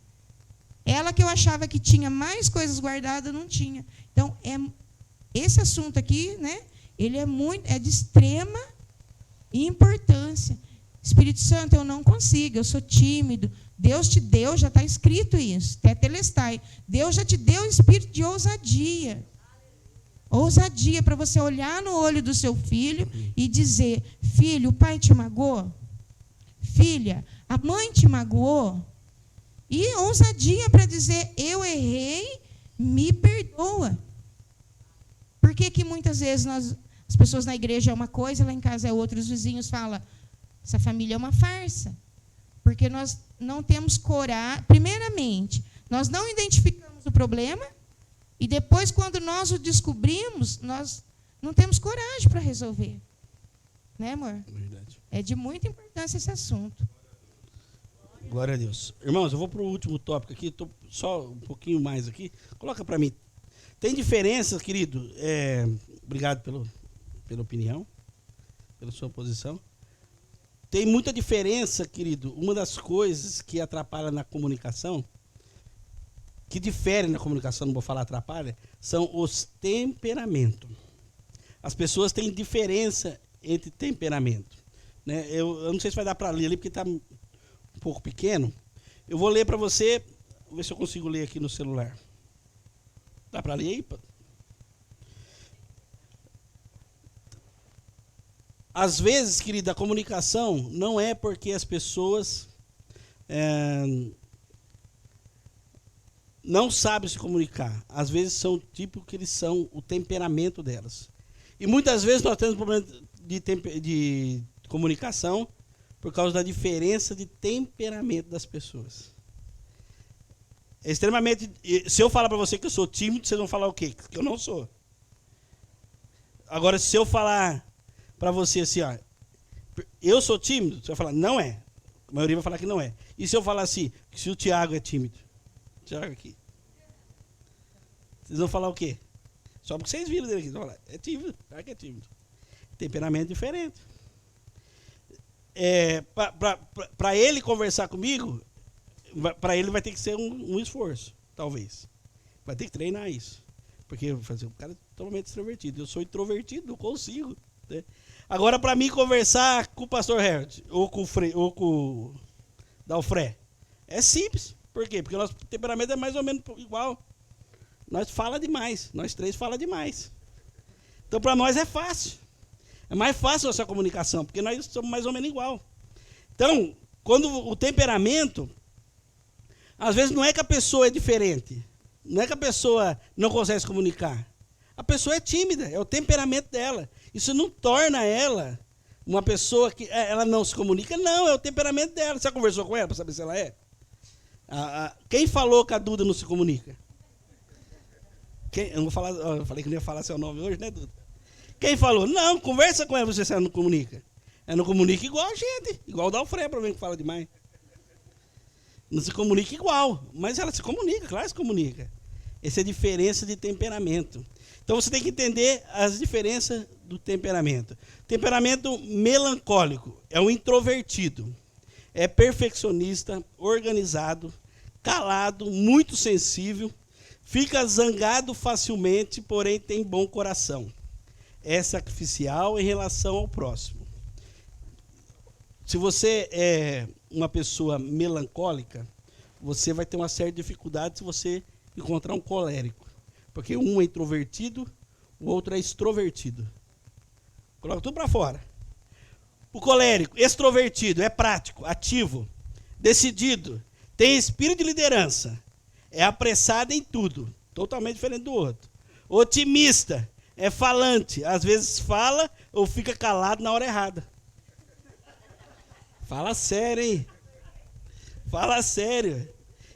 Ela que eu achava que tinha mais coisas guardadas, não tinha. Então, esse assunto aqui, né, ele é de extrema importância. Espírito Santo, eu não consigo, eu sou tímido. Deus te deu, já está escrito isso, tetelestai. Deus já te deu o espírito de ousadia. Ousadia para você olhar no olho do seu filho e dizer, filho, o pai te magoou? Filha, a mãe te magoou? E ousadia para dizer, eu errei, me perdoa. Por que muitas vezes as pessoas na igreja é uma coisa, lá em casa é outra, os vizinhos falam, essa família é uma farsa. Porque nós não temos coragem. Primeiramente, nós não identificamos o problema e depois, quando nós o descobrimos, nós não temos coragem para resolver. Né, amor? Verdade. É de muita importância esse assunto. Glória a Deus. Irmãos, eu vou para o último tópico aqui, estou só um pouquinho mais aqui. Coloca para mim. Tem diferença, querido? Obrigado pela opinião, pela sua posição. Tem muita diferença, querido. Uma das coisas que atrapalha na comunicação, que difere na comunicação, não vou falar atrapalha, são os temperamentos. As pessoas têm diferença entre temperamento. Né? Eu não sei se vai dar para ler ali, porque está um pouco pequeno. Eu vou ler para você, vou ver se eu consigo ler aqui no celular. Dá para ler aí? Às vezes, querida, a comunicação não é porque as pessoas não sabem se comunicar. Às vezes são o tipo que eles são, o temperamento delas. E muitas vezes nós temos problema de comunicação por causa da diferença de temperamento das pessoas. É extremamente... Se eu falar para você que eu sou tímido, vocês vão falar o quê? Que eu não sou. Agora, se eu falar para você assim, ó, eu sou tímido, você vai falar, não é. A maioria vai falar que não é. E se eu falar assim, que se o Tiago é tímido? Tiago aqui. Vocês vão falar o quê? Só porque vocês viram dele aqui. Vão falar, é tímido, claro que é tímido. Temperamento diferente. Para ele conversar comigo, para ele vai ter que ser um esforço, talvez. Vai ter que treinar isso. Porque o cara é totalmente extrovertido. Eu sou introvertido, não consigo. Né? Agora, para mim conversar com o pastor Herbert, ou com o Dalfré, é simples. Por quê? Porque o nosso temperamento é mais ou menos igual. Nós fala demais. Nós três fala demais. Então, para nós é fácil. É mais fácil essa comunicação, porque nós somos mais ou menos igual. Então, quando o temperamento, às vezes não é que a pessoa é diferente. Não é que a pessoa não consegue se comunicar. A pessoa é tímida, é o temperamento dela. Isso não torna ela uma pessoa que ela não se comunica. Não, é o temperamento dela. Você já conversou com ela para saber se ela é? Quem falou que a Duda não se comunica? Eu não vou falar, eu falei que não ia falar seu nome hoje, né, Duda? Quem falou? Não, conversa com ela, você não comunica. Ela não comunica igual a gente, igual o Dalfré, para ver que fala demais. Não se comunica igual, mas ela se comunica, claro que se comunica. Essa é a diferença de temperamento. Então você tem que entender as diferenças do temperamento. Temperamento melancólico é um introvertido, é perfeccionista, organizado, calado, muito sensível, fica zangado facilmente, porém tem bom coração. É sacrificial em relação ao próximo. Se você é uma pessoa melancólica, você vai ter uma certa dificuldade se você encontrar um colérico. Porque um é introvertido, o outro é extrovertido. Coloca tudo para fora. O colérico, extrovertido, é prático, ativo, decidido, tem espírito de liderança, é apressado em tudo, totalmente diferente do outro. Otimista, é falante, às vezes fala ou fica calado na hora errada. Fala sério, hein? Fala sério.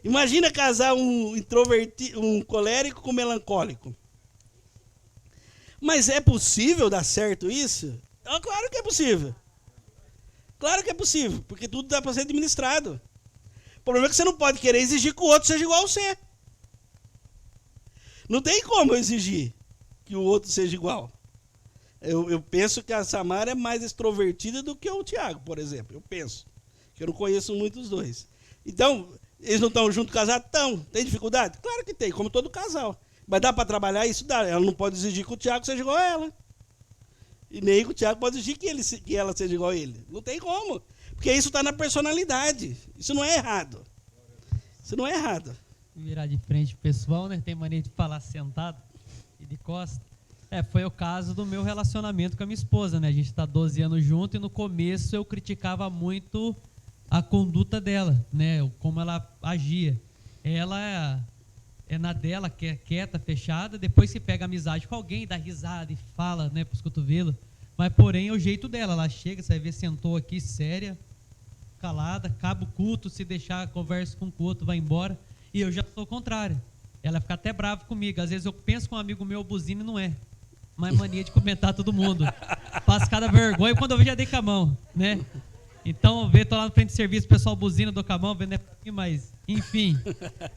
Imagina casar um introvertido, um colérico com um melancólico. Mas é possível dar certo isso? Claro que é possível. Claro que é possível, porque tudo dá para ser administrado. O problema é que você não pode querer exigir que o outro seja igual a você. Não tem como eu exigir que o outro seja igual. Eu penso que a Samara é mais extrovertida do que o Tiago, por exemplo. Eu penso. Que eu não conheço muito os dois. Então, eles não estão juntos casados? Estão. Tem dificuldade? Claro que tem, como todo casal. Mas dá para trabalhar isso? Dá. Ela não pode exigir que o Tiago seja igual a ela. E nem que o Tiago pode exigir que ela seja igual a ele. Não tem como. Porque isso está na personalidade. Isso não é errado. Isso não é errado. Virar de frente pro pessoal, né? Tem mania de falar sentado e de costas. Foi o caso do meu relacionamento com a minha esposa, né? A gente está 12 anos junto e no começo eu criticava muito a conduta dela, né? Como ela agia. Ela é na dela, que é quieta, fechada, depois se pega amizade com alguém, dá risada e fala, né, pros cotovelos. Mas, porém, é o jeito dela. Ela chega, você vai ver, sentou aqui, séria, calada, acaba o culto, se deixar, conversa com o culto, vai embora. E eu já sou o contrário. Ela fica até brava comigo. Às vezes eu penso com um amigo meu, buzina e não é. Mas mania de comentar todo mundo. Passo cada vergonha, quando eu vejo já dei com a mão, né? Então, tô lá no frente de serviço, o pessoal buzina, dou com a mão, vendo mas, enfim,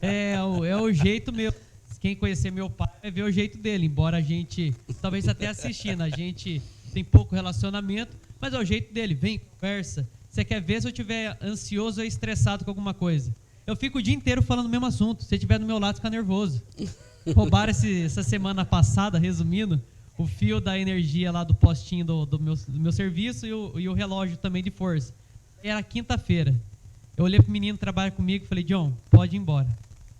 é o jeito meu. Quem conhecer meu pai vai ver o jeito dele, embora a gente, talvez até assistindo, a gente tem pouco relacionamento, mas é o jeito dele, vem, conversa. Você quer ver se eu estiver ansioso ou estressado com alguma coisa? Eu fico o dia inteiro falando o mesmo assunto, se você estiver do meu lado, fica nervoso. Roubaram essa semana passada, resumindo, o fio da energia lá do postinho do meu serviço e o relógio também de força. Era quinta-feira. Eu olhei pro menino que trabalha comigo e falei, John, pode ir embora.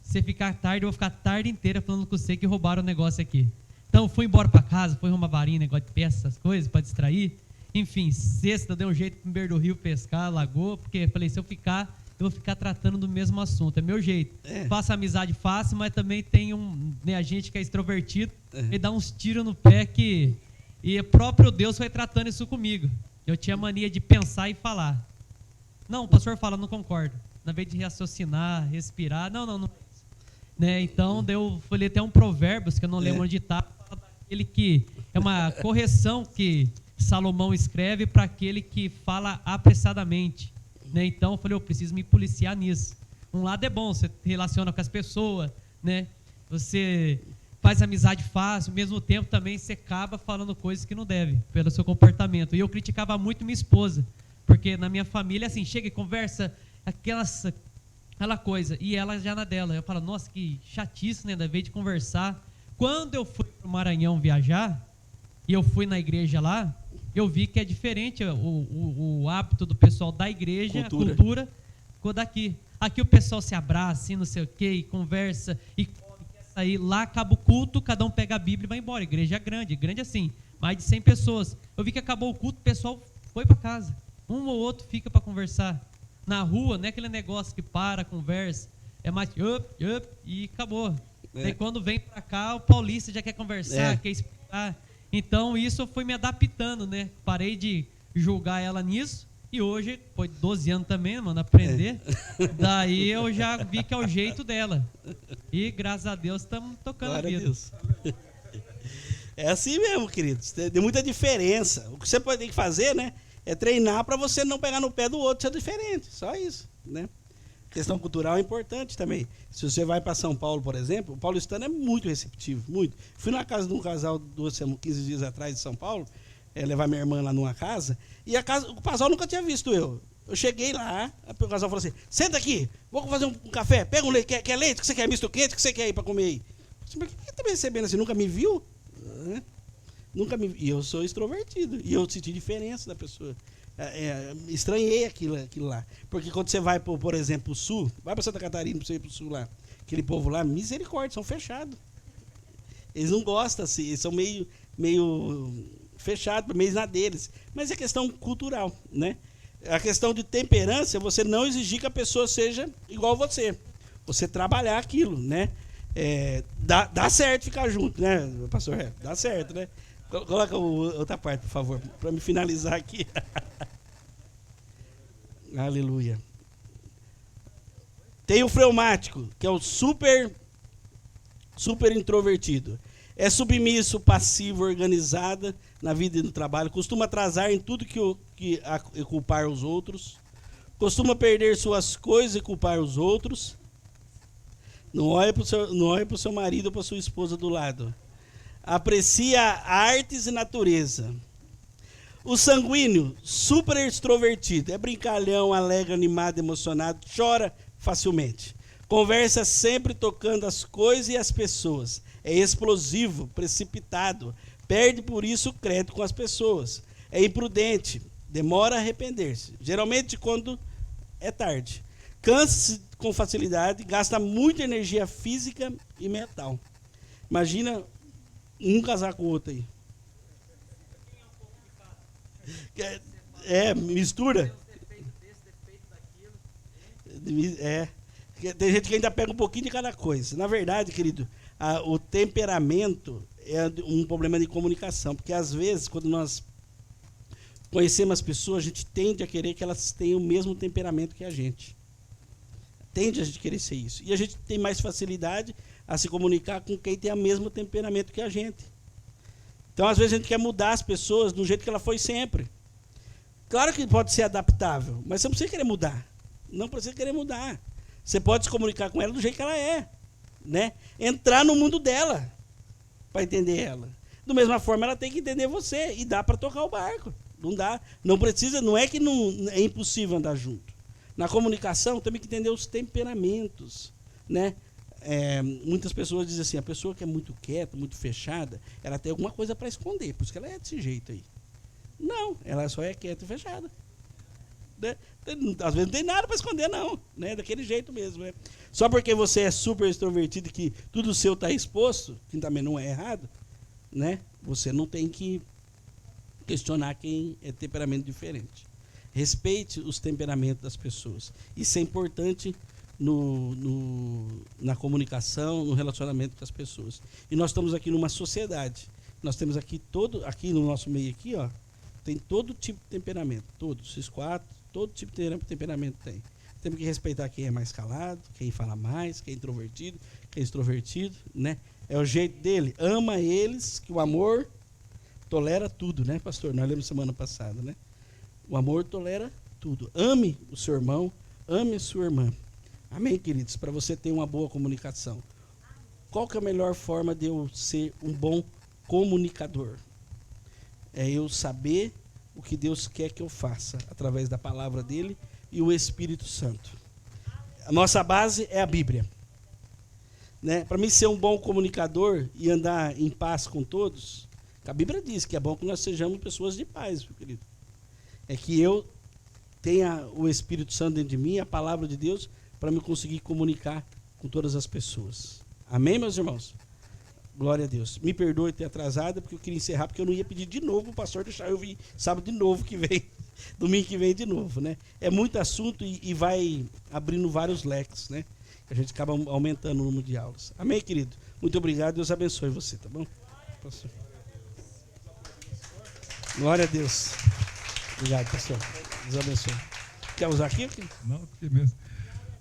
Se você ficar tarde, eu vou ficar a tarde inteira falando com você que roubaram o negócio aqui. Então, fui embora para casa, fui arrumar varinha, negócio de peça, essas coisas, para distrair. Enfim, sexta, deu um jeito para o beira do rio pescar, lagoa, porque falei, se eu ficar, eu vou ficar tratando do mesmo assunto. É meu jeito. Faço amizade fácil, mas também tem a gente que é extrovertido e dá uns tiros no pé que... E o próprio Deus foi tratando isso comigo. Eu tinha mania de pensar e falar. Não, o pastor fala, não concordo. Na vez de raciocinar, respirar, não. Né? Então, eu falei até um provérbios, que eu não lembro onde está, aquele que é uma correção que Salomão escreve para aquele que fala apressadamente. Né? Então, eu falei, eu preciso me policiar nisso. Um lado é bom, você relaciona com as pessoas, né? Você faz amizade fácil, ao mesmo tempo também você acaba falando coisas que não deve, pelo seu comportamento. E eu criticava muito minha esposa, porque na minha família, assim, chega e conversa aquela coisa, e ela já na dela. Eu falo, nossa, que chatice, né, da vez de conversar. Quando eu fui para o Maranhão viajar, e eu fui na igreja lá, eu vi que é diferente o hábito do pessoal da igreja, a cultura, com daqui. Aqui o pessoal se abraça, assim, não sei o quê, e conversa, e come, quer sair. Lá acaba o culto, cada um pega a Bíblia e vai embora. Igreja grande assim, mais de 100 pessoas. Eu vi que acabou o culto, o pessoal foi para casa. Um ou outro fica para conversar. Na rua, não é aquele negócio que para, conversa, é mais e acabou. Daí quando vem para cá, o paulista já quer conversar, quer explicar. Então isso eu fui me adaptando, né? Parei de julgar ela nisso e hoje, foi 12 anos também, mano, aprender. Daí eu já vi que é o jeito dela. E graças a Deus estamos tocando Glória a vida. A Deus. É assim mesmo, queridos. Tem muita diferença. O que você pode ter que fazer, né? É treinar para você não pegar no pé do outro, ser diferente. Só isso, né? Questão cultural é importante também. Se você vai para São Paulo, por exemplo, o paulistano é muito receptivo, muito. Fui na casa de um casal 15 dias atrás de São Paulo, levar minha irmã lá numa casa, e o casal nunca tinha visto eu. Eu cheguei lá, o casal falou assim, senta aqui, vou fazer um café, pega um leite, quer leite, o que você quer, misto quente, o que você quer aí para comer aí? Mas por que você está me recebendo assim? Nunca me viu? Nunca me... E eu sou extrovertido, e eu senti diferença da pessoa. Estranhei aquilo lá. Porque quando você vai, por exemplo, pro sul, vai para Santa Catarina, para você ir pro sul lá, aquele povo lá, misericórdia, são fechados. Eles não gostam assim, eles são meio fechados, meio na deles. Mas é questão cultural, né? A questão de temperança é você não exigir que a pessoa seja igual a você. Você trabalhar aquilo, né? Dá certo ficar junto, né, pastor? Dá certo, né? Coloca outra parte, por favor, para me finalizar aqui. Aleluia. Tem o fleumático, que é o super introvertido. É submisso, passivo, organizada na vida e no trabalho. Costuma atrasar em tudo que culpar os outros. Costuma perder suas coisas e culpar os outros. Não olha para o seu marido ou para sua esposa do lado. Aprecia artes e natureza. O sanguíneo, super extrovertido, é brincalhão, alegre, animado, emocionado, chora facilmente. Conversa sempre tocando as coisas e as pessoas. É explosivo, precipitado, perde por isso o crédito com as pessoas. É imprudente, demora a arrepender-se, geralmente quando é tarde. Cansa-se com facilidade, gasta muita energia física e mental. Imagina um casar com o outro aí. Mistura. Tem gente que ainda pega um pouquinho de cada coisa. Na verdade, querido, o temperamento é um problema de comunicação. Porque às vezes, quando nós conhecemos as pessoas, a gente tende a querer que elas tenham o mesmo temperamento que a gente. Tende a gente querer ser isso. E a gente tem mais facilidade a se comunicar com quem tem o mesmo temperamento que a gente. Então, às vezes, a gente quer mudar as pessoas do jeito que ela foi sempre. Claro que pode ser adaptável, mas você não precisa querer mudar. Não precisa querer mudar. Você pode se comunicar com ela do jeito que ela é, né? Entrar no mundo dela para entender ela. Da mesma forma, ela tem que entender você e dá para tocar o barco. Não dá, não precisa, não é que não é impossível andar junto. Na comunicação, temos que entender os temperamentos, né? Muitas pessoas dizem assim, a pessoa que é muito quieta, muito fechada, ela tem alguma coisa para esconder, por isso que ela é desse jeito aí. Não, ela só é quieta e fechada. Né? Às vezes não tem nada para esconder, não. Né? Daquele jeito mesmo. Né? Só porque você é super extrovertido e que tudo seu está exposto, que também não é errado, né? Você não tem que questionar quem é temperamento diferente. Respeite os temperamentos das pessoas. Isso é importante na comunicação, no relacionamento com as pessoas. E nós estamos aqui numa sociedade. Nós temos aqui no nosso meio aqui, ó, tem todo tipo de temperamento, todos, esses quatro, todo tipo de temperamento tem. Temos que respeitar quem é mais calado, quem fala mais, quem é introvertido, quem é extrovertido, né? É o jeito dele. Ama eles, que o amor tolera tudo, né, pastor? Nós lemos semana passada, né? O amor tolera tudo. Ame o seu irmão, ame a sua irmã. Amém, queridos? Para você ter uma boa comunicação. Qual que é a melhor forma de eu ser um bom comunicador? É eu saber o que Deus quer que eu faça, através da palavra dele e o Espírito Santo. A nossa base é a Bíblia. Né? Para mim ser um bom comunicador e andar em paz com todos, a Bíblia diz que é bom que nós sejamos pessoas de paz, meu querido. É que eu tenha o Espírito Santo dentro de mim, a palavra de Deus, para me conseguir comunicar com todas as pessoas. Amém, meus irmãos? Glória a Deus. Me perdoe ter atrasado, porque eu queria encerrar, porque eu não ia pedir de novo o pastor deixar eu vir sábado de novo que vem, domingo que vem de novo, né? É muito assunto e vai abrindo vários leques, né? A gente acaba aumentando o número de aulas. Amém, querido? Muito obrigado, Deus abençoe você, tá bom? Pastor. Glória a Deus. Obrigado, pastor. Deus abençoe. Quer usar aqui? Não, aqui mesmo.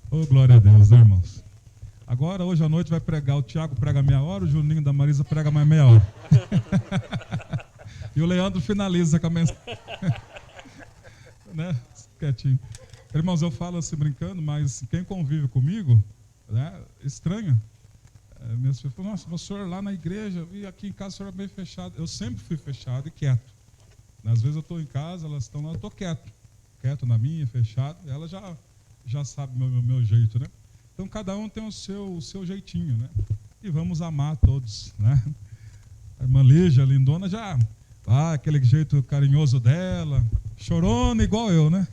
Oh, glória a Deus, né, irmãos? Agora, hoje à noite, vai pregar. O Tiago prega meia hora, o Juninho da Marisa prega mais meia hora. E o Leandro finaliza com a mensagem. né? Quietinho. Irmãos, eu falo assim brincando, mas quem convive comigo, né, estranha. Meus filhos falam, nossa, o senhor lá na igreja, e aqui em casa o senhor é bem fechado. Eu sempre fui fechado e quieto. Às vezes eu estou em casa, elas estão lá, eu estou quieto. Quieto na minha, fechado. Ela já sabe meu jeito, né? Então cada um tem o seu jeitinho, né? E vamos amar todos, né? A irmã Lígia, lindona, já... aquele jeito carinhoso dela, chorona igual eu, né?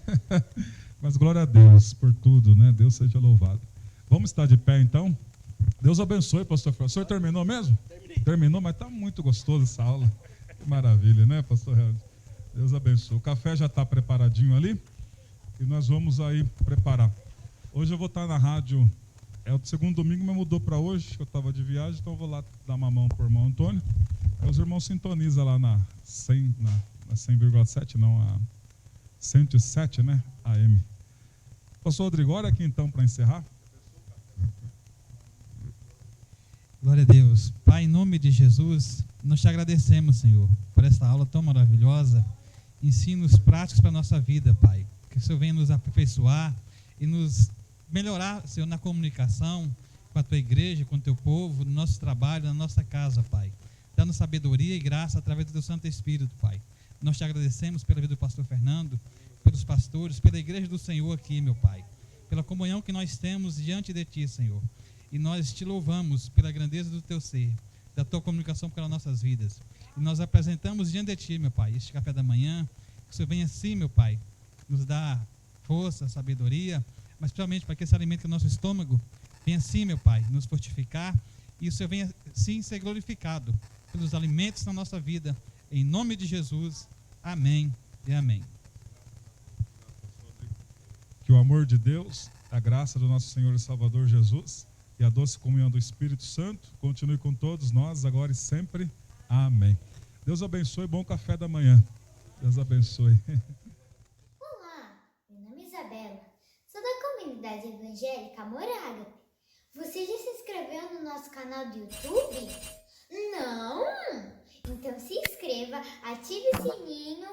Mas glória a Deus por tudo, né? Deus seja louvado. Vamos estar de pé então? Deus abençoe, pastor Fernando. O senhor terminou mesmo? Terminou, mas está muito gostoso essa aula. Que maravilha, né, pastor Fernando? Deus abençoe. O café já está preparadinho ali e nós vamos aí preparar. Hoje eu vou estar na rádio, o segundo domingo, mas mudou para hoje, que eu estava de viagem, então eu vou lá dar uma mão para o irmão Antônio. Aí os irmãos sintonizam lá na 100,7, não, a 107, né, AM. Pastor Rodrigo, olha aqui então para encerrar. Glória a Deus. Pai, em nome de Jesus, nós te agradecemos, Senhor, por esta aula tão maravilhosa. Ensinos práticos para a nossa vida, Pai. Que o Senhor venha nos aperfeiçoar e nos melhorar, Senhor, na comunicação com a tua igreja, com o teu povo, no nosso trabalho, na nossa casa, Pai. Dando sabedoria e graça através do teu Santo Espírito, Pai. Nós te agradecemos pela vida do pastor Fernando, pelos pastores, pela igreja do Senhor aqui, meu Pai. Pela comunhão que nós temos diante de ti, Senhor. E nós te louvamos pela grandeza do teu ser, da tua comunicação pelas nossas vidas. E nós apresentamos diante de ti, meu Pai, este café da manhã. Que o Senhor venha assim, meu Pai, nos dar força, sabedoria, mas principalmente para que esse alimento do nosso estômago venha assim, meu Pai, nos fortificar. E o Senhor venha sim ser glorificado pelos alimentos na nossa vida. Em nome de Jesus. Amém e amém. Que o amor de Deus, a graça do nosso Senhor e Salvador Jesus e a doce comunhão do Espírito Santo continue com todos nós, agora e sempre. Amém. Deus abençoe, bom café da manhã. Deus abençoe. Olá, meu nome é Isabela, sou da comunidade evangélica Amor Ágape. Você já se inscreveu no nosso canal do YouTube? Não? Então se inscreva, ative o sininho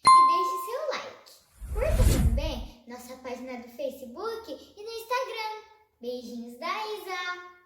e deixe seu like. Curta também nossa página do Facebook e no Instagram. Beijinhos da Isa!